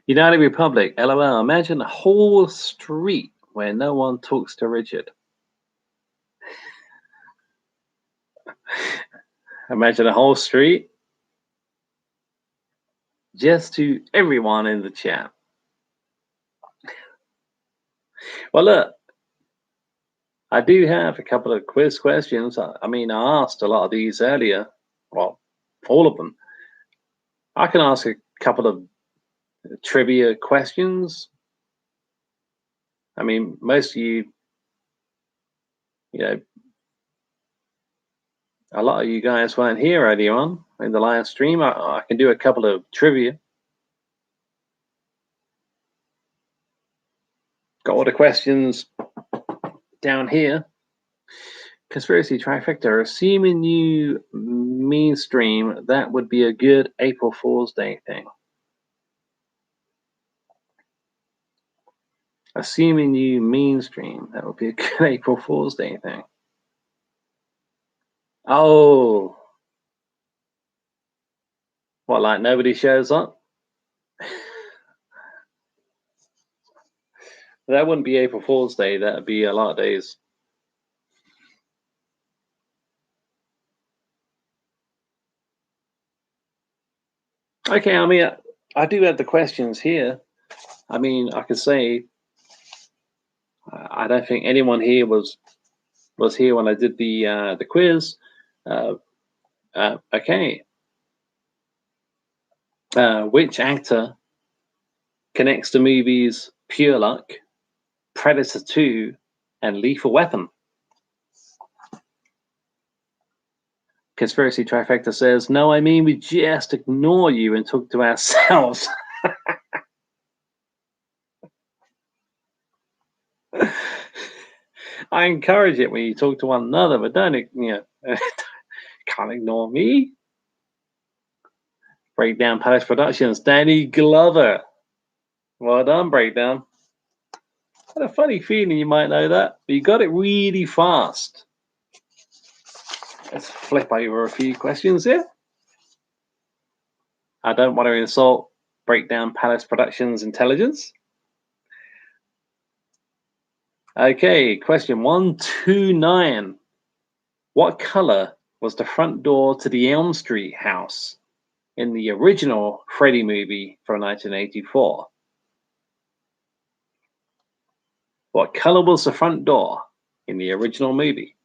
United Republic, LOL. Imagine a whole street where no one talks to Richard. Imagine a whole street just to everyone in the chat. Well, look, I do have a couple of quiz questions. I mean, I asked a lot of these earlier. Well, all of them. I can ask a couple of trivia questions. I mean, most of you, you know, a lot of you guys weren't here earlier on in the live stream. I can do a couple of trivia. Got all the questions down here. Conspiracy Trifecta, assuming you mainstream, that would be a good April Fool's Day thing. Assuming you mainstream, that would be a good April Fool's Day thing. Oh, what, like nobody shows up? That wouldn't be April Fool's Day, that would be a lot of days. Okay, I mean, I do have the questions here. I mean, I could say I don't think anyone here was here when I did the quiz. Okay. Which actor connects the movies Pure Luck, Predator 2, and Lethal Weapon? Conspiracy Trifecta says, no, I mean we just ignore you and talk to ourselves. I encourage it when you talk to one another, but don't, can't ignore me. Breakdown Palace Productions, Danny Glover. Well done, Breakdown. I had a funny feeling you might know that, but you got it really fast. Let's flip over a few questions here. I don't want to insult Breakdown Palace Productions intelligence. Okay, question 129. What color was the front door to the Elm Street house in the original Freddy movie from 1984? What color was the front door in the original movie?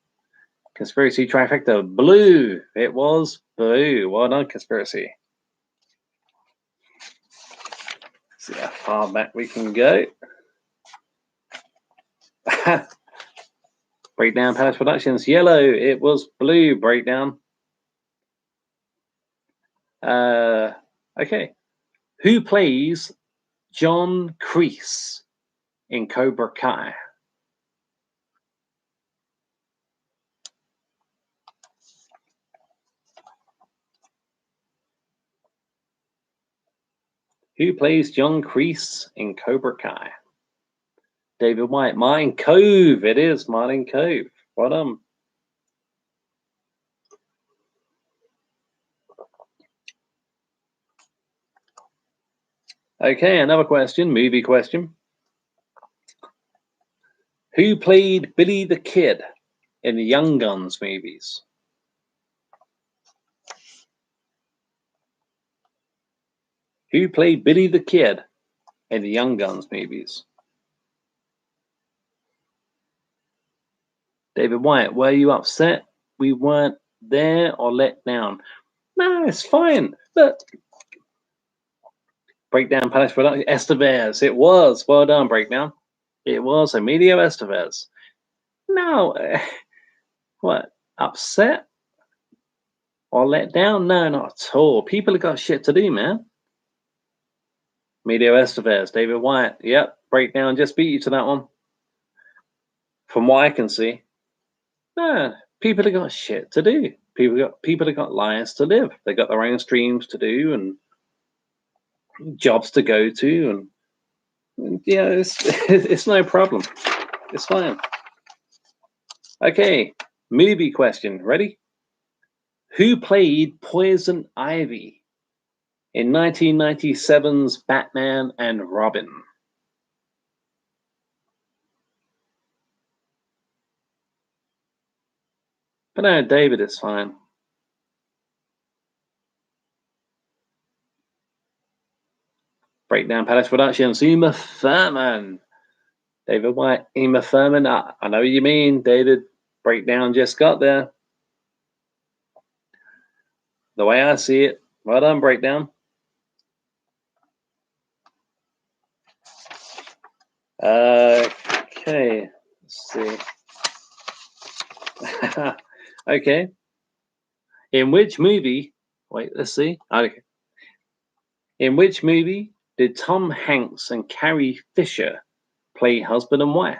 Conspiracy Trifecta, blue. It was blue. Well done, Conspiracy. See how far back we can go. Breakdown Palace Productions, yellow. It was blue, Breakdown. Okay. Who plays John Kreese in Cobra Kai? Who plays John Kreese in Cobra Kai? David White, Martin Kove. It is Martin Kove. Well done. Okay, another question, movie question. Who played Billy the Kid in the Young Guns movies? Who played Billy the Kid in the Young Guns movies? David White, were you upset we weren't there or let down? No, it's fine. Look. Breakdown Palace Production, Estevez. It was. Well done, Breakdown. It was Emilio Estevez. No. What? Upset? Or let down? No, not at all. People have got shit to do, man. Emilio Estevez, David White. Yep, Breakdown just beat you to that one. From what I can see. No, people have got shit to do. People have got lives to live. They got their own streams to do and jobs to go to, and yeah, it's no problem. It's fine. Okay, movie question. Ready? Who played Poison Ivy in 1997's Batman and Robin? But no, David is fine. Breakdown Palace Productions, Uma Thurman. David White, Uma Thurman. I know what you mean, David. Breakdown just got there. The way I see it. Well done, Breakdown. Okay, let's see. Okay. In which movie? Wait, let's see. Okay. In which movie did Tom Hanks and Carrie Fisher play husband and wife?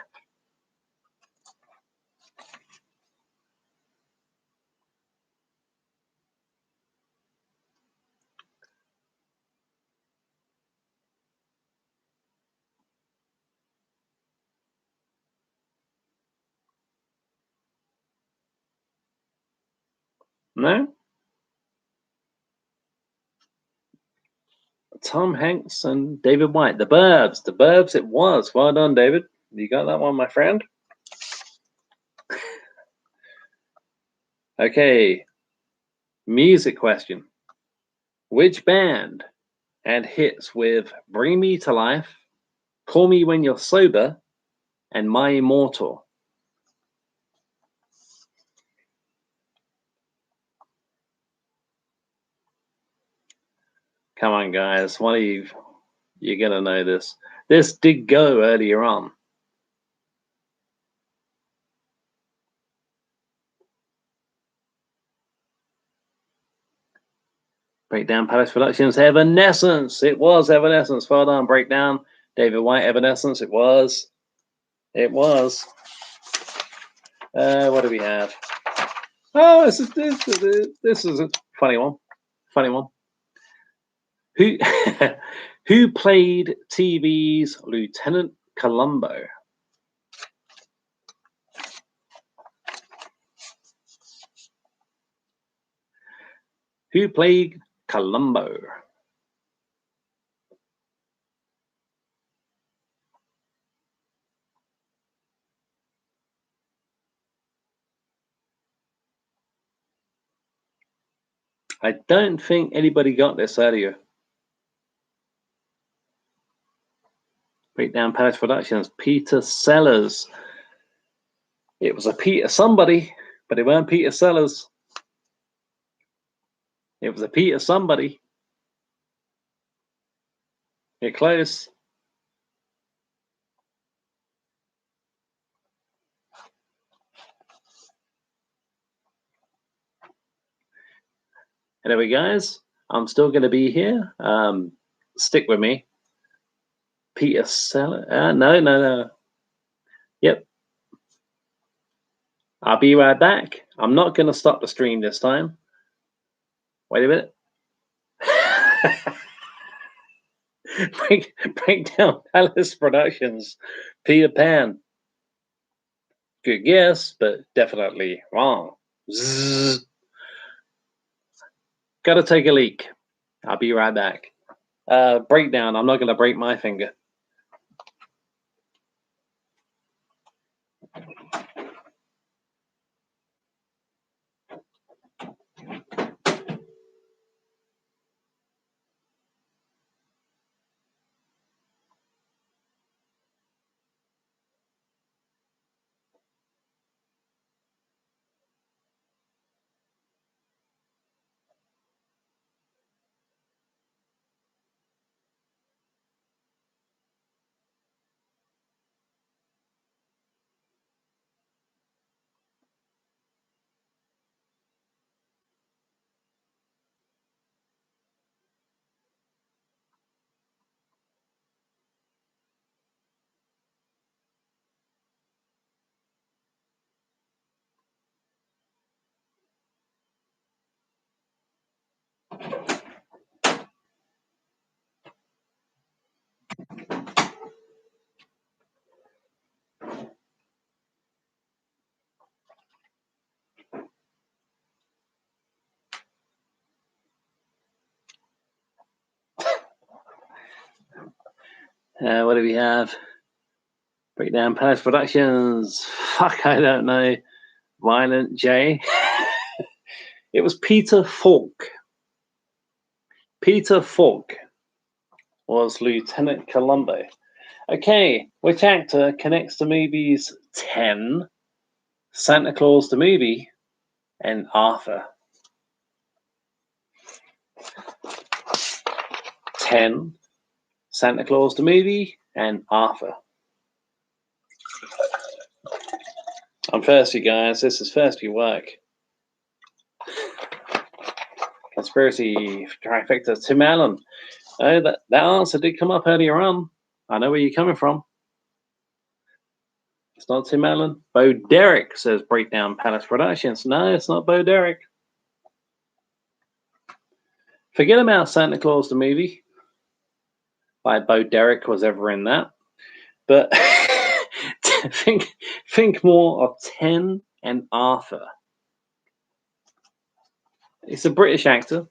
No? Tom Hanks and David White. The Burbs. The Burbs it was. Well done, David. You got that one, my friend? Okay. Music question. Which band had hits with Bring Me to Life, Call Me When You're Sober, and My Immortal? Come on, guys. One of you're going to know this. This did go earlier on. Breakdown Palace Productions, Evanescence. It was Evanescence. Well done, Breakdown. David White, Evanescence. It was. It was. What do we have? Oh, this is a funny one. Funny one. Who who played TV's Lieutenant Columbo? Who played Columbo? I don't think anybody got this earlier. Breakdown Palace Productions, Peter Sellers. It was a Peter somebody, but it weren't Peter Sellers. It was a Peter somebody. You're close. Anyway, guys, I'm still going to be here. Stick with me. Peter Sellers. No. Yep. I'll be right back. I'm not going to stop the stream this time. Wait a minute. Breakdown Palace Productions, Peter Pan. Good guess, but definitely wrong. Zzz. Gotta take a leak. I'll be right back. Breakdown. I'm not going to break my finger. What do we have? Breakdown Palace Productions. Fuck, I don't know. Violent J. It was Peter Falk. Peter Falk was Lieutenant Columbo. Okay, which actor connects the movies 10, Santa Claus the Movie, and Arthur? 10, Santa Claus the Movie, and Arthur. I'm thirsty, guys. This is thirsty work. Conspiracy trifecta. Tim Allen. Oh, that answer did come up earlier on. I know where you're coming from. It's not Tim Allen. Bo Derek, says Breakdown Palace Productions. No, it's not Bo Derek. Forget about Santa Claus the Movie. Why Bo Derek was ever in that. But think more of 10 and Arthur. It's a British actor.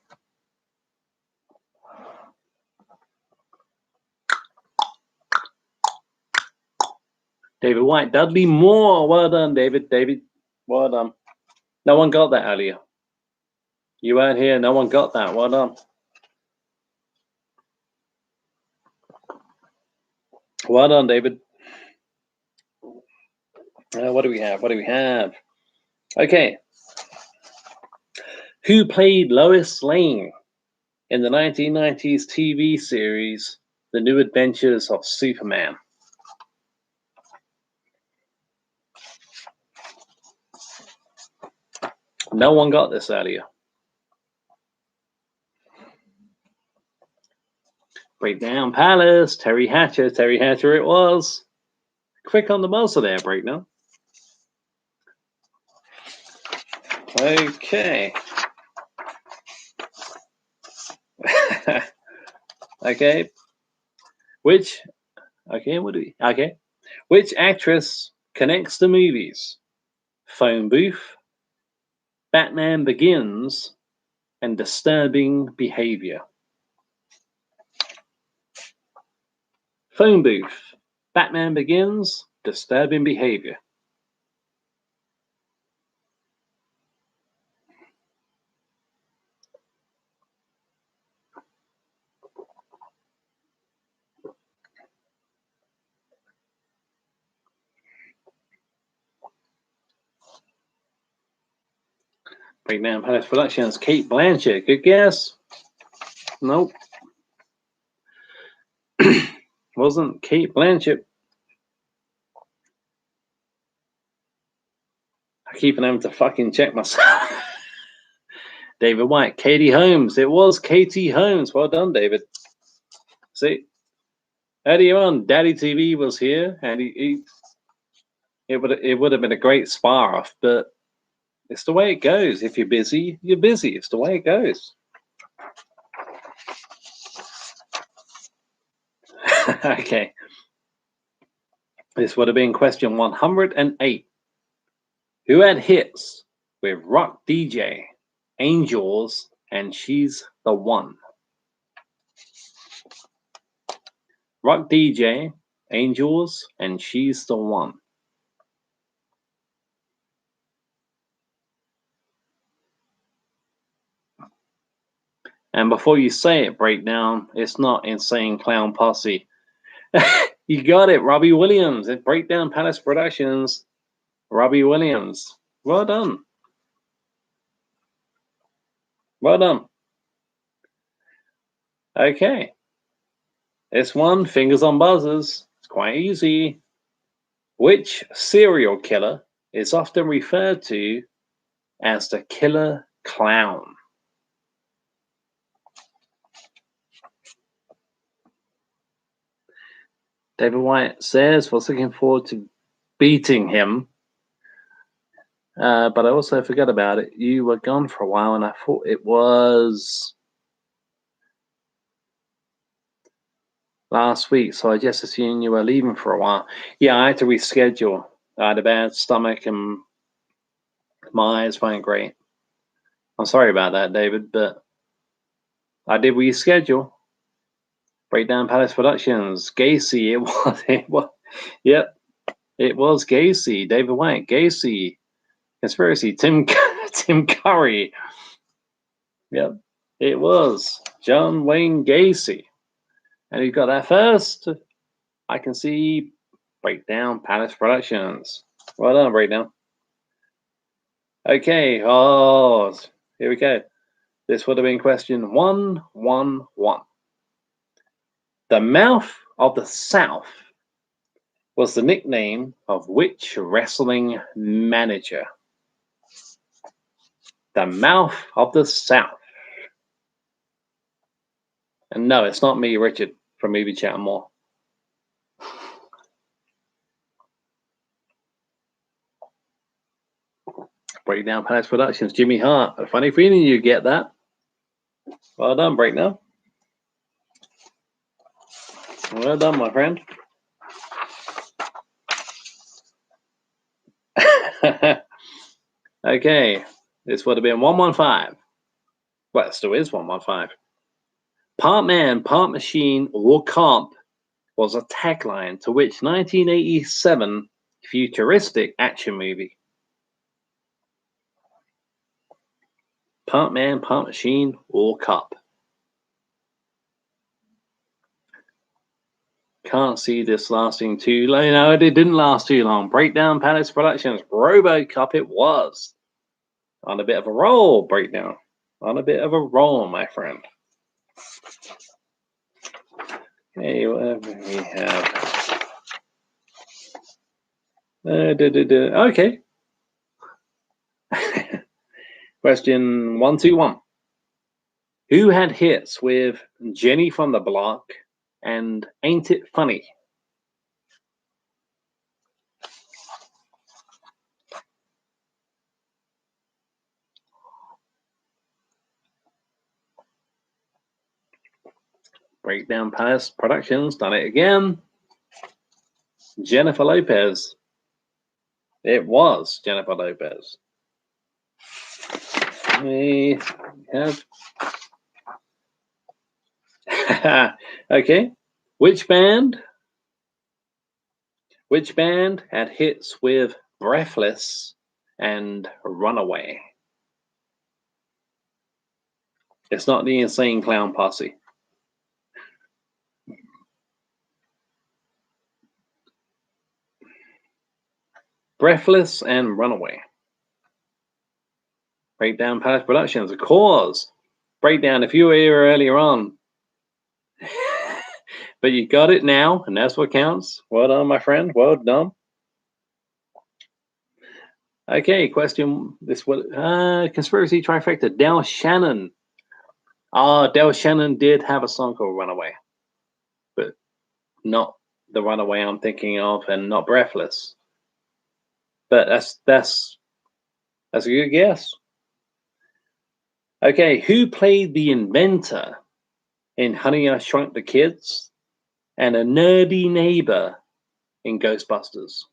David White, Dudley Moore. Well done, David. David, well done. No one got that earlier. You weren't here. No one got that. Well done. Well done, David. What do we have? What do we have? Okay. Who played Lois Lane in the 1990s TV series The New Adventures of Superman? No one got this earlier. Breakdown Palace, Terry Hatcher. Terry Hatcher it was. Quick on the buzzer there, Breakdown. Okay. Okay. Which actress connects the movies Phone Booth, Batman Begins, and Disturbing Behavior? Phone Booth, Batman Begins, Disturbing Behavior. Breakdown Palace Productions, Cate Blanchett. Good guess. Nope. Wasn't Cate Blanchett. I keep having to fucking check myself. David White, Katie Holmes. It was Katie Holmes. Well done, David. See, earlier on, Daddy TV was here, and it would have been a great spar off, but it's the way it goes. If you're busy, you're busy. It's the way it goes. Okay. This would have been question 108. Who had hits with Rock DJ, Angels, and She's the One? Rock DJ, Angels, and She's the One. And before you say it, Breakdown, it's not Insane Clown Posse. You got it, Robbie Williams at Breakdown Palace Productions. Robbie Williams. Well done. Well done. Okay. This one, fingers on buzzers. It's quite easy. Which serial killer is often referred to as the killer clown? David White says, was looking forward to beating him. But I also forgot about it. You were gone for a while, and I thought it was last week, so I just assumed you were leaving for a while. Yeah, I had to reschedule. I had a bad stomach, and my eyes weren't great. I'm sorry about that, David, but I did reschedule. Breakdown Palace Productions, Gacy. It was. Yep, it was Gacy. David White, Gacy. Conspiracy. Tim Curry. Yep, it was John Wayne Gacy. And who got that first? I can see Breakdown Palace Productions. Well done, Breakdown. Okay. Oh, here we go. This would have been question 111. The Mouth of the South was the nickname of which wrestling manager? The Mouth of the South. And no, it's not me, Richard, from Movie Chat and More. Breakdown Palace Productions, Jimmy Hart. A funny feeling you get that. Well done, Breakdown. Well done, my friend. Okay, this would have been 115. Well, it still is 115. Part man, part machine, or cop was a tagline to which 1987 futuristic action movie? Part man, part machine, or cop. Can't see this lasting too long. No, it didn't last too long. Breakdown Palace Productions, RoboCop it was. On a bit of a roll, Breakdown. On a bit of a roll, my friend. Okay, whatever we have. Okay. Question 121. Who had hits with Jenny from the Block, and Ain't It Funny? Breakdown Palace Productions done it again. Jennifer Lopez. It was Jennifer Lopez. We have. Okay. Which band had hits with Breathless and Runaway? It's not the Insane Clown Posse. Breathless and Runaway. Breakdown Palace Productions, of course. Breakdown, if you were here earlier on. But you got it now, and that's what counts. Well done, my friend. Well done. Okay, question. This what conspiracy trifecta. Del Shannon. Del Shannon did have a song called Runaway, but not the Runaway I'm thinking of, and not Breathless. But that's a good guess. Okay, who played the inventor in Honey, I Shrunk the Kids and a nerdy neighbor in Ghostbusters?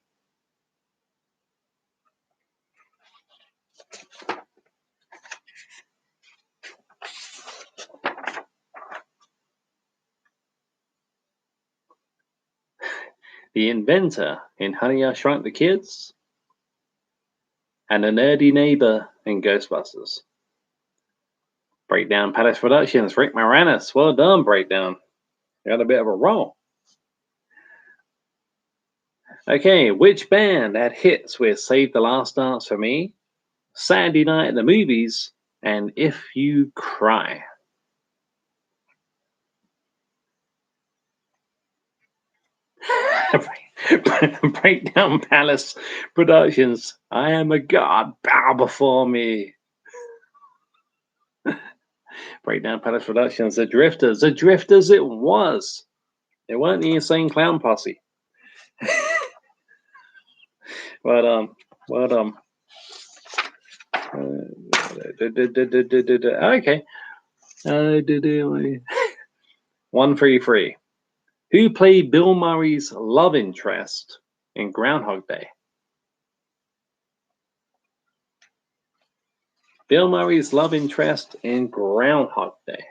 The inventor in Honey, I Shrunk the Kids and a nerdy neighbor in Ghostbusters. Breakdown Palace Productions, Rick Moranis. Well done, Breakdown. You got a bit of a roll. Okay, which band had hits with Save the Last Dance for Me, Saturday Night at the Movies, and If You Cry? Breakdown Palace Productions. I am a god, bow before me. Breakdown Palace Productions. The Drifters. The Drifters it was. It weren't the Insane Clown Posse. Well done. Well done. Okay. 133. Who played Bill Murray's love interest in Groundhog Day? Bill Murray's love interest in Groundhog Day.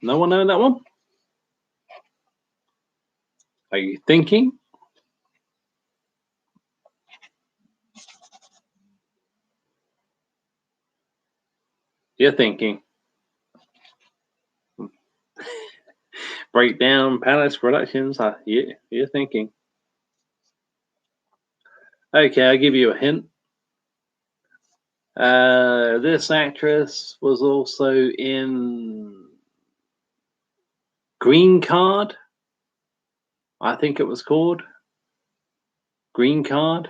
No one know that one? Are you thinking? You're thinking. Breakdown Palace Productions. You're thinking. Okay, I'll give you a hint. This actress was also in Green Card. I think it was called Green Card.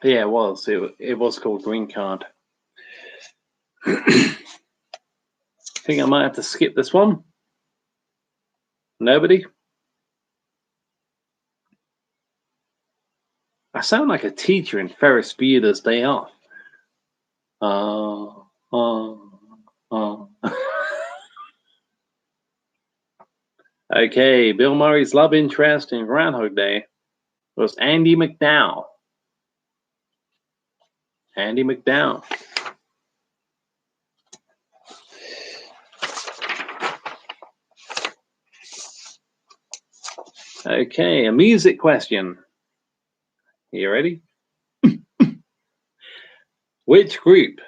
Yeah, it was. It was called Green Card. I think I might have to skip this one. Nobody? I sound like a teacher in Ferris Bueller's Day Off. Okay, Bill Murray's love interest in Groundhog Day was Andie MacDowell. Andie MacDowell. Okay, a music question. You ready? Which group?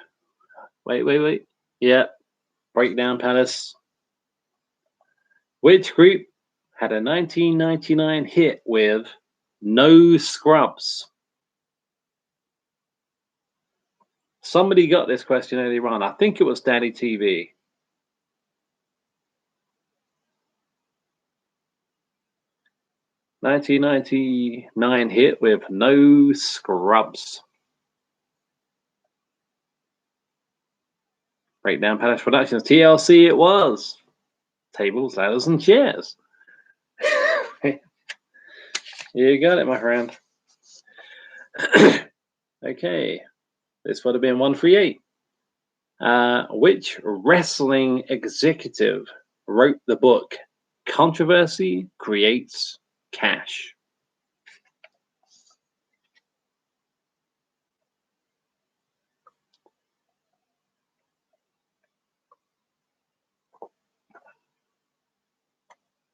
Wait. Yeah, Breakdown Palace. Which group had a 1999 hit with No Scrubs? Somebody got this question earlier on. I think it was Daddy TV. '99 hit with No Scrubs. Breakdown Palace Productions. TLC it was. Tables, ladders, and chairs. You got it, my friend. Okay. This would have been 138. Which wrestling executive wrote the book Controversy Creates Cash?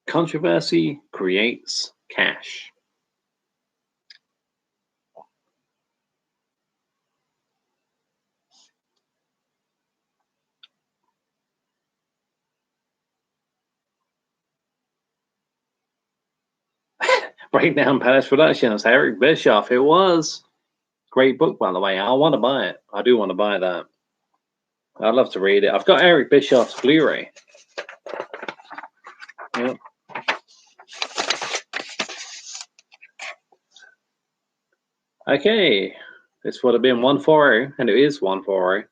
Controversy Creates Cash. Breakdown Palace Productions, Eric Bischoff. It was. Great book, by the way. I want to buy it. I do want to buy that. I'd love to read it. I've got Eric Bischoff's Blu-ray. Yep. Okay. This would have been 140, and it is 140.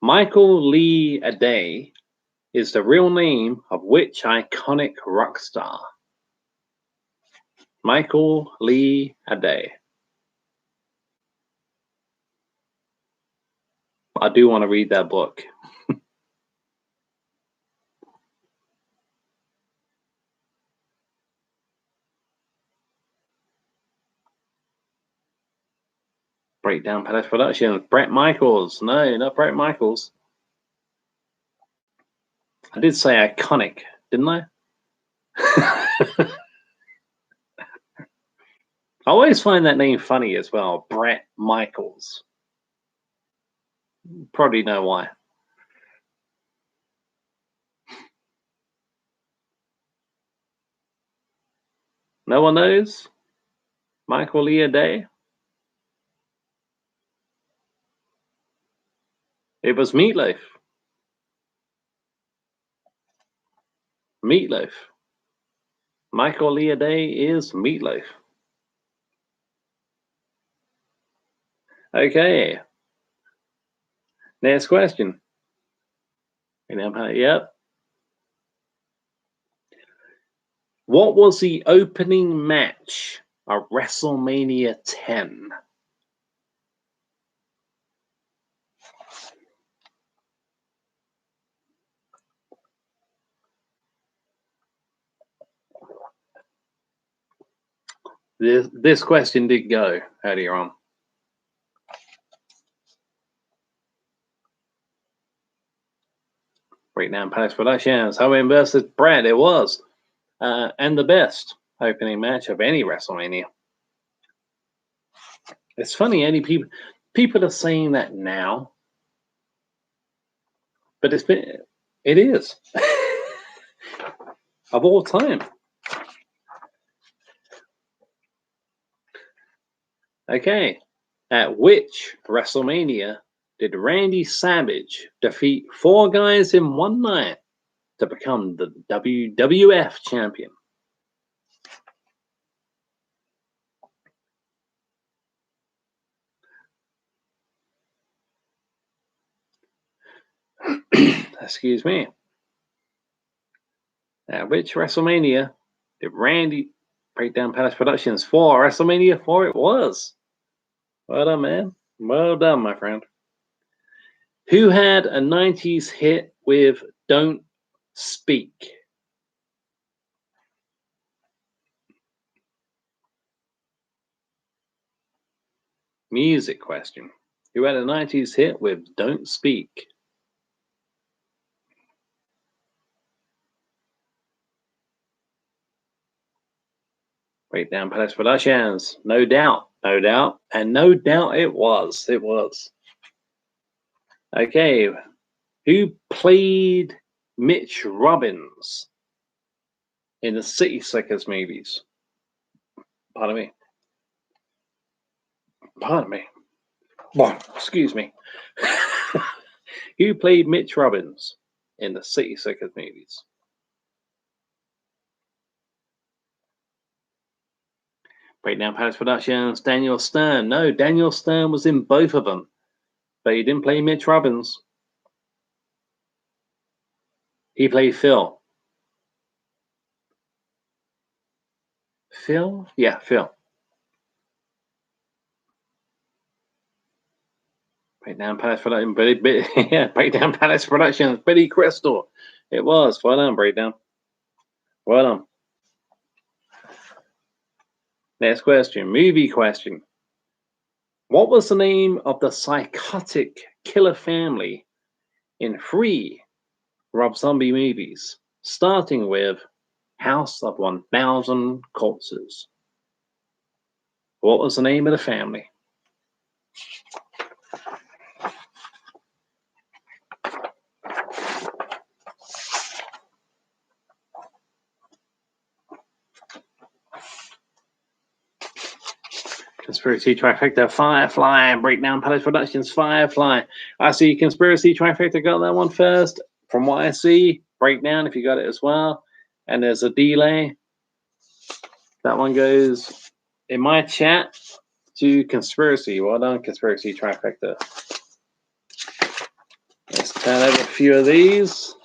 Michael Lee Aday is the real name of which iconic rock star? Michael Lee Aday. I do want to read that book. Breakdown Palace Productions. Bret Michaels. No, not Bret Michaels. I did say iconic, didn't I? I always find that name funny as well. Bret Michaels. Probably know why. No one knows? Michael Lee Aday? It was Meatloaf. Meatloaf. Michael Lee Aday is Meatloaf. Okay. Next question. Yep. What was the opening match of WrestleMania 10? This question did go earlier on. Breakdown Palace Productions. Hogan versus Brad. It was. And the best opening match of any WrestleMania. It's funny, any people are saying that now, but it is of all time. Okay, at which WrestleMania did Randy Savage defeat 4 guys in one night to become the WWF champion? Excuse me. At which WrestleMania did Randy Breakdown Palace Productions 4? WrestleMania 4 it was. Well done, man. Well done, my friend. Who had a 90s hit with Don't Speak? Music question. Who had a 90s hit with Don't Speak? Breakdown Palace Productions. No doubt. No doubt. And no doubt it was. It was. Okay. Who played Mitch Robbins in the City Slickers movies? Pardon me. Pardon me. Well, excuse me. Who played Mitch Robbins in the City Slickers movies? Breakdown Palace Productions, Daniel Stern. No, Daniel Stern was in both of them, but he didn't play Mitch Robbins. He played Phil. Phil? Yeah, Phil. Breakdown Palace Productions. Yeah, Breakdown Palace Productions. Billy Crystal. It was. Well done, Breakdown. Well done. Next question. Movie question. What was the name of the psychotic killer family in 3 Rob Zombie movies, starting with House of 1000 Corpses? What was the name of the family? Conspiracy Trifecta, Firefly, Breakdown Palace Productions, Firefly. I see Conspiracy Trifecta got that one first. From what I see, Breakdown, if you got it as well. And there's a delay. That one goes in my chat to Conspiracy. Well done, Conspiracy Trifecta. Let's turn over a few of these.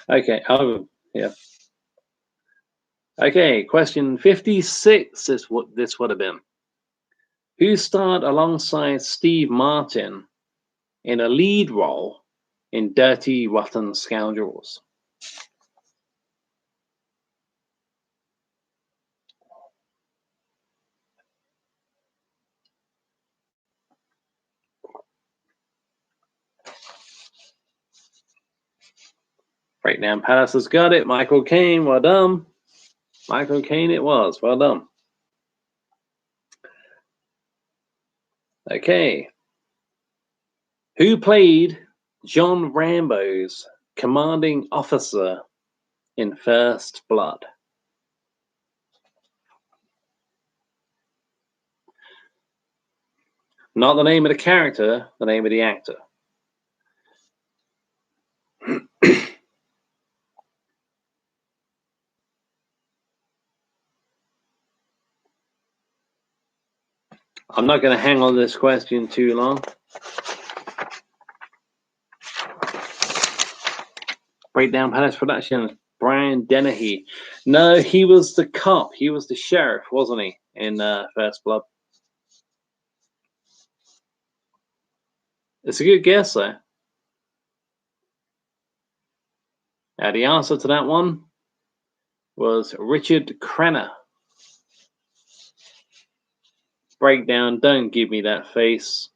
Okay. Oh, yeah. Okay. Question 56 is what this would have been. Who starred alongside Steve Martin in a lead role in Dirty Rotten Scoundrels? Breakdown Palace has got it. Michael Caine, well done. Michael Caine it was. Well done. Okay. Who played John Rambo's commanding officer in First Blood? Not the name of the character, the name of the actor. I'm not going to hang on to this question too long. Breakdown Palace Productions, Brian Dennehy. No, he was the cop. He was the sheriff, wasn't he, in First Blood? It's a good guess, though. The answer to that one was Richard Crenna. Breakdown, don't give me that face.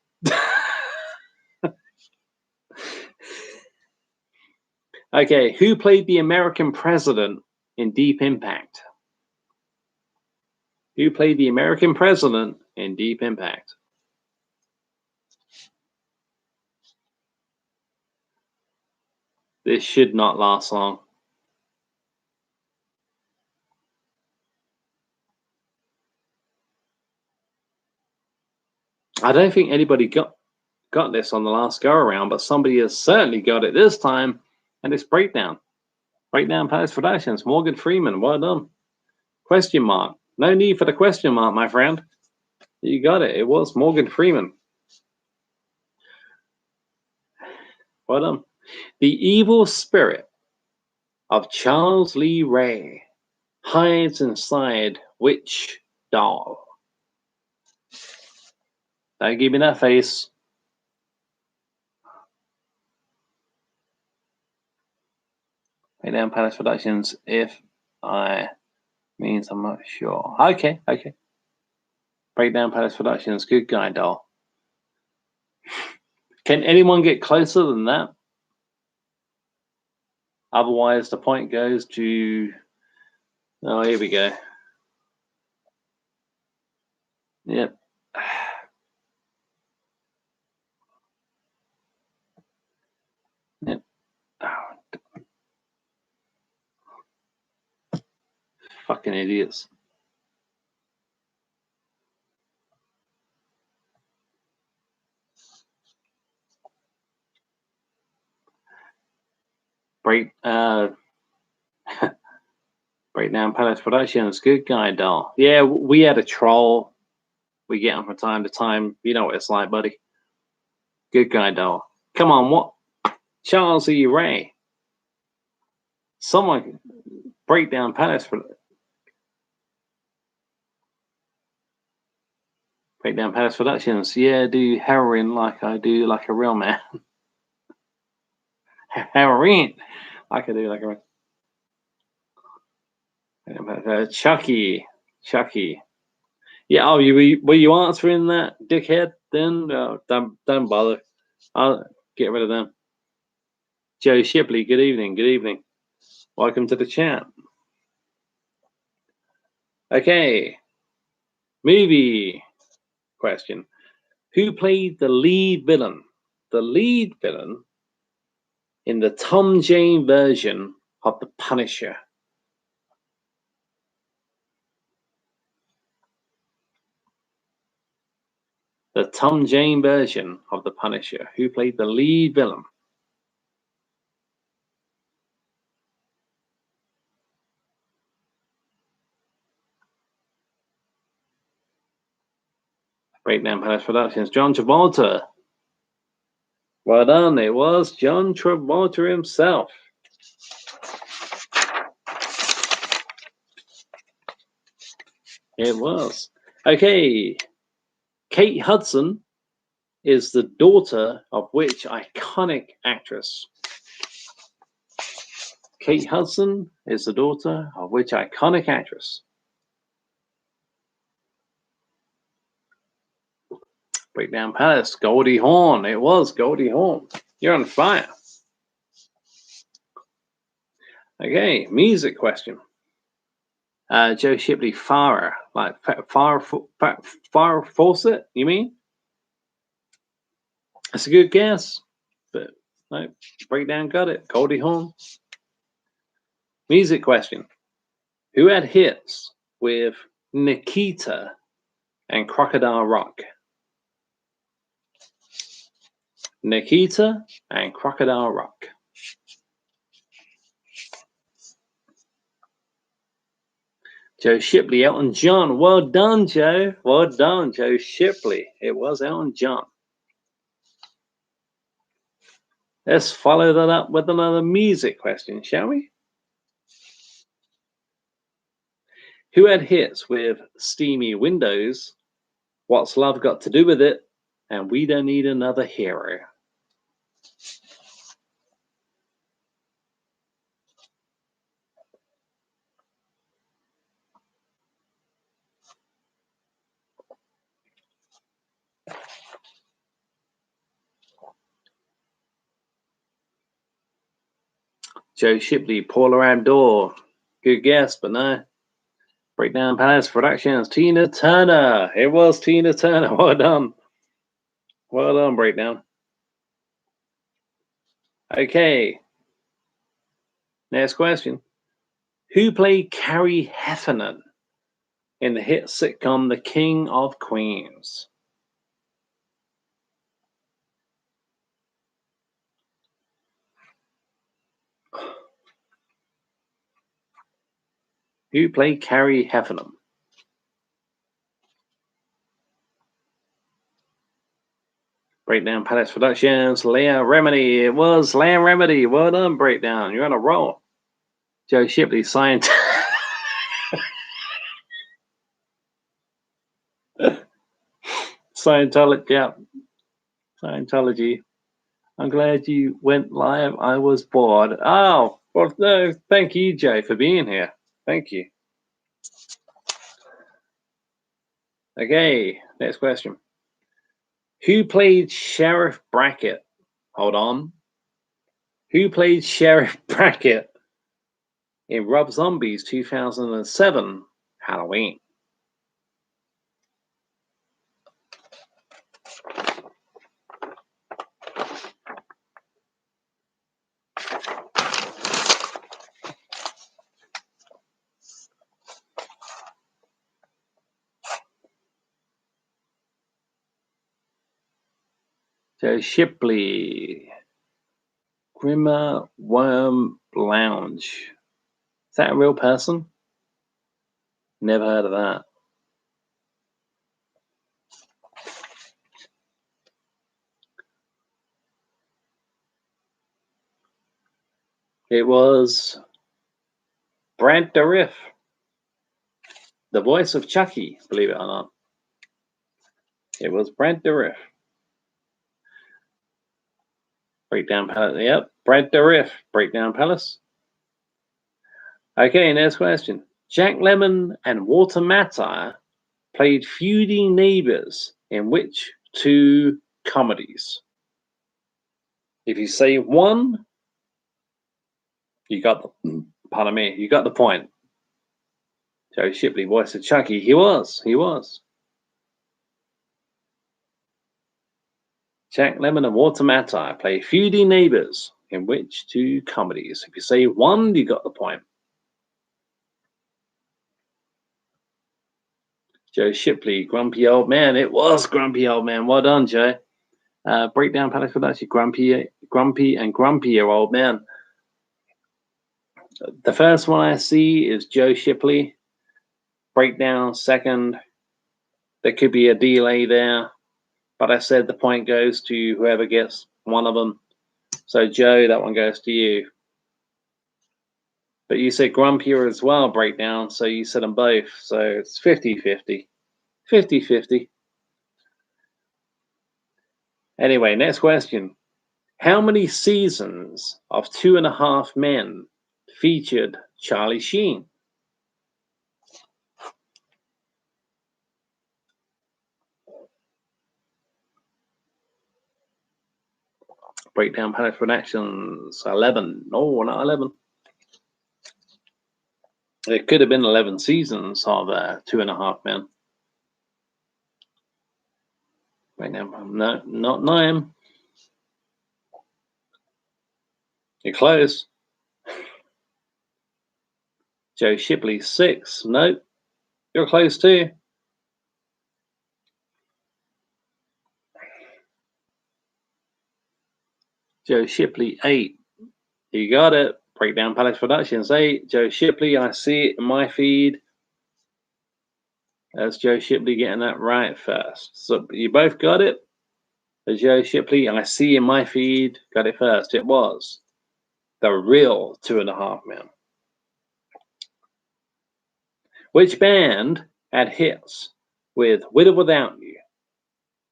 Okay, who played the American president in Deep Impact? Who played the American president in Deep Impact? This should not last long. I don't think anybody got this on the last go around, but somebody has certainly got it this time, and it's Breakdown. Breakdown Palace Productions, Morgan Freeman, well done. Question mark. No need for the question mark, my friend. You got it. It was Morgan Freeman. Well done. The evil spirit of Charles Lee Ray hides inside which doll? Don't give me that face. Breakdown Palace Productions, if I means I'm not sure. Okay. Breakdown Palace Productions, good guy doll. Can anyone get closer than that? Otherwise, the point goes to... Oh, here we go. Yep. fucking idiots. Breakdown Palace Productions, good guy doll. Yeah, we had a troll. We get him from time to time. You know what it's like, buddy. Good guy doll. Come on, what? Charles E. Ray. Someone Breakdown Palace Productions. Yeah, do heroin like I do like a real man. Heroin like I do like a real Chucky. Yeah, oh, were you answering that, dickhead? Then don't bother. I'll get rid of them. Joe Shipley, good evening. Good evening. Welcome to the chat. Okay. Movie question. Who played the lead villain? The lead villain in the Tom Jane version of The Punisher. The Tom Jane version of The Punisher. Who played the lead villain? Breakdown Palace Productions. John Travolta. Well done. It was John Travolta himself. It was. Okay. Kate Hudson is the daughter of which iconic actress? Kate Hudson is the daughter of which iconic actress? Breakdown Palace. Goldie Hawn. It was Goldie Hawn. You're on fire. Okay, music question. Joe Shipley, Farrah, like Farrah Fawcett. You mean? That's a good guess, but no, Breakdown got it. Goldie Hawn. Music question. Who had hits with Nikita and Crocodile Rock? Nikita and Crocodile Rock. Joe Shipley, Elton John. Well done, Joe. Well done, Joe Shipley. It was Elton John. Let's follow that up with another music question, shall we? Who had hits with Steamy Windows, What's Love Got to Do with It, and We Don't Need Another Hero? Joe Shipley, Paula Abdul. Good guess, but no. Breakdown Palace Productions, Tina Turner. It was Tina Turner. Well done. Well done, Breakdown. Okay. Next question. Who played Carrie Heffernan in the hit sitcom The King of Queens? Who played Carrie Heffernan? Breakdown Palace Productions, Leah Remini. It was Leah Remini. Well done, Breakdown. You're on a roll. Joe Shipley, Scientology. Yeah. Scientology. I'm glad you went live. I was bored. Oh, well, no, thank you, Joe, for being here. Thank you. Okay, next question. Who played Sheriff Brackett? Hold on. Who played Sheriff Brackett in Rob Zombie's 2007 Halloween? Joe Shipley. Grimmer Worm Lounge. Is that a real person? Never heard of that. It was Brad Dourif, the voice of Chucky, believe it or not. It was Brad Dourif. Breakdown Palace. Yep, Brad Dourif, Breakdown Palace. Okay, next question. Jack Lemmon and Walter Matthau played feuding neighbors in which two comedies? If you say one, you got the, pardon me, you got the point. Joe Shipley, voice of Chucky. He was. Jack Lemmon and Walter Matthau play feuding neighbors in which two comedies? If you say one, you got the point. Joe Shipley, Grumpy Old Man. It was Grumpy Old Man. Well done, Joe. Breakdown Palace Production, Grumpy and Grumpier Old Man. The first one I see is Joe Shipley. Breakdown second. There could be a delay there, but I said the point goes to whoever gets one of them. So Joe, that one goes to you. But you said Grumpier as well, Breakdown, so you said them both. So it's 50-50. 50-50. Anyway, next question. How many seasons of 2.5 Men featured Charlie Sheen? Breakdown Palace Productions, 11. No, not 11. It could have been 11 seasons of 2.5 Men. Right now, no, not 9. You're close. Joe Shipley, 6. Nope. You're close too. Joe Shipley, 8. You got it. Breakdown Palace Productions, 8. Joe Shipley, I see it in my feed. That's Joe Shipley getting that right first. So you both got it. Joe Shipley, I see in my feed, got it first. It was the real 2.5 Men. Which band had hits with With or Without You,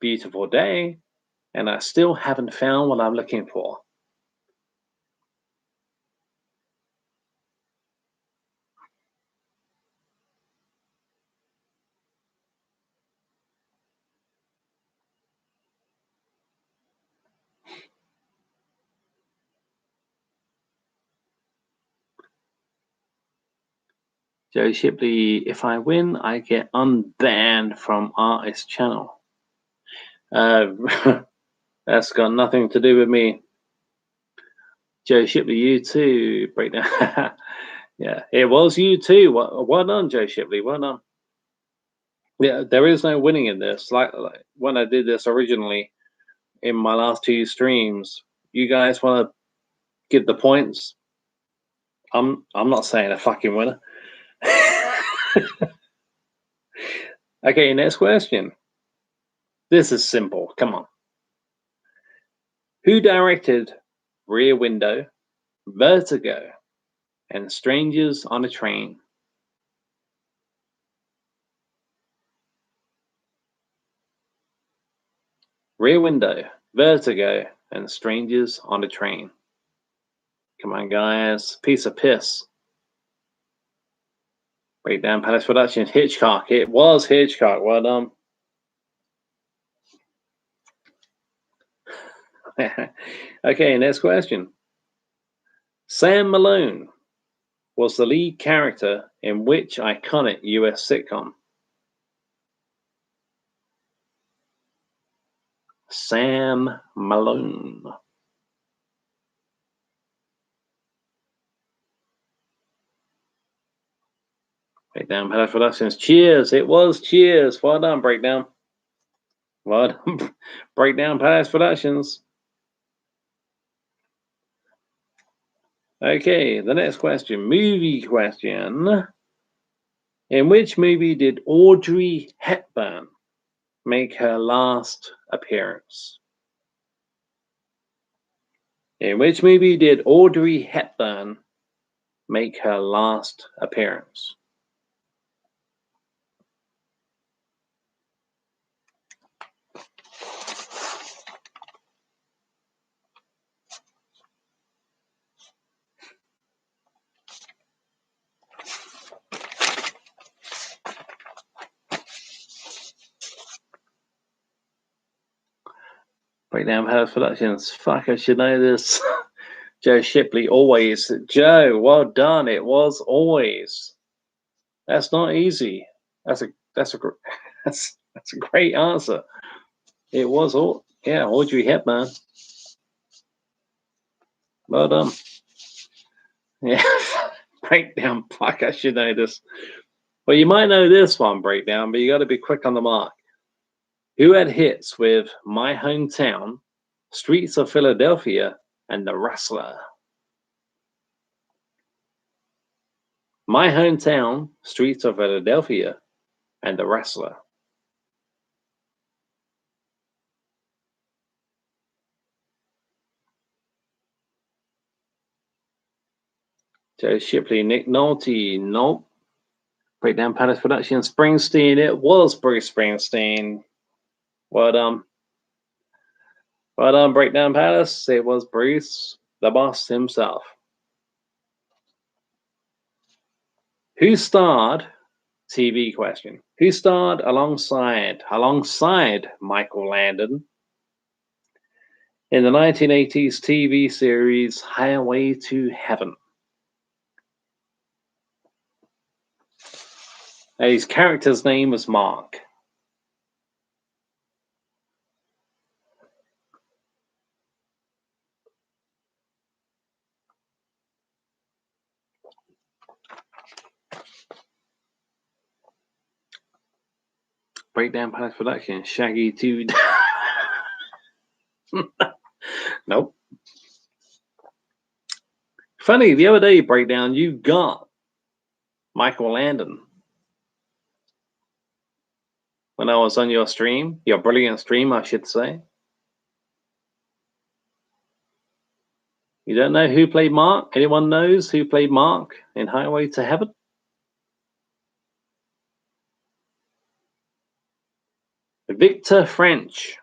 Beautiful Day, and I Still Haven't Found What I'm Looking For? Joe Shipley, if I win, I get unbanned from Artist Channel. That's got nothing to do with me. Joe Shipley, you too. Breakdown. Yeah, it was you too. Well done, Joe Shipley. Well done. Yeah, there is no winning in this. Like when I did this originally in my last 2 streams, you guys want to give the points? I'm not saying a fucking winner. Okay, next question. This is simple. Come on. Who directed Rear Window, Vertigo, and Strangers on a Train? Rear Window, Vertigo, and Strangers on a Train. Come on, guys. Piece of piss. Breakdown Palace Productions. Hitchcock. It was Hitchcock. Well done. Okay, next question. Sam Malone was the lead character in which iconic US sitcom? Sam Malone. Breakdown Palace Productions. Cheers. It was Cheers. Well done, Breakdown. Well, Breakdown Palace Productions. Okay, the next question. Movie question. In which movie did Audrey Hepburn make her last appearance? In which movie did Audrey Hepburn make her last appearance? Breakdown Palace Productions. Fuck, I should know this. Joe Shipley, always. Joe, well done. It was always. That's not easy. That's a that's a great answer. It was all Audrey Hepburn. Well done. Yeah. Breakdown. Fuck, I should know this. Well, you might know this one, Breakdown, but you got to be quick on the mark. Who had hits with My Hometown, Streets of Philadelphia, and The Wrestler? My Hometown, Streets of Philadelphia, and The Wrestler. Joe Shipley, Nick Nolte, nope. Breakdown Palace Production, Springsteen, it was Bruce Springsteen. Well done. Well done, Breakdown Palace. It was Bruce, the boss himself. Who starred, TV question, who starred alongside Michael Landon in the 1980s TV series Highway to Heaven? His character's name was Mark. Breakdown Palace Production, Shaggy 2. Nope. Funny, the other day, Breakdown, you got Michael Landon. When I was on your stream, your brilliant stream, I should say. You don't know who played Mark? Anyone knows who played Mark in Highway to Heaven? Victor French.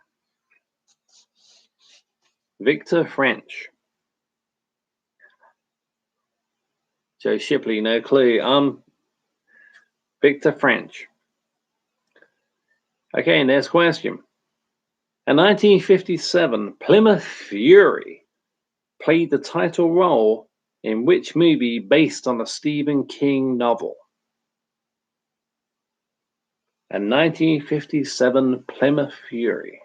Victor French. Joe Shipley, no clue. Victor French. Okay, next question. In 1957, Plymouth Fury played the title role in which movie based on a Stephen King novel? In 1957, Plymouth Fury.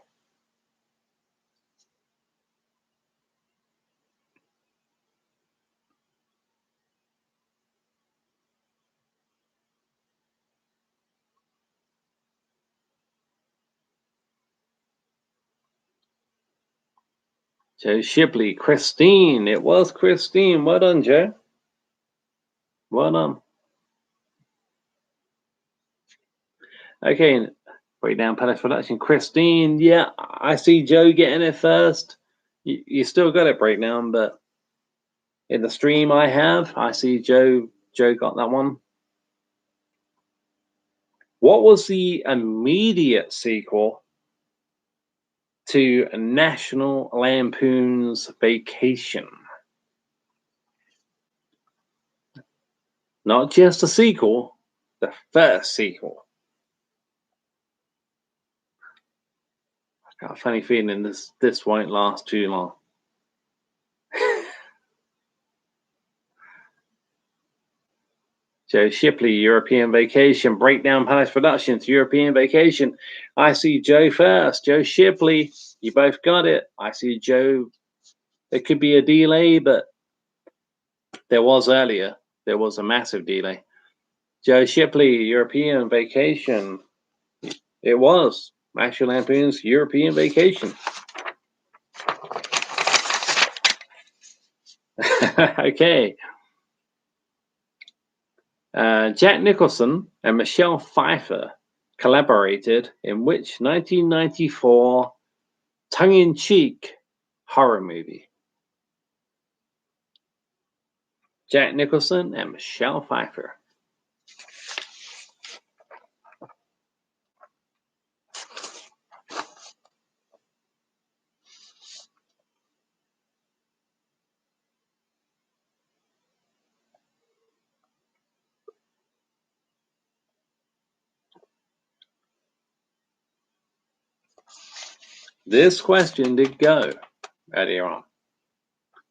Joe Shipley, Christine. It was Christine. Well done, Joe. Well done. Okay, Breakdown Palace Production. Christine, yeah, I see Joe getting it first. You still got it, Breakdown, but in the stream I see Joe got that one. What was the immediate sequel to National Lampoon's Vacation? Not just a sequel, the first sequel. I got a funny feeling this won't last too long. Joe Shipley, European Vacation. Breakdown Palace Productions, European Vacation. I see Joe first. Joe Shipley, you both got it. I see Joe. There could be a delay, but there was earlier. There was a massive delay. Joe Shipley, European Vacation. It was. National Lampoon's European Vacation. Okay. Jack Nicholson and Michelle Pfeiffer collaborated in which 1994 tongue-in-cheek horror movie? Jack Nicholson and Michelle Pfeiffer. This question did go earlier on.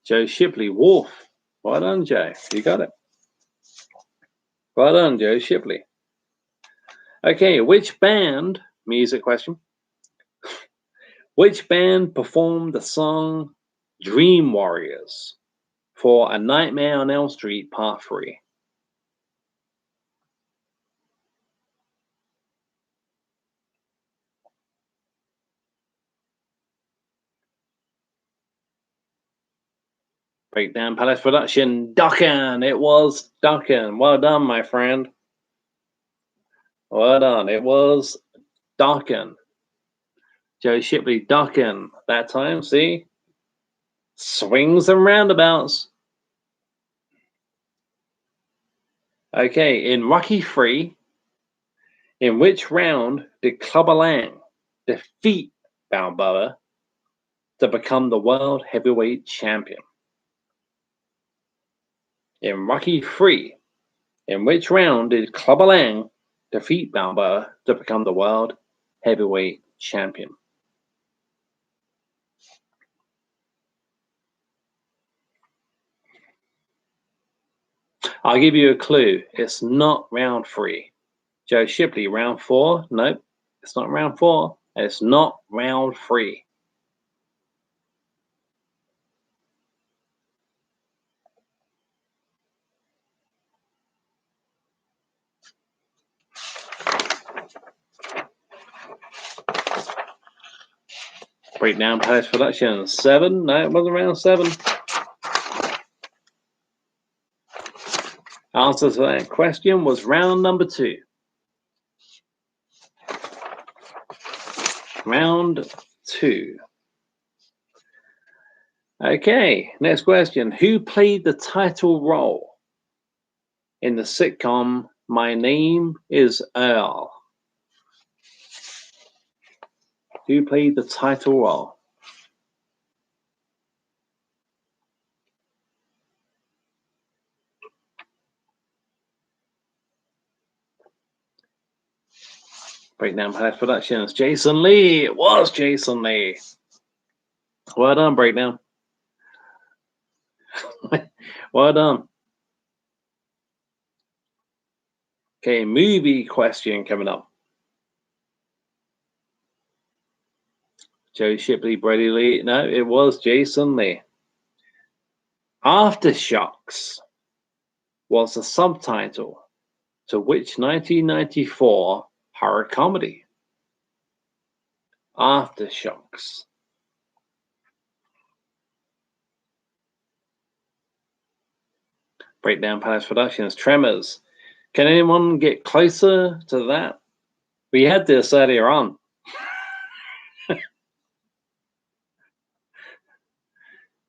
Joe Shipley, Wolf. Well done, Joe. You got it. Well done, Joe Shipley. Okay, which band, music question, which band performed the song Dream Warriors for A Nightmare on Elm Street Part 3? Breakdown Palace Production, Dokken. It was Dokken. Well done, my friend. Well done. It was Dokken. Joe Shipley, Dokken. That time, see? Swings and roundabouts. Okay, in Rocky 3, in which round did Clubber Lang defeat Balboa to become the world heavyweight champion? In Rocky 3, in which round did Clubber Lang defeat Balboa to become the world heavyweight champion? I'll give you a clue. It's not round 3. Joe Shipley, round 4? Nope, it's not round 4. It's not round 3. Breakdown Palace Productions, 7? No, it wasn't round 7. Answer to that question was round number 2. Round 2. Okay, next question. Who played the title role in the sitcom My Name is Earl? Who played the title role? Breakdown Palace Productions, Jason Lee. It was Jason Lee. Well done, Breakdown. Well done. Okay, movie question coming up. Joe Shipley, Brady Lee. No, it was Jason Lee. Aftershocks was the subtitle to which 1994 horror comedy? Aftershocks. Breakdown Palace Productions, Tremors. Can anyone get closer to that? We had this earlier on.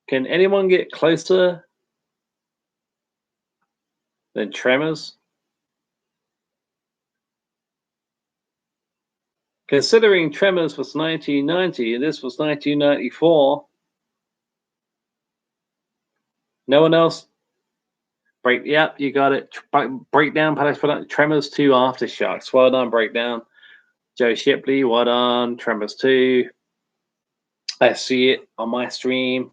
Can anyone get closer than Tremors? Considering Tremors was 1990 and this was 1994, no one else? Yep, you got it. Breakdown Palace Productions, Tremors 2 Aftershocks. Well done, Breakdown. Joe Shipley, well done. Tremors 2. I see it on my stream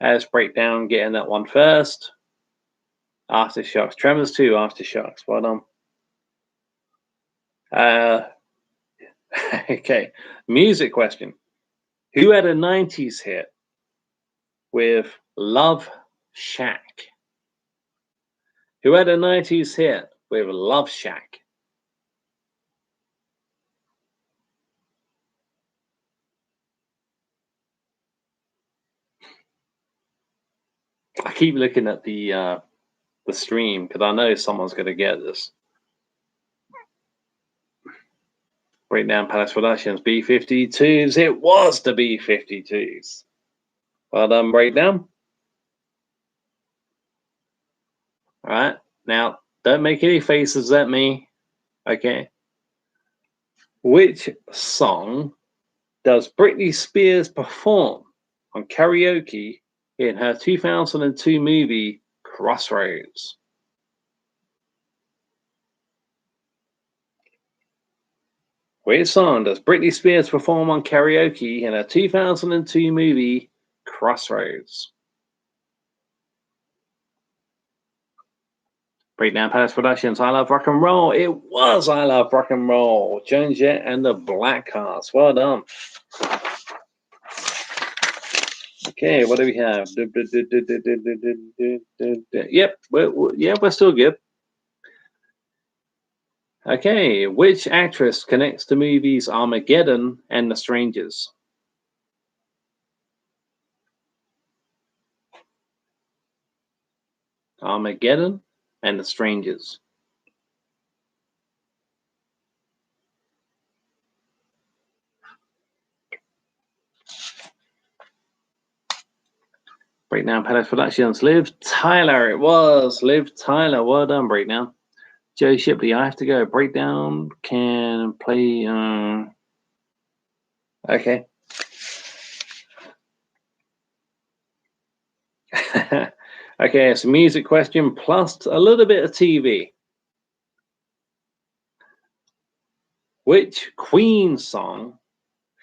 as Breakdown getting that one first. Aftershocks. Tremors 2 Aftershocks. Well done. Okay. Music question. Who had a 90s hit with Love Shack? Who had a 90s hit with Love Shack? I keep looking at the stream because I know someone's going to get this. Breakdown Palace Productions B-52s. It was the B-52s. Well done, Breakdown. All right. Now, don't make any faces at me. Okay. Which song does Britney Spears perform on karaoke in her 2002 movie Crossroads? Which song does Britney Spears perform on karaoke in her 2002 movie Crossroads? Breakdown Palace Productions, I Love Rock and Roll. It was I Love Rock and Roll. Joan Jett and the Blackhearts. Well done. Okay, what do we have? Yep, we're still good. Okay, which actress connects the movies Armageddon and The Strangers? Armageddon and The Strangers. Breakdown Palace Productions. Liv Tyler. It was Liv Tyler. Well done, Breakdown. Joe Shipley. I have to go. Breakdown can play. Okay. Okay, it's a music question plus a little bit of TV. Which Queen song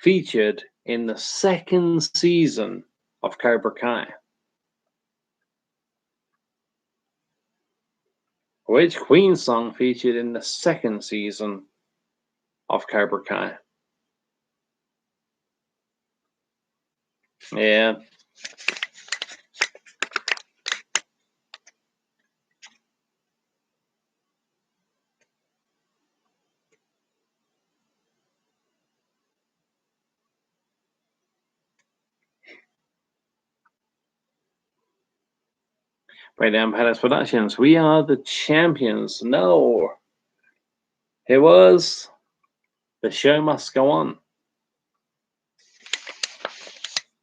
featured in the second season of Cobra Kai? Which Queen song featured in the second season of Cobra Kai? Yeah. Breakdown Palace Productions. We are the champions. No. It was The Show Must Go On.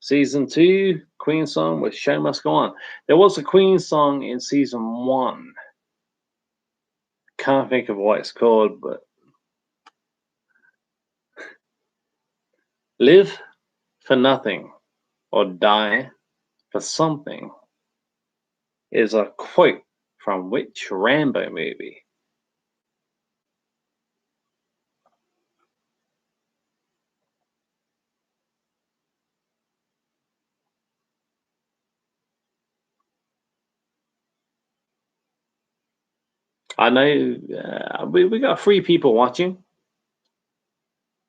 Season 2, Queen song was Show Must Go On. There was a Queen song in season 1. Can't think of what it's called, but live for nothing or die for something is a quote from which Rambo movie? I know we got 3 people watching.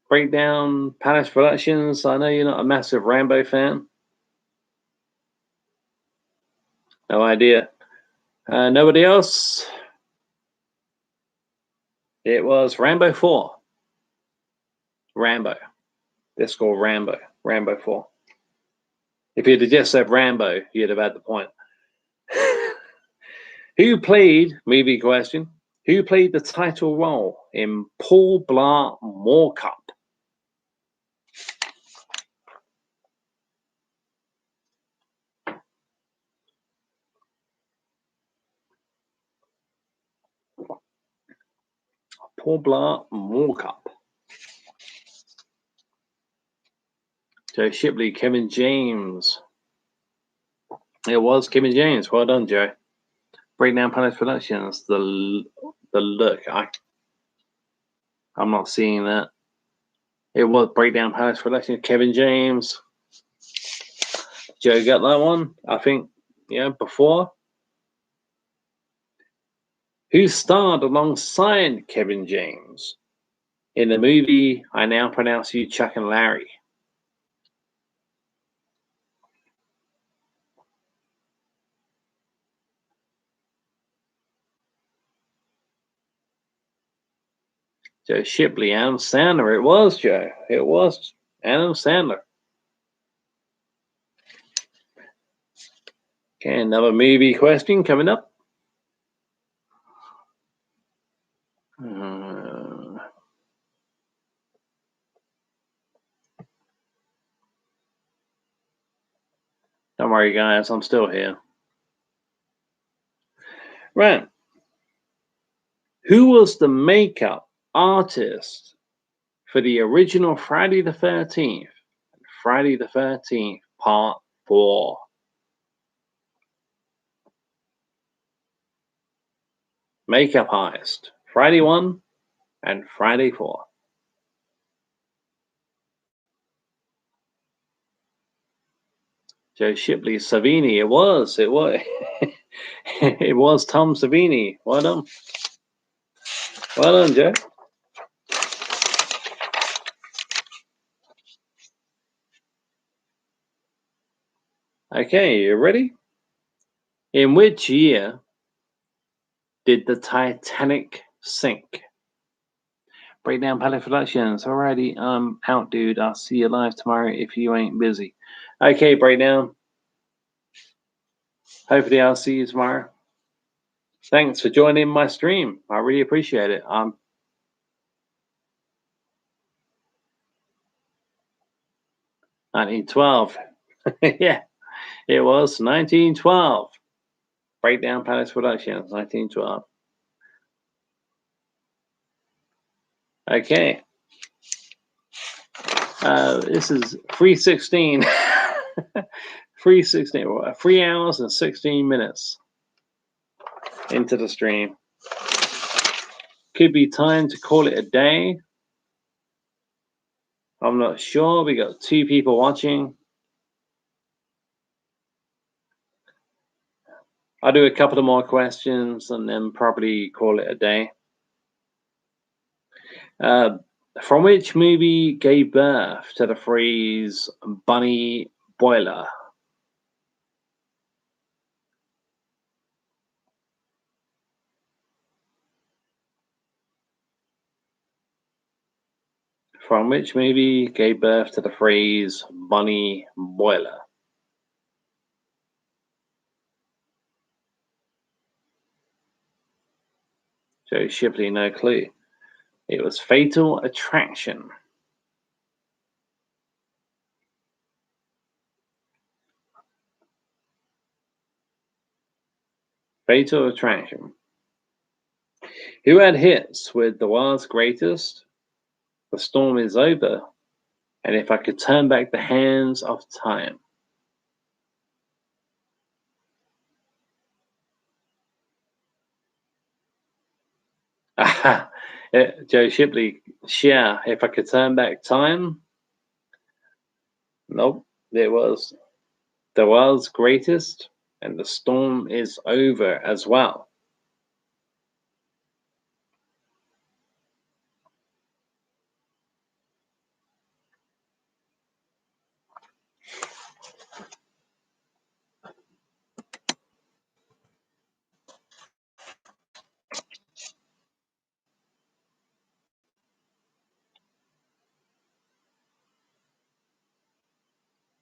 Breakdown Palace Productions. I know you're not a massive Rambo fan. No idea. Nobody else? It was Rambo 4. Rambo. It's called Rambo. Rambo 4. If you'd have just said Rambo, you'd have had the point. Who played, movie question, who played the title role in Paul Blart Mall Cop? Paul Blart Mall Cop. Joe Shipley, Kevin James. It was Kevin James. Well done, Joe. Breakdown Palace Productions. The look. I'm not seeing that. It was Breakdown Palace Productions. Kevin James. Joe got that one, I think. Yeah, before. Who starred alongside Kevin James in the movie I Now Pronounce You Chuck and Larry? Joe Shipley, Adam Sandler. It was Joe. It was Adam Sandler. Okay, another movie question coming up. Don't worry, guys, I'm still here. Right. Who was the makeup artist for the original Friday the 13th? Friday the 13th, Part 4. Makeup artist. Friday 1 and Friday 4. Joe Shipley, Savini. It was. It was Tom Savini. Well done. Well done, Joe. Okay, you ready? In which year did the Titanic sink? Breakdown Palace Productions. Alrighty, I'm out, dude. I'll see you live tomorrow if you ain't busy. Okay, Breakdown. Hopefully I'll see you tomorrow. Thanks for joining my stream. I really appreciate it. 1912. Yeah, it was 1912. Breakdown Palace Productions, 1912. Okay. This is 3:16. 3:16. 3 hours and 16 minutes into the stream. Could be time to call it a day. I'm not sure. We got 2 people watching. I'll do a couple of more questions and then probably call it a day. From which movie gave birth to the phrase Bunny Boiler? From which movie gave birth to the phrase Bunny Boiler? Joe Shipley, no clue. It was Fatal Attraction. Fatal Attraction. Who had hits with The World's Greatest, The Storm Is Over, and If I Could Turn Back the Hands of Time? Joe Shipley, yeah, If I Could Turn Back Time. Nope, it was The World's Greatest and The Storm Is Over as well.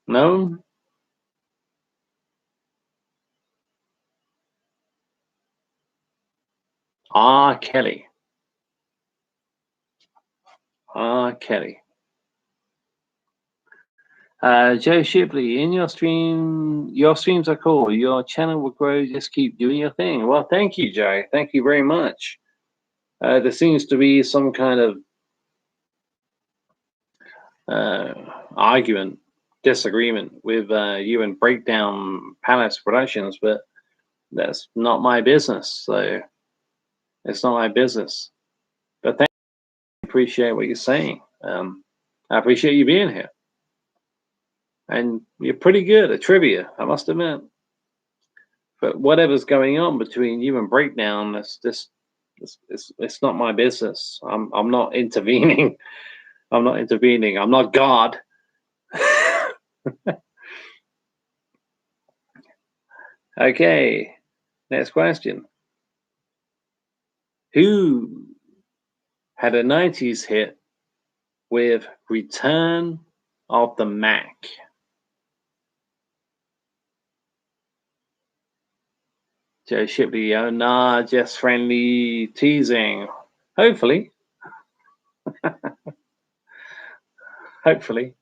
No? R. Kelly. R. Kelly. Joe Shipley, in your streams are cool. Your channel will grow. Just keep doing your thing. Well, thank you, Joe. Thank you very much. There seems to be some kind of argument, disagreement with you and Breakdown Palace Productions, but that's not my business. So it's not my business. But thank you. I appreciate what you're saying. I appreciate you being here. And you're pretty good at trivia, I must admit. But whatever's going on between you and Breakdown, it's not my business. I'm not intervening. I'm not intervening. I'm not God. Okay, next question. Who had a 90s hit with Return of the Mac? Joe Shipley, oh nah, just friendly teasing. Hopefully, hopefully.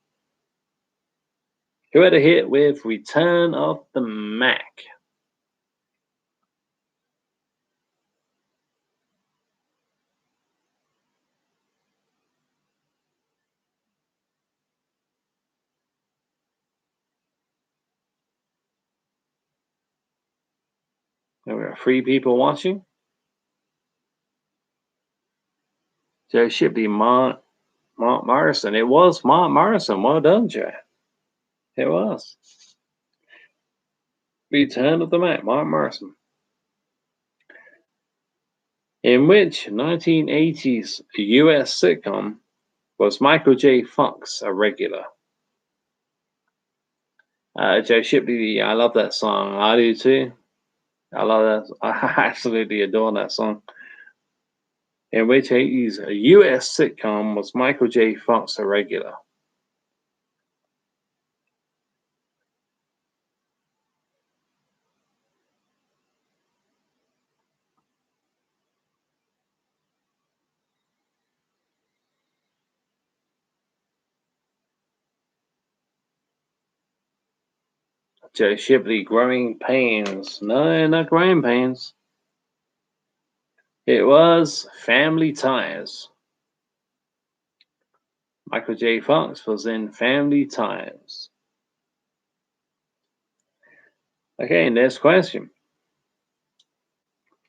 Who had a hit with Return of the Mac? There were 3 people watching. Joe Shipley, Mark Morrison. It was Mark Morrison. Well done, Joe. It was. Return of the Mac, Mark Morrison. In which 1980s US sitcom was Michael J. Fox a regular? Joe Shipley, I love that song. I do too. I love that. I absolutely adore that song. In which 80s US sitcom was Michael J. Fox a regular? Joe Shipley, Growing Pains. No, not Growing Pains. It was Family Ties. Michael J. Fox was in Family Ties. Okay, next question.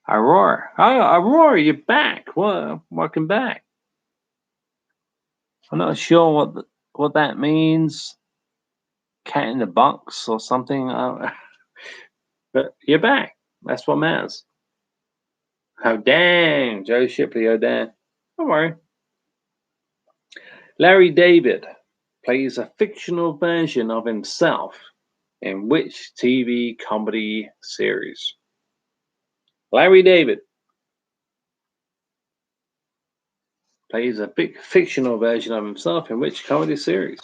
Aurora. Oh, Aurora, you're back. Well, welcome back. I'm not sure what that means. Cat in the box or something. But you're back. That's what matters. Oh, dang. Joe Shipley, oh, dang. Don't worry. Larry David plays a fictional version of himself in which TV comedy series? Larry David plays a big fictional version of himself in which comedy series?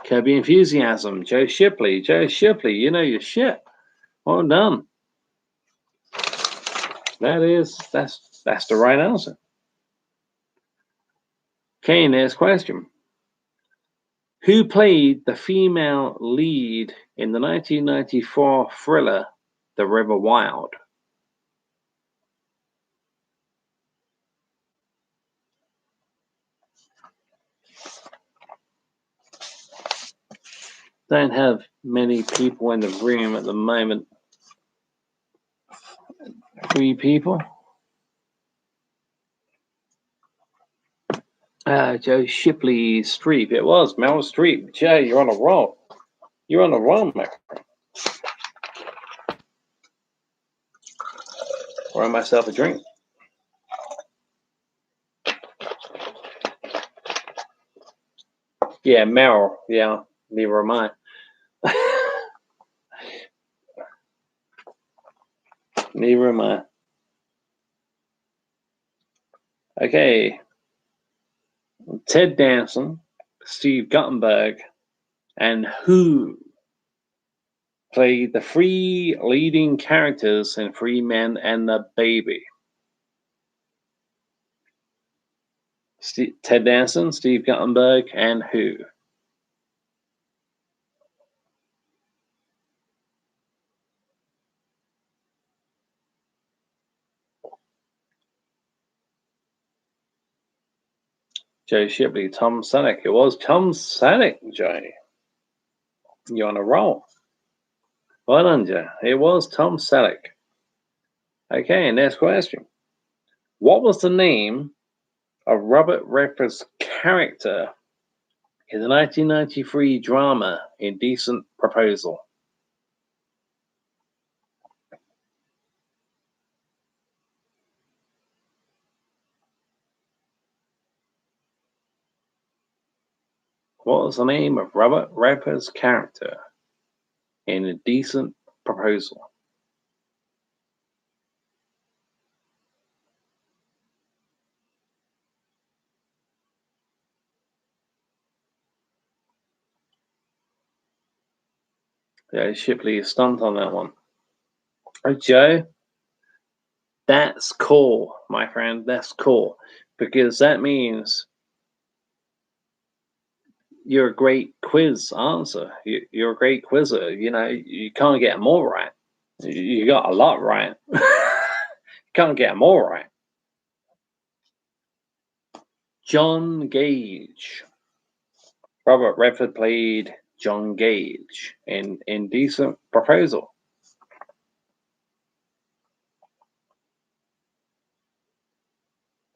Kirby Enthusiasm, Joe Shipley. Joe Shipley, you know your shit. Well done. That's the right answer. Okay, next question. Who played the female lead in the 1994 thriller The River Wild? Don't have many people in the room at the moment. 3 people. Joe Shipley Streep. It was Meryl Streep. Joe, you're on a roll. You're on a roll, Meryl. Pour myself a drink. Yeah, Meryl. Yeah, neither am I. Neither am I. Okay. Ted Danson, Steve Guttenberg, and who played the 3 leading characters in 3 Men and the Baby? Ted Danson, Steve Guttenberg, and who? Joe Shipley, Tom Selleck. It was Tom Selleck, Joe. You're on a roll. Well done, Joe. It was Tom Selleck. Okay, next question. What was the name of Robert Redford's character in the 1993 drama Indecent Proposal? What was the name of Robert Redford's character in Indecent Proposal? Yeah, Shipley is stumped on that one. Oh, Joe, that's cool, my friend. That's cool, because that means you're a great quiz answer. You're a great quizzer. You know, you can't get them all right. You got a lot right. Can't get them all right. John Gage. Robert Redford played John Gage in Indecent Proposal.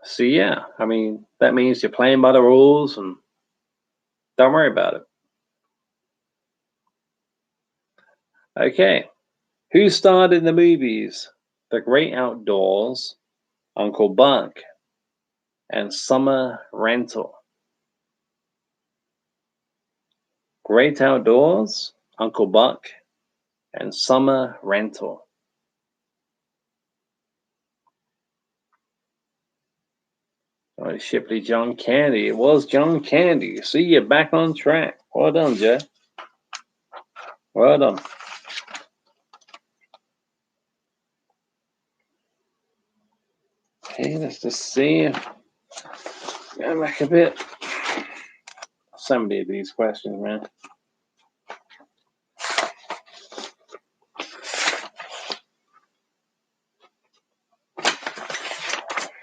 So yeah, I mean, that means you're playing by the rules and don't worry about it. Okay. Who starred in the movies The Great Outdoors, Uncle Buck, and Summer Rental? Great Outdoors, Uncle Buck, and Summer Rental. Oh, Shipley, John Candy. It was John Candy. See, you're back on track. Well done, Joe. Well done. Okay, let's just see. Go back a bit. So many of these questions, man.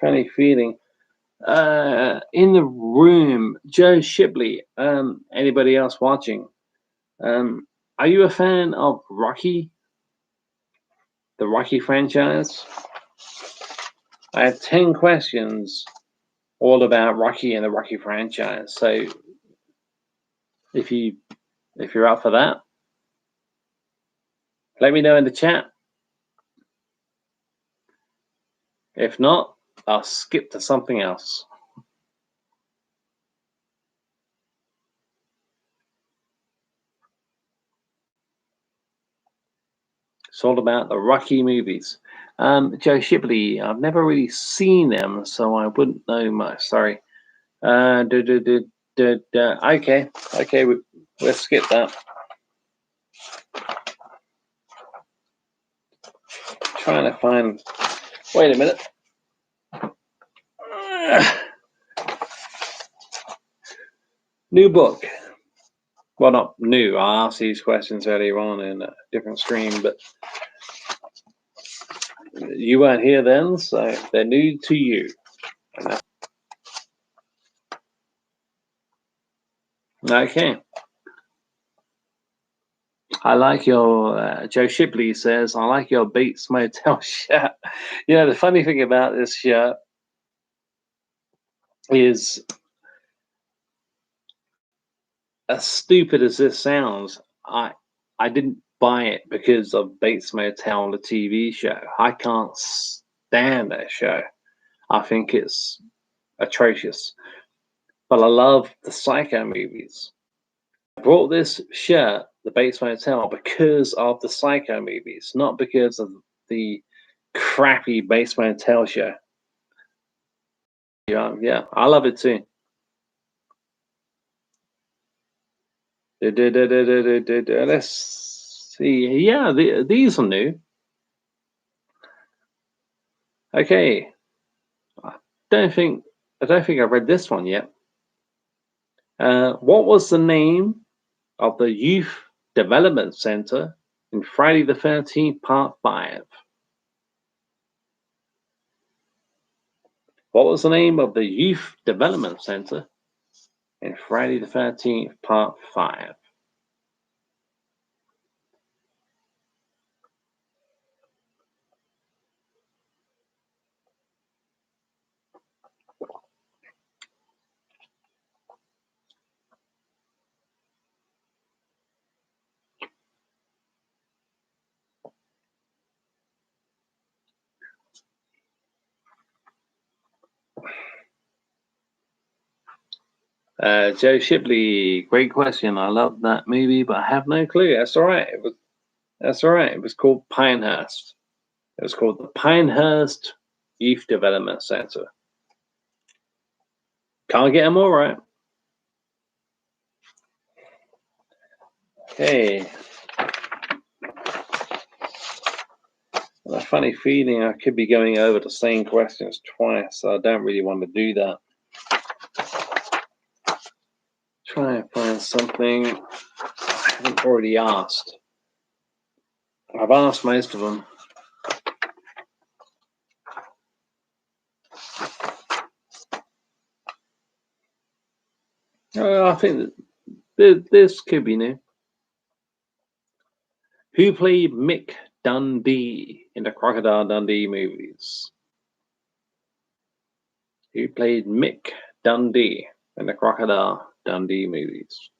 Funny feeling. In the room, Joe Shipley. Anybody else watching? Are you a fan of Rocky, the Rocky franchise? I have 10 questions all about Rocky and the Rocky franchise. So if you're up for that, let me know in the chat. If not, I'll skip to something else. It's all about the Rocky movies. Joe Shipley, I've never really seen them, so I wouldn't know much. Sorry. Okay, let's skip that. Trying to find. Wait a minute. New book. Well, not new. I asked these questions earlier on in a different stream, but you weren't here then, so they're new to you. Okay. I like your, Joe Shipley says, I like your Bates Motel shirt. You know, the funny thing about this shirt is, as stupid as this sounds, I didn't buy it because of Bates Motel, the TV show. I can't stand that show. I think it's atrocious. But I love the Psycho movies. I brought this shirt, the Bates Motel, because of the Psycho movies, not because of the crappy Bates Motel show. Yeah, I love it too. Let's see. Yeah, these are new. Okay. I don't think I've read this one yet. What was the name of the Youth Development Center in Friday the 13th Part 5? What was the name of the Youth Development Center in Friday the 13th Part 5? Joe Shipley, great question. I love that movie, but I have no clue. That's all right. That's all right. It was called Pinehurst. It was called the Pinehurst Youth Development Center. Can't get them all right. Okay. A funny feeling I could be going over the same questions twice, so I don't really want to do that. Try and find something I haven't already asked. I've asked most of them. I think that this could be new. Who played Mick Dundee in the Crocodile Dundee movies? Who played Mick Dundee in the Crocodile Dundee movies?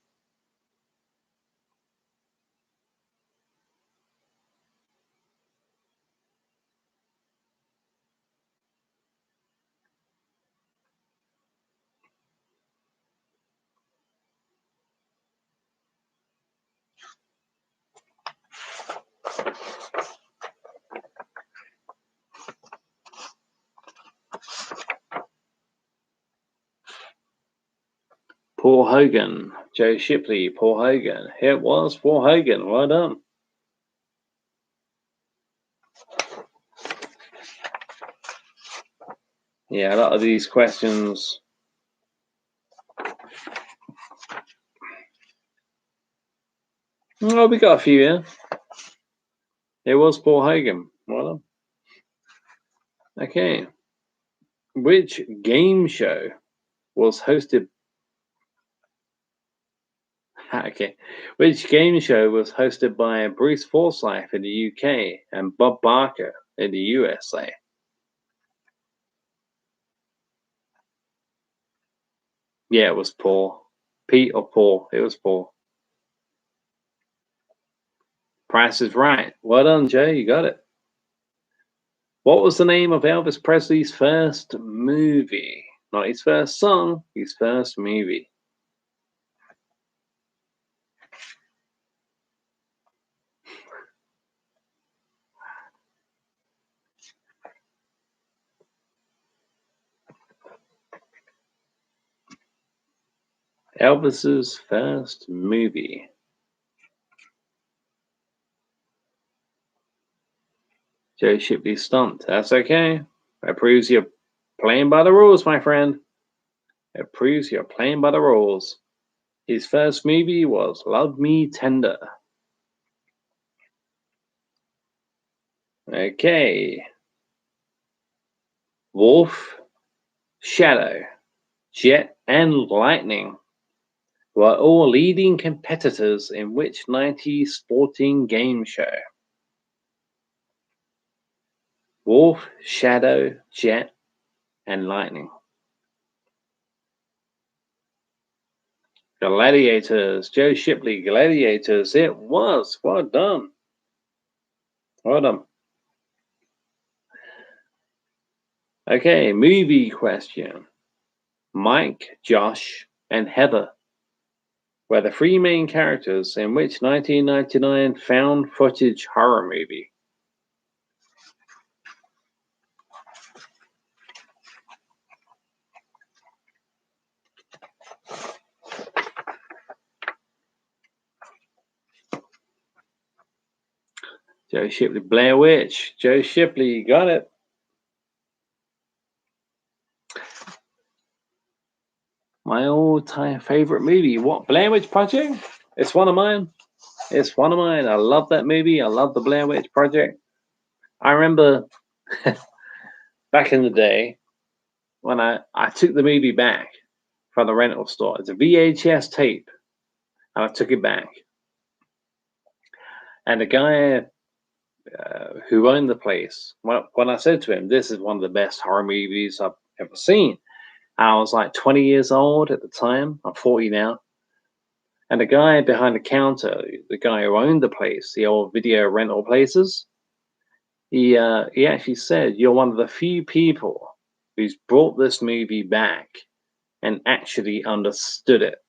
Paul Hogan, Joe Shipley, Paul Hogan. It was Paul Hogan. Well done. Yeah, a lot of these questions. Oh, we got a few here. It was Paul Hogan. Well done. Okay. Which game show was hosted? Okay. Which game show was hosted by Bruce Forsyth in the UK and Bob Barker in the USA? Yeah, it was Paul. Pete or Paul? It was Paul. Price is Right. Well done, Joe. You got it. What was the name of Elvis Presley's first movie? Not his first song, his first movie. Elvis's first movie. Joe Shipley stumped. That's okay. That proves you're playing by the rules, my friend. It proves you're playing by the rules. His first movie was Love Me Tender. Okay. Wolf, Shadow, Jet, and Lightning were all leading competitors in which 90s sporting game show? Wolf, Shadow, Jet, and Lightning. Gladiators. Joe Shipley, Gladiators. It was. Well done. Well done. Okay, movie question. Mike, Josh, and Heather were the three main characters in which 1999 found footage horror movie? Joe Shipley, Blair Witch. Joe Shipley, got it. My all-time favorite movie. What? Blair Witch Project? It's one of mine. It's one of mine. I love that movie. I love the Blair Witch Project. I remember back in the day when I took the movie back from the rental store. It's a VHS tape, and I took it back. And the guy who owned the place, when I said to him, "This is one of the best horror movies I've ever seen," and I was like 20 years old at the time. I'm 40 now. And the guy behind the counter, the guy who owned the place, the old video rental places, he actually said, "You're one of the few people who's brought this movie back and actually understood it."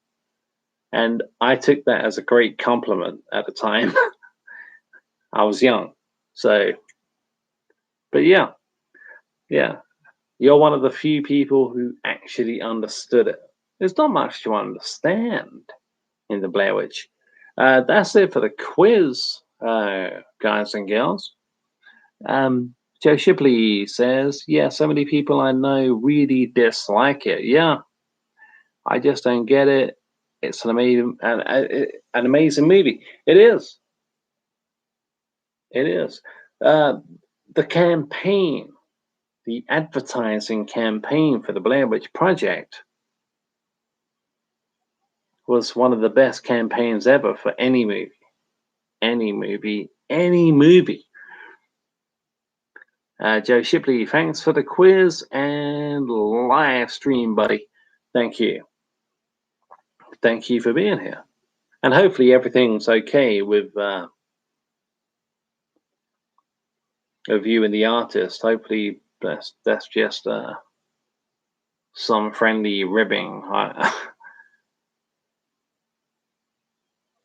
And I took that as a great compliment at the time. I was young. So, but yeah, you're one of the few people who actually understood it. There's not much to understand in the Blair Witch. That's it for the quiz, guys and girls. Joe Shipley says, yeah, so many people I know really dislike it. Yeah, I just don't get it. It's an amazing movie. It is. It is. Uh, the campaign, the advertising campaign for the Blair Witch Project was one of the best campaigns ever for any movie. Any movie. Any movie. Joe Shipley, thanks for the quiz and live stream, buddy. Thank you. Thank you for being here. And hopefully everything's okay with you and the artist. Hopefully that's just some friendly ribbing.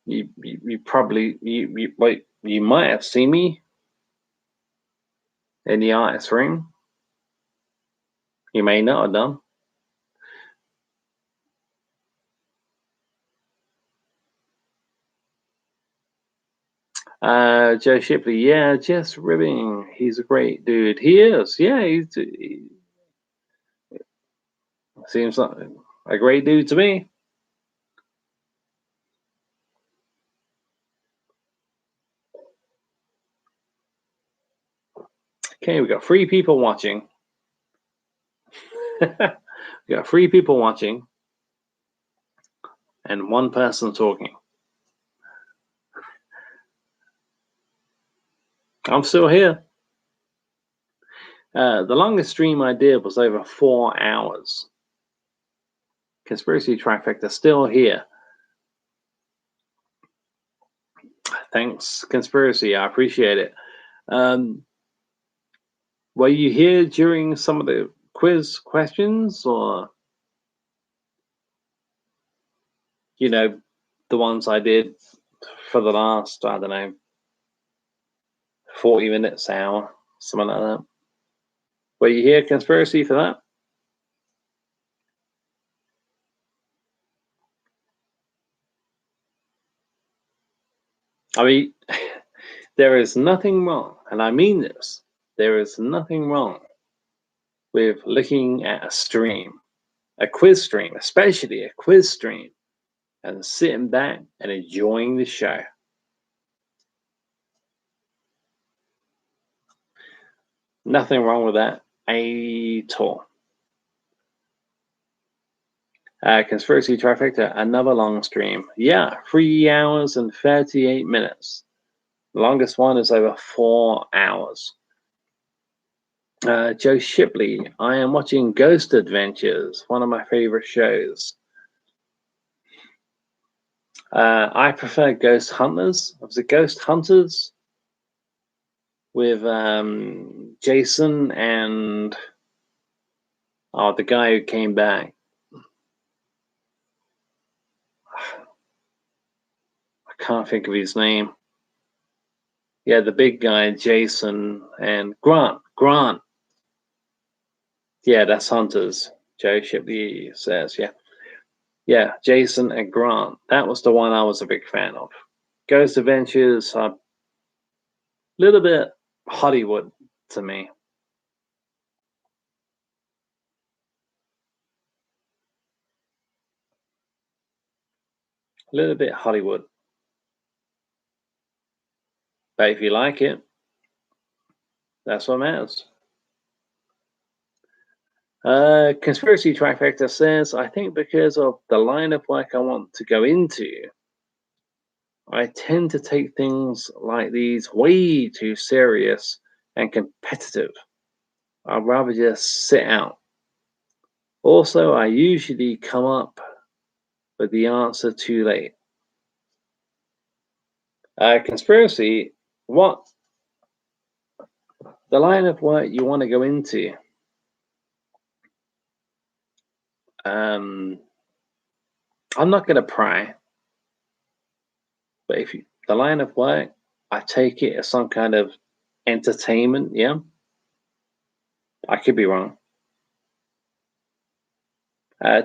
You probably you might have seen me in the artist ring. You may not have done. Joe Shipley, yeah, just ribbing. He's a great dude. He is, yeah. He seems like a great dude to me. Okay, we got 3 people watching. We got 3 people watching and 1 person talking. I'm still here. The longest stream I did was over 4 hours. Conspiracy Trifecta still here. Thanks, Conspiracy. I appreciate it. Were you here during some of the quiz questions, or the ones I did for the last, I don't know, 40 minutes, hour, something like that? Were you here, Conspiracy, for that? I mean, there is nothing wrong, and I mean this, there is nothing wrong with looking at a stream, a quiz stream, especially a quiz stream, and sitting back and enjoying the show. Nothing wrong with that at all. Conspiracy Trifecta, another long stream. Yeah, 3 hours and 38 minutes. The longest one is over 4 hours. Joe Shipley, I am watching Ghost Adventures, one of my favorite shows. I prefer Ghost Hunters. Was it Ghost Hunters? With Jason and the guy who came back. I can't think of his name. Yeah, the big guy, Jason, and Grant. Yeah, that's Hunters. Joe Shipley says, yeah. Yeah, Jason and Grant. That was the one I was a big fan of. Ghost Adventures, a little bit Hollywood to me. A little bit Hollywood. But if you like it, that's what matters. Conspiracy Trifecta says, I think because of the line of work I want to go into, I tend to take things like these way too serious and competitive. I'd rather just sit out. Also, I usually come up with the answer too late. Conspiracy, what the line of work you want to go into? I'm not going to pry, but if the line of work, I take it as some kind of entertainment. Yeah, I could be wrong.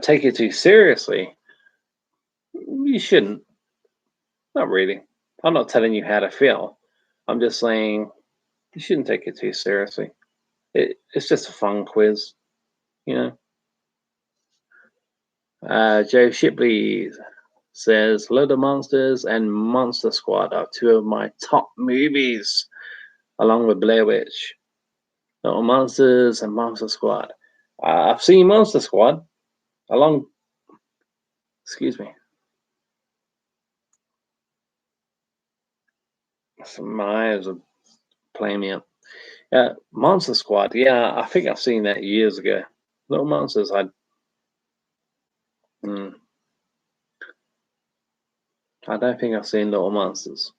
Take it too seriously, you shouldn't. Not really. I'm not telling you how to feel. I'm just saying You shouldn't take it too seriously. It's just a fun quiz, you know. Joe Shipley says Little Monsters and Monster Squad are two of my top movies, along with Blair Witch. Little Monsters and Monster Squad. I've seen Monster Squad along. Excuse me. My eyes are playing me up. Monster Squad. Yeah, I think I've seen that years ago. Little Monsters. I don't think I've seen Little Monsters.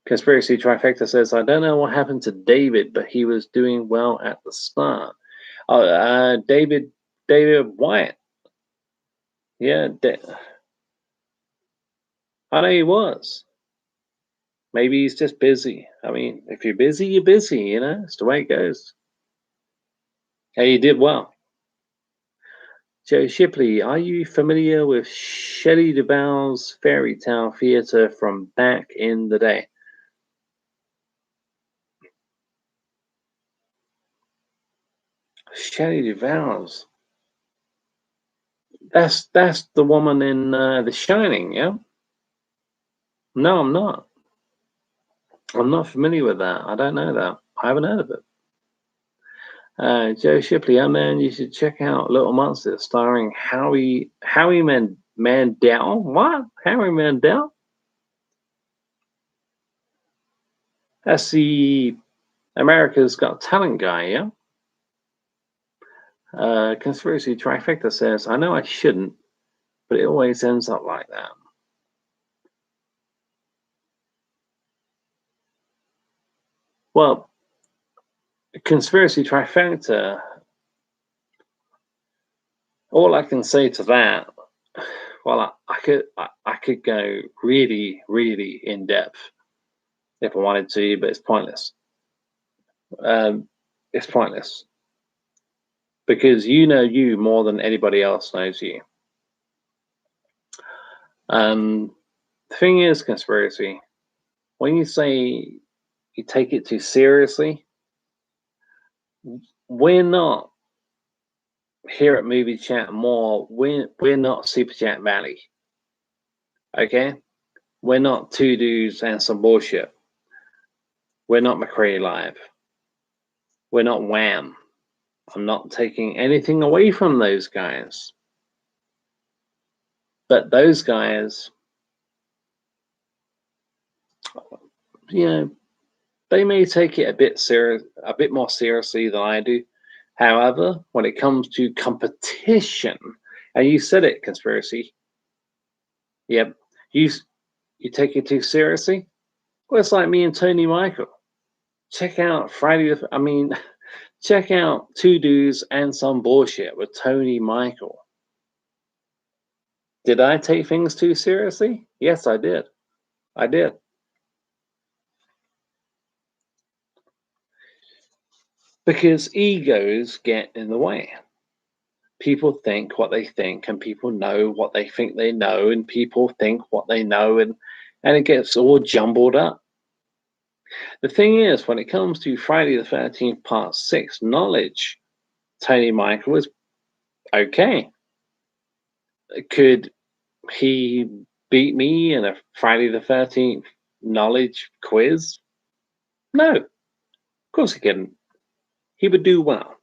Conspiracy Trifecta says, I don't know what happened to David, but he was doing well at the start. Oh, David White. Yeah, I know he was. Maybe he's just busy. I mean, if you're busy, you're busy, you know? It's the way it goes. Hey, he did well. Joe Shipley, are you familiar with Shelley Duvall's fairy tale theater from back in the day? Shelley Duvall's. That's the woman in The Shining, yeah? No, I'm not. I'm not familiar with that. I don't know that. I haven't heard of it. Joe Shipley, oh man, you should check out Little Monsters, starring Howie Mandel. What? Howie Mandel? That's the America's Got Talent guy, yeah? Conspiracy Trifecta says, I know I shouldn't, but it always ends up like that. Well, Conspiracy Trifecta, all I can say to that, well, I could go really, really in depth if I wanted to, but it's pointless. It's pointless because you know you more than anybody else knows you. The thing is, Conspiracy, when you say you take it too seriously, we're not here at Movie Chat More. We're not Super Chat Valley. Okay, we're not Two Dudes and Some Bullshit. We're not McCree Live. We're not Wham. I'm not taking anything away from those guys. But those guys, you know, they may take it a bit more seriously than I do. However, when it comes to competition, and you said it, Conspiracy, yep, you take it too seriously. Well, it's like me and Tony Michael. Check out check out Two Dudes and Some Bullshit with Tony Michael. Did I take things too seriously? Yes, I did. I did. Because egos get in the way. People think what they think, and people know what they think they know, and people think what they know, and it gets all jumbled up. The thing is, when it comes to Friday the 13th Part 6 knowledge, Tony Michael is okay. Could he beat me in a Friday the 13th knowledge quiz? No, of course he couldn't. He would do well.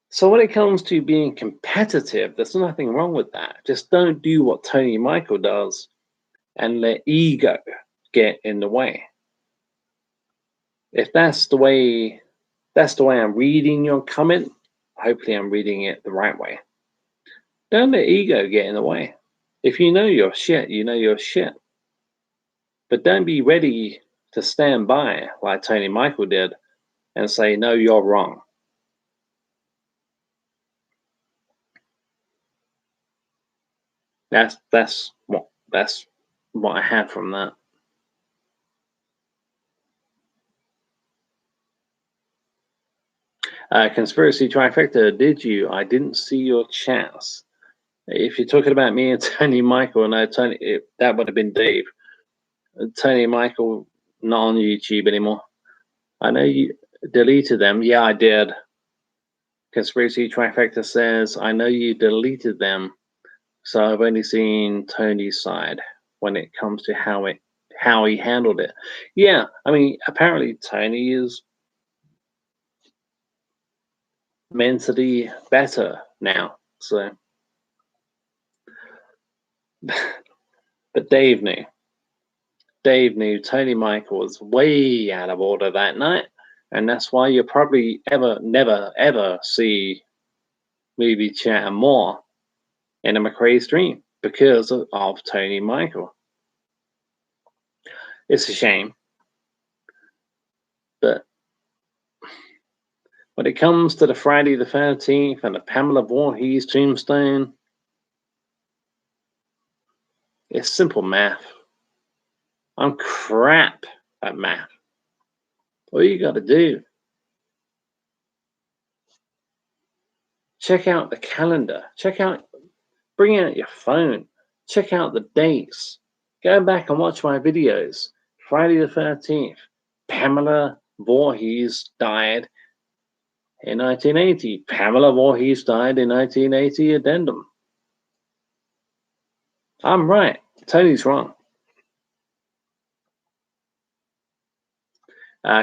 So when it comes to being competitive, there's nothing wrong with that. Just don't do what Tony Michael does and let ego get in the way. If that's the way I'm reading your comment, hopefully I'm reading it the right way. Don't let ego get in the way. If you know your shit, you know your shit. But don't be ready to stand by like Tony Michael did and say, no, you're wrong. That's what I had from that. Conspiracy Trifecta, did you? I didn't see your chats. If you're talking about me and Tony Michael, no, Tony, that would have been Dave. Tony Michael not on YouTube anymore. I know you deleted them. Yeah, I did. Conspiracy Trifecta says, I know you deleted them, so I've only seen Tony's side when it comes to how he handled it. Yeah, I mean, apparently Tony is mentally better now. So, but Dave knew. Dave knew Tony Michael was way out of order that night, and that's why you'll probably never, ever see Movie Chat and More in a McRae stream because of Tony Michael. It's a shame, but when it comes to the Friday the 13th and the Pamela Voorhees tombstone, it's simple math. I'm crap at math. All you got to do, check out the calendar. Bring out your phone. Check out the dates. Go back and watch my videos. Friday the 13th. Pamela Voorhees died in 1980. Pamela Voorhees died in 1980 addendum. I'm right. Tony's wrong.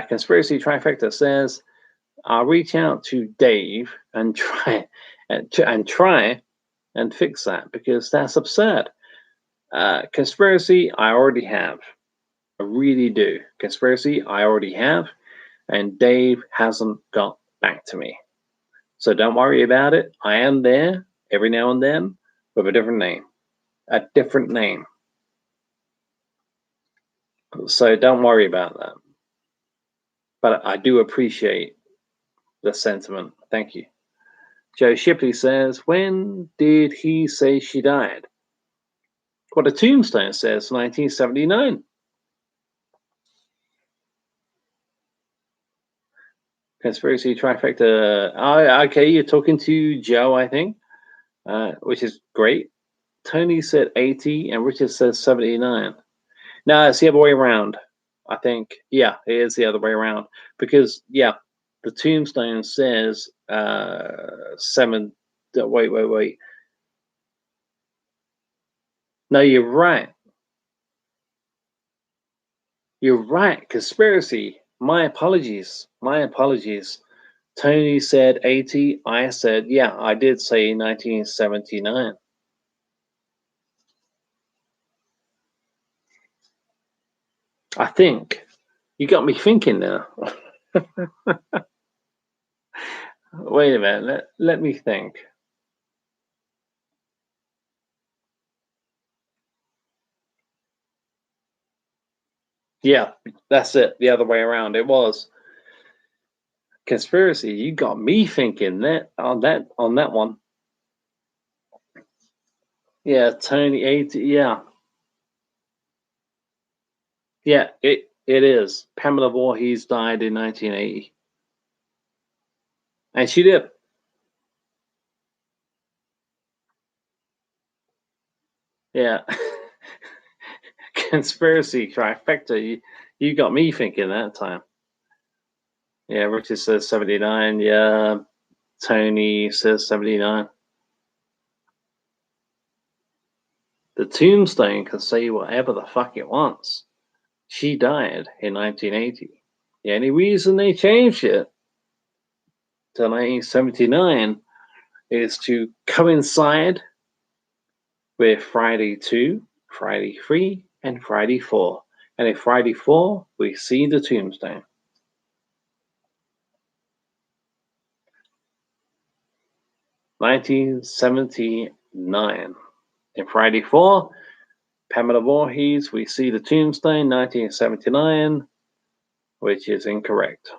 Conspiracy Trifecta says, I'll reach out to Dave and try and fix that because that's absurd. Conspiracy, I already have. I really do. Conspiracy, I already have. And Dave hasn't got back to me. So don't worry about it. I am there every now and then with a different name. A different name. So don't worry about that. But I do appreciate the sentiment. Thank you. Joe Shipley says, when did he say she died? Well, the tombstone says 1979. Conspiracy Trifecta. Okay, you're talking to Joe, I think, which is great. Tony said 80 and Richard says 79. No, it's the other way around. I think, yeah, it is the other way around because, yeah, the tombstone says 7. Wait. No, you're right. You're right. Conspiracy. My apologies. Tony said 80. I said, yeah, I did say 1979. I think you got me thinking now. Wait a minute. Let me think. Yeah, that's it. The other way around. It was conspiracy. You got me thinking that on that one. Yeah, Tony 80. Yeah, it is. Pamela Voorhees died in 1980, and she did. Yeah. Conspiracy trifecta. You got me thinking that time. Yeah, Richard says 79. Yeah, Tony says 79. The tombstone can say whatever the fuck it wants. She died in 1980. The only reason they changed it to 1979 is to coincide with Friday 2, Friday 3, and Friday 4. And in Friday 4, we see the tombstone. (1979) In Friday 4, Pamela Voorhees, we see the tombstone, 1979, which is incorrect.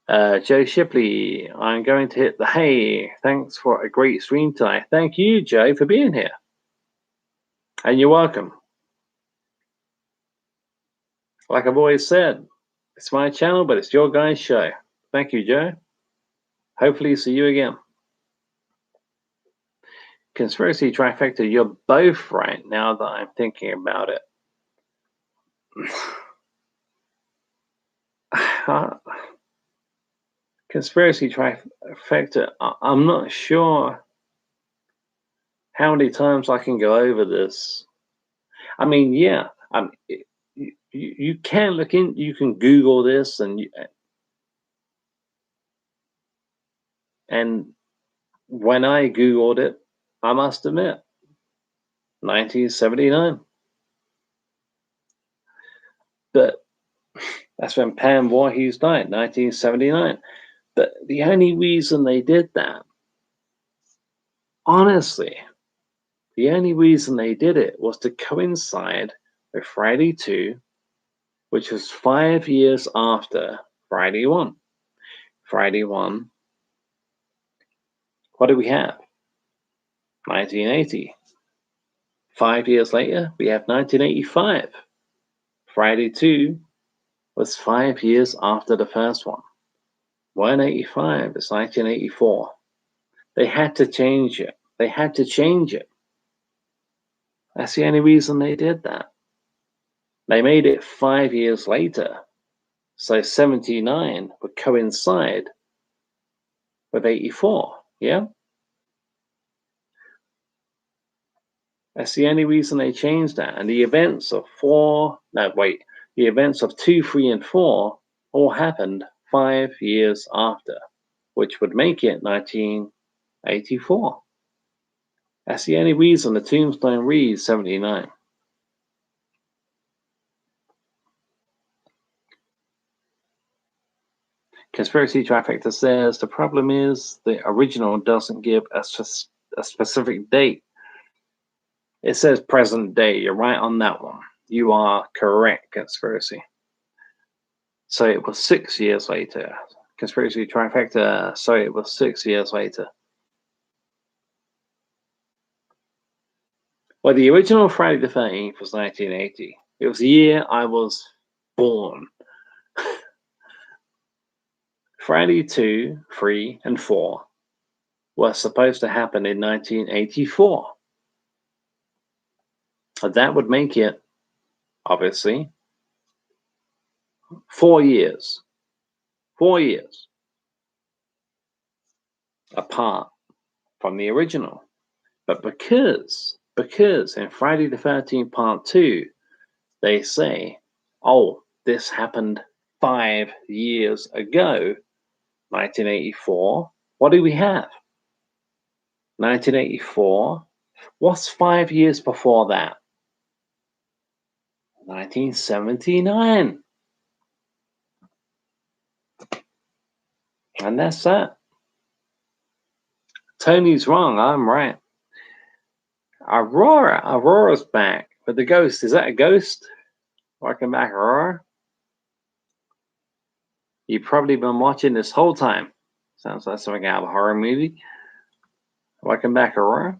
Joe Shipley, I'm going to hit the hay. Thanks for a great stream tonight. Thank you, Joe, for being here. And you're welcome. Like I've always said, it's my channel, but it's your guys' show. Thank you, Joe. Hopefully see you again. Conspiracy trifecta, you're both right now that I'm thinking about it. Conspiracy trifecta, I'm not sure how many times I can go over this. I mean, yeah, you can look in, you can Google this, and when I Googled it, I must admit, 1979. But that's when Pam Voorhees died, 1979. But the only reason they did that, honestly, the only reason they did it was to coincide with Friday 2, which was 5 years after Friday 1. Friday 1, what do we have? 1980. 5 years later, we have 1985. Friday 2 was 5 years after the first one. 185 is 1984. They had to change it. They had to change it. That's the only reason they did that. They made it 5 years later. So 79 would coincide with 84. Yeah? That's the only reason they changed that. And the events of the events of 2, 3, and 4 all happened 5 years after, which would make it 1984. That's the only reason the tombstone reads 79. Conspiracy Trifecta says the problem is the original doesn't give a specific date. It says present day. You're right on that one. You are correct, Conspiracy. So it was 6 years later. Conspiracy Trifecta, so it was 6 years later. Well, the original Friday the 13th was 1980. It was the year I was born. Friday 2, 3, and 4 were supposed to happen in 1984. That would make it, obviously, 4 years. 4 years apart from the original. But because in Friday the 13th Part 2, they say, oh, this happened 5 years ago, 1984. What do we have? 1984. What's 5 years before that? 1979. And that's that. Tony's wrong. I'm right. Aurora's back with the ghost. Is that a ghost? Welcome back, Aurora. You've probably been watching this whole time. Sounds like something out of a horror movie. Welcome back, Aurora.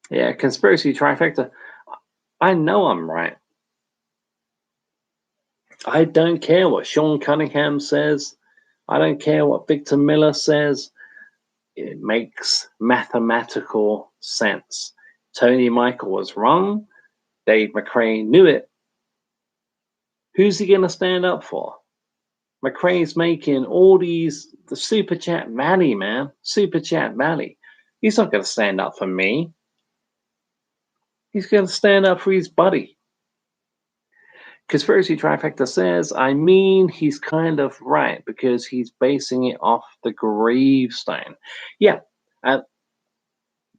Yeah, Conspiracy Trifecta. I know I'm right. I don't care what Sean Cunningham says. I don't care what Victor Miller says. It makes mathematical sense. Tony Michael was wrong. Dave McCray knew it. Who's he going to stand up for? McCray's making all the Super Chat Valley, man. Super Chat Valley. He's not going to stand up for me. He's going to stand up for his buddy. Conspiracy Trifecta says, I mean, he's kind of right because he's basing it off the gravestone. Yeah, that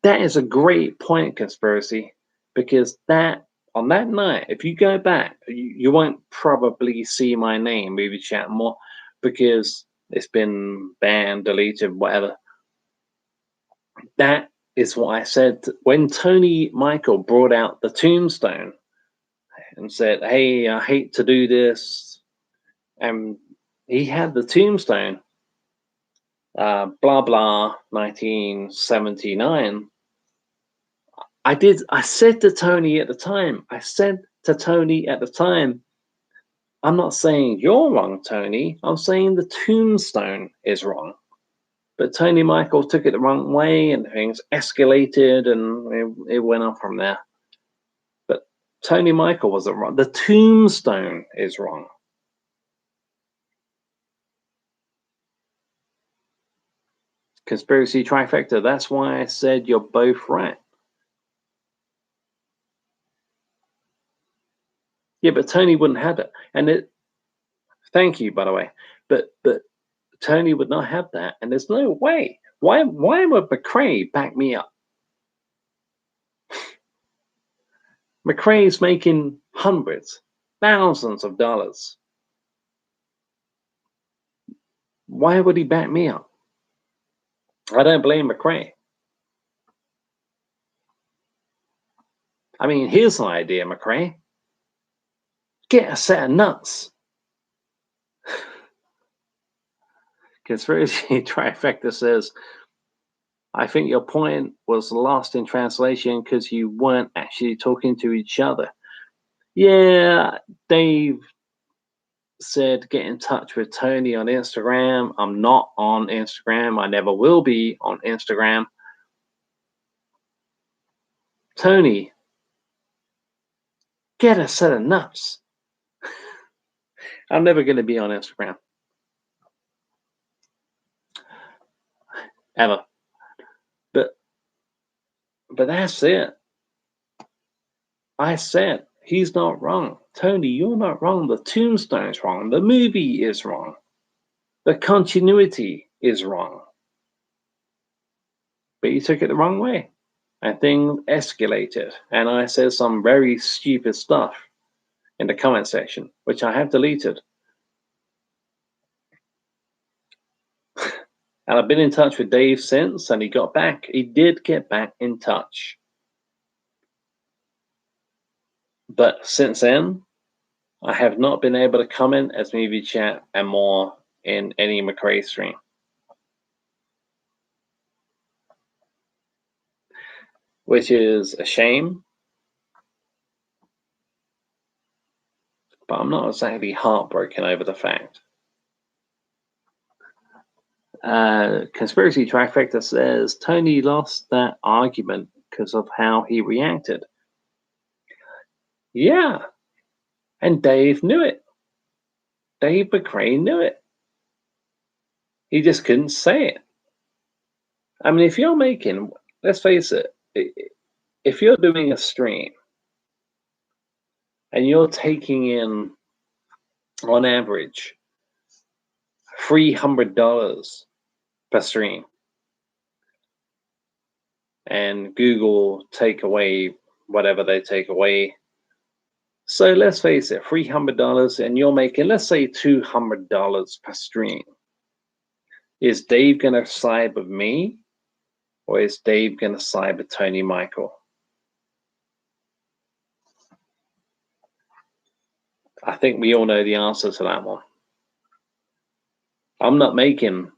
is a great point, Conspiracy, because on that night, if you go back, you won't probably see my name, Movie Chat, more because it's been banned, deleted, whatever. That is what I said when Tony Michael brought out the tombstone and said, hey, I hate to do this. And he had the tombstone, blah, blah, 1979. I said to Tony at the time, I'm not saying you're wrong, Tony. I'm saying the tombstone is wrong But Tony Michael took it the wrong way, and things escalated, and it went on from there. But Tony Michael wasn't wrong. The tombstone is wrong. Conspiracy trifecta. That's why I said you're both right. Yeah, but Tony wouldn't have it. And thank you, by the way. But Tony would not have that. And there's no way. Why would McRae back me up? McRae's making hundreds, thousands of dollars. Why would he back me up? I don't blame McRae. I mean, here's an idea, McRae. Get a set of nuts. Conspiracy Trifecta says, I think your point was lost in translation because you weren't actually talking to each other. Yeah, Dave said get in touch with Tony on Instagram. I'm not on Instagram. I never will be on Instagram. Tony, get a set of nuts. I'm never going to be on Instagram. Ever. But that's it. I said, he's not wrong. Tony, you're not wrong. The tombstone's wrong. The movie is wrong. The continuity is wrong. But you took it the wrong way. And things escalated. And I said some very stupid stuff in the comment section, which I have deleted. And I've been in touch with Dave since, and he got back. He did get back in touch. But since then, I have not been able to comment as Movie Chat and more in any McRae stream. Which is a shame. But I'm not exactly heartbroken over the fact. Conspiracy Trifecta says Tony lost that argument because of how he reacted. Yeah. And Dave knew it. Dave McRae knew it. He just couldn't say it. I mean, if you're making, let's face it, if you're doing a stream and you're taking in, on average, $300 per stream, and Google take away whatever they take away. So let's face it, $300, and you're making, let's say, $200 per stream. Is Dave going to side with me, or is Dave going to side with Tony Michael? I think we all know the answer to that one. I'm not making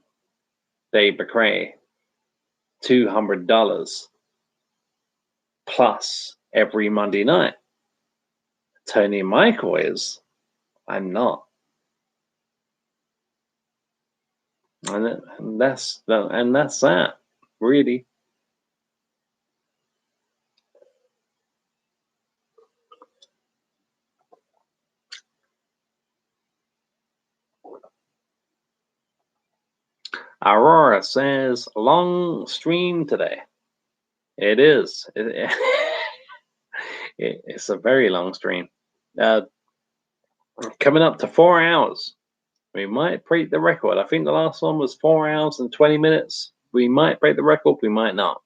Dave McRae $200 plus every Monday night. Tony Michael is. I'm not. And that's that, really. Aurora says, long stream today. It is. It's a very long stream. Coming up to 4 hours. We might break the record. I think the last one was 4 hours and 20 minutes. We might break the record. We might not.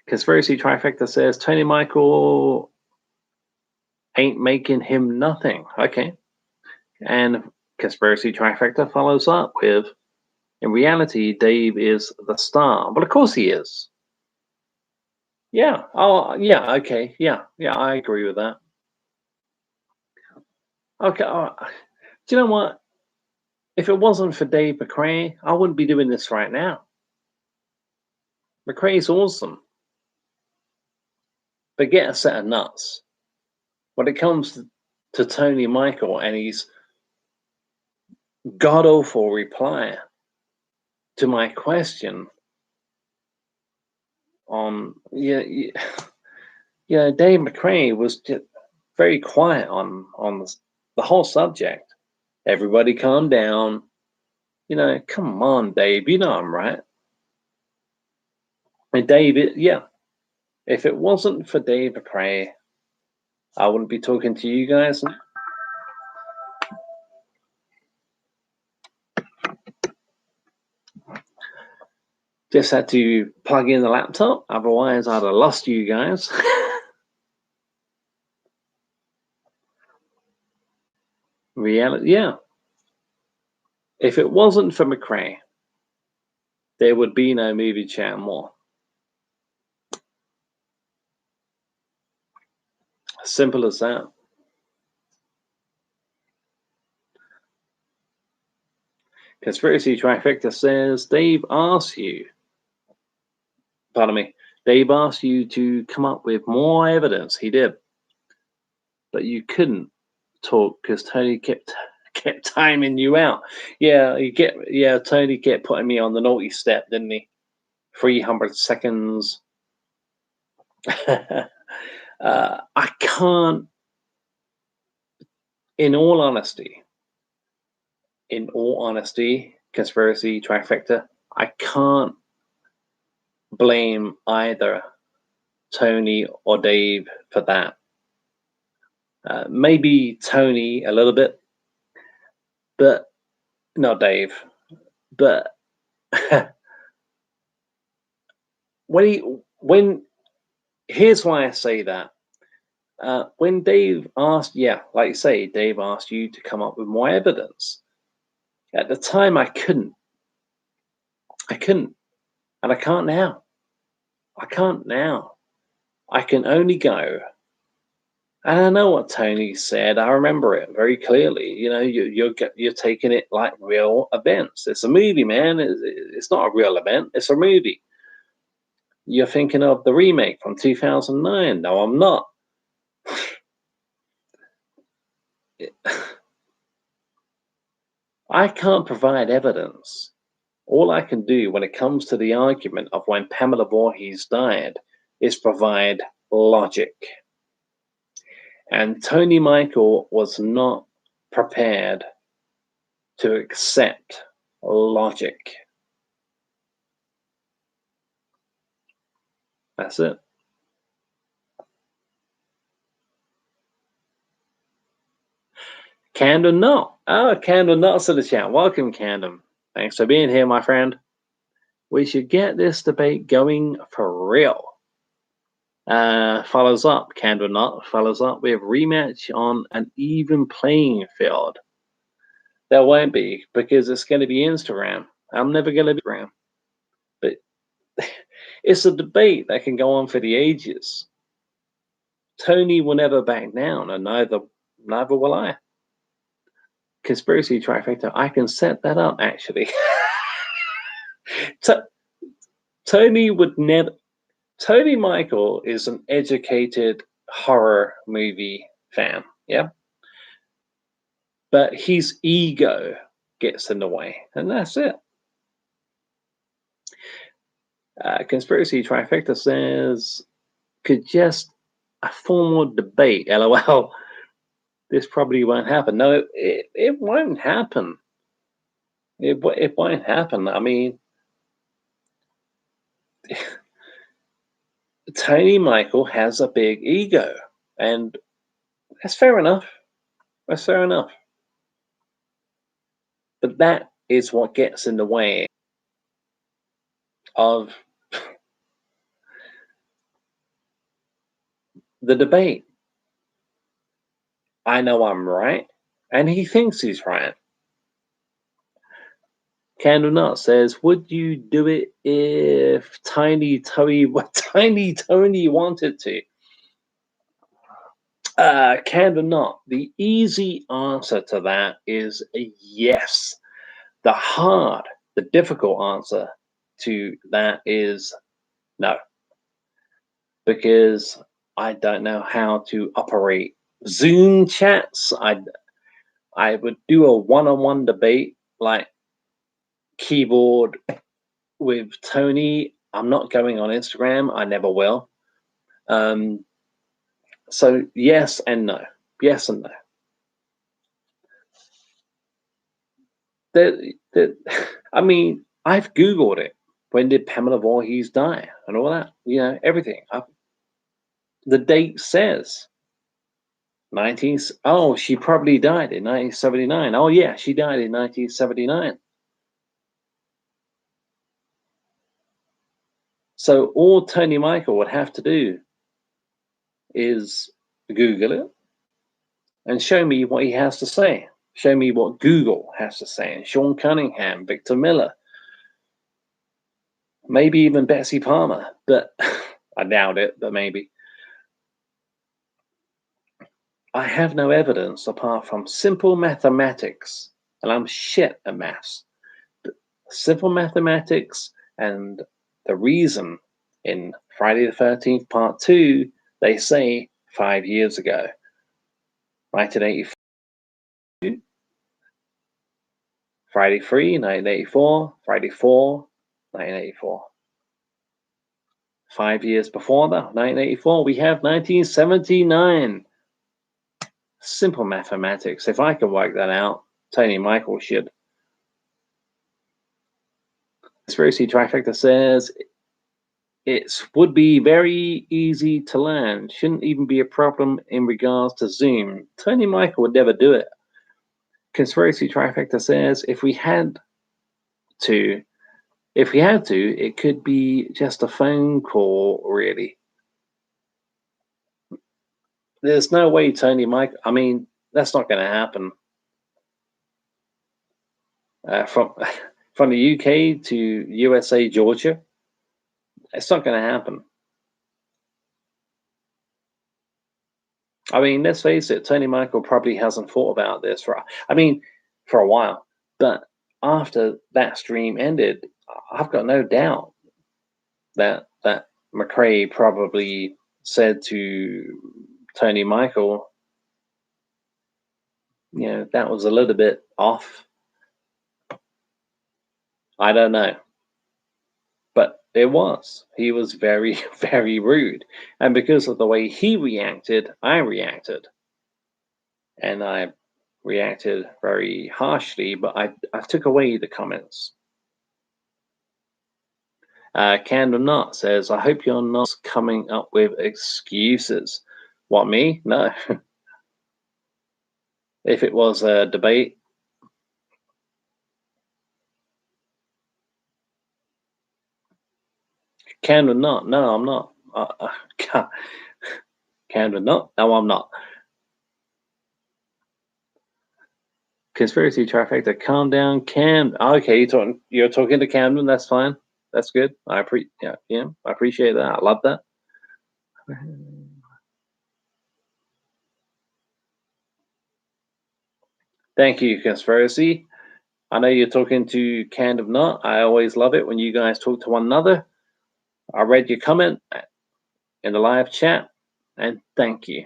Conspiracy Trifecta says, Tony Michael ain't making him nothing. Okay. And Conspiracy Trifecta follows up with, in reality, Dave is the star. Well, of course he is. Yeah. Oh, yeah. Okay. Yeah. Yeah. I agree with that. Okay. Do you know what? If it wasn't for Dave McRae, I wouldn't be doing this right now. McRae's awesome. But get a set of nuts. When it comes to Tony Michael and his god-awful reply to my question on Dave McRae was just very quiet on the whole subject. Everybody calm down. Come on, Dave. You know I'm right. And Dave, if it wasn't for Dave McRae, I wouldn't be talking to you guys. Just had to plug in the laptop, otherwise I'd have lost you guys. Reality, yeah. If it wasn't for McRae, there would be no Movie Chat more. Simple as that. Conspiracy Trifecta says Dave asked you, Dave asked you to come up with more evidence. He did, but you couldn't talk because Tony kept timing you out. Tony kept putting me on the naughty step, didn't he? 300 seconds. I can't, in all honesty, Conspiracy Trifecta, I can't blame either Tony or Dave for that. Maybe Tony a little bit, but not Dave. But here's why I say that. When Dave asked, like you say, Dave asked you to come up with more evidence. At the time, I couldn't, and I can't now. I can only go. And I know what Tony said. I remember it very clearly. You're taking it like real events. It's a movie, man. It's not a real event. It's a movie. You're thinking of the remake from 2009. No, I'm not. I can't provide evidence. All I can do when it comes to the argument of when Pamela Voorhees died is provide logic. And Tony Michael was not prepared to accept logic. That's it. Candle Nut. Oh, Candle Nuts in the chat. Welcome, Candle. Thanks for being here, my friend. We should get this debate going for real. Follows up, Candle Nut follows up with rematch on an even playing field. There won't be, because it's going to be Instagram. I'm never going to be around. But it's a debate that can go on for the ages. Tony will never back down, and neither will I. Conspiracy Trifecta, I can set that up, actually. Tony would never. Tony Michael is an educated horror movie fan, yeah? But his ego gets in the way, and that's it. Conspiracy Trifecta says, could just a formal debate, LOL. This probably won't happen. No, it won't happen. It won't happen. I mean, Tony Michael has a big ego, and that's fair enough. That's fair enough. But that is what gets in the way of the debate. I know I'm right, and he thinks he's right. Candle Nut says, would you do it if Tiny Tony wanted to? Candle Nut, the easy answer to that is a yes. The difficult answer to that is no. Because I don't know how to operate Zoom chats. I would do a one-on-one debate, like keyboard with Tony, I'm not going on Instagram. I never will. So yes and no. Yes and no. That I mean, I've Googled it. When did Pamela Voorhees die and all that? You know, everything. The date says 19. Oh, she probably died in 1979. Oh yeah, she died in 1979. So all Tony Michael would have to do is Google it and show me what he has to say. Show me what Google has to say. And Sean Cunningham, Victor Miller, maybe even Betsy Palmer, but I doubt it, but maybe. I have no evidence apart from simple mathematics, and I'm shit at maths. Simple mathematics and the reason in Friday the 13th Part 2, they say 5 years ago, 1982, Friday 3, 1984, Friday 4, 1984. 5 years before that, 1984, we have 1979. Simple mathematics. If I can work that out, Tony Michael should. Conspiracy Trifecta says it would be very easy to learn. Shouldn't even be a problem in regards to Zoom. Tony Michael would never do it. Conspiracy Trifecta says if we had to, it could be just a phone call, really. There's no way Tony Michael, I mean, that's not going to happen. From the UK to USA, Georgia, it's not going to happen. I mean, let's face it, Tony Michael probably hasn't thought about this for a while. But after that stream ended, I've got no doubt that McRae probably said to Tony Michael, you know, that was a little bit off. I don't know. But it was. He was very, very rude. And because of the way he reacted, I reacted. And I reacted very harshly, but I took away the comments. Candom Knot says, I hope you're not coming up with excuses. What, me? No. If it was a debate, Candom Knot, no, I'm not. Candom Knot, no, I'm not. Conspiracy Trifecta, calm down, Cam. Okay, you're talking to Camden, that's fine. That's good. I appreciate that. I love that. Thank you, Conspiracy. I know you're talking to Cand of Knot. I always love it when you guys talk to one another. I read your comment in the live chat, and thank you.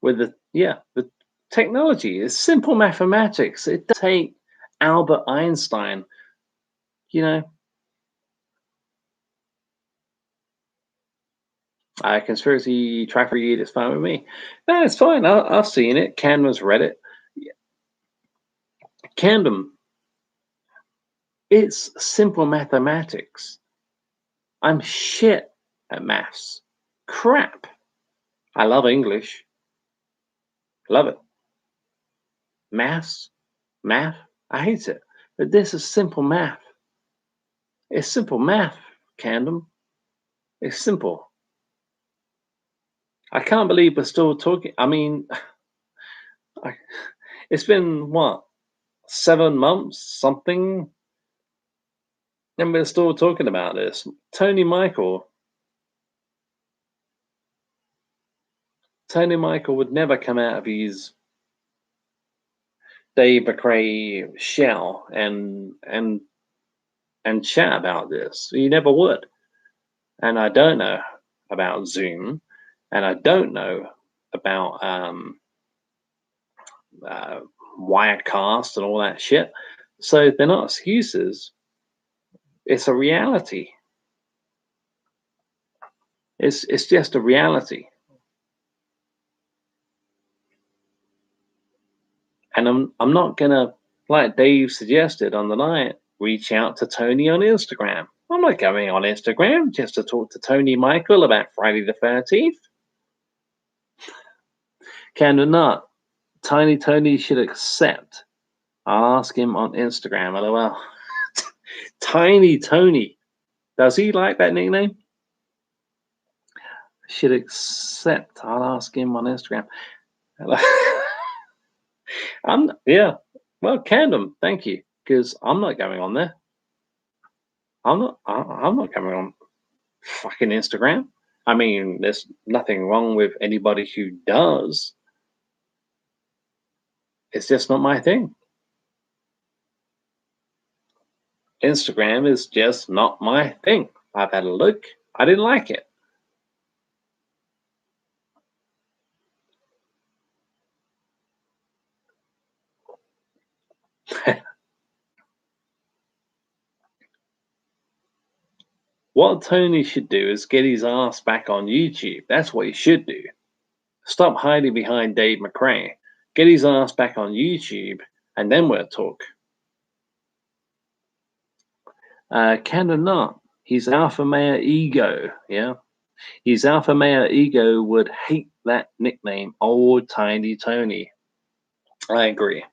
With the technology is simple mathematics. It doesn't take Albert Einstein, you know. Conspiracy Tracker Read is fine with me. No, it's fine. I've seen it. Canva's read it. Candom. It's simple mathematics. I'm shit at maths. Crap. I love English. Love it. Math, I hate it. But this is simple math. It's simple math, Candom. It's simple. I can't believe we're still talking. I mean, it's been what, 7 months, something, and we're still talking about this. Tony Michael would never come out of his Dave McRae shell and chat about this. He never would. And I don't know about Zoom, and I don't know about Wirecast and all that shit. So they're not excuses. It's a reality. It's just a reality. And I'm not gonna, like Dave suggested on the night, reach out to Tony on Instagram. I'm not going on Instagram just to talk to Tony Michael about Friday the 13th. Can or not, Tiny Tony should accept. I'll ask him on Instagram. LOL. Tiny Tony. Does he like that nickname? Should accept. I'll ask him on Instagram. Yeah. Well, Candom, thank you, because I'm not going on there. I'm not coming on fucking Instagram. I mean, there's nothing wrong with anybody who does. It's just not my thing. Instagram is just not my thing. I've had a look. I didn't like it. What Tony should do is get his ass back on YouTube. That's what he should do. Stop hiding behind Dave McRae. Get his ass back on YouTube, and then we'll talk. Can or not, his alpha male ego, yeah? His alpha male ego would hate that nickname, Old Tiny Tony. I agree.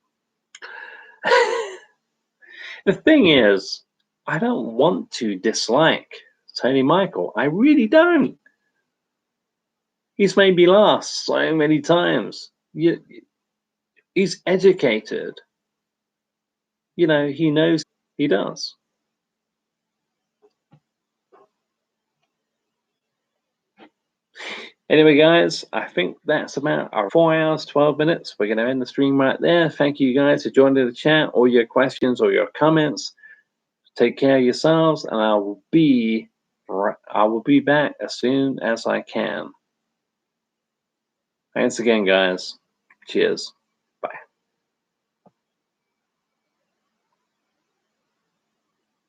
The thing is, I don't want to dislike Tony Michael. I really don't. He's made me laugh so many times. He's educated. He knows he does. Anyway, guys, I think that's about our 4 hours, 12 minutes. We're going to end the stream right there. Thank you guys for joining the chat, all your questions, or your comments. Take care of yourselves, and I will be back as soon as I can. Thanks again, guys. Cheers.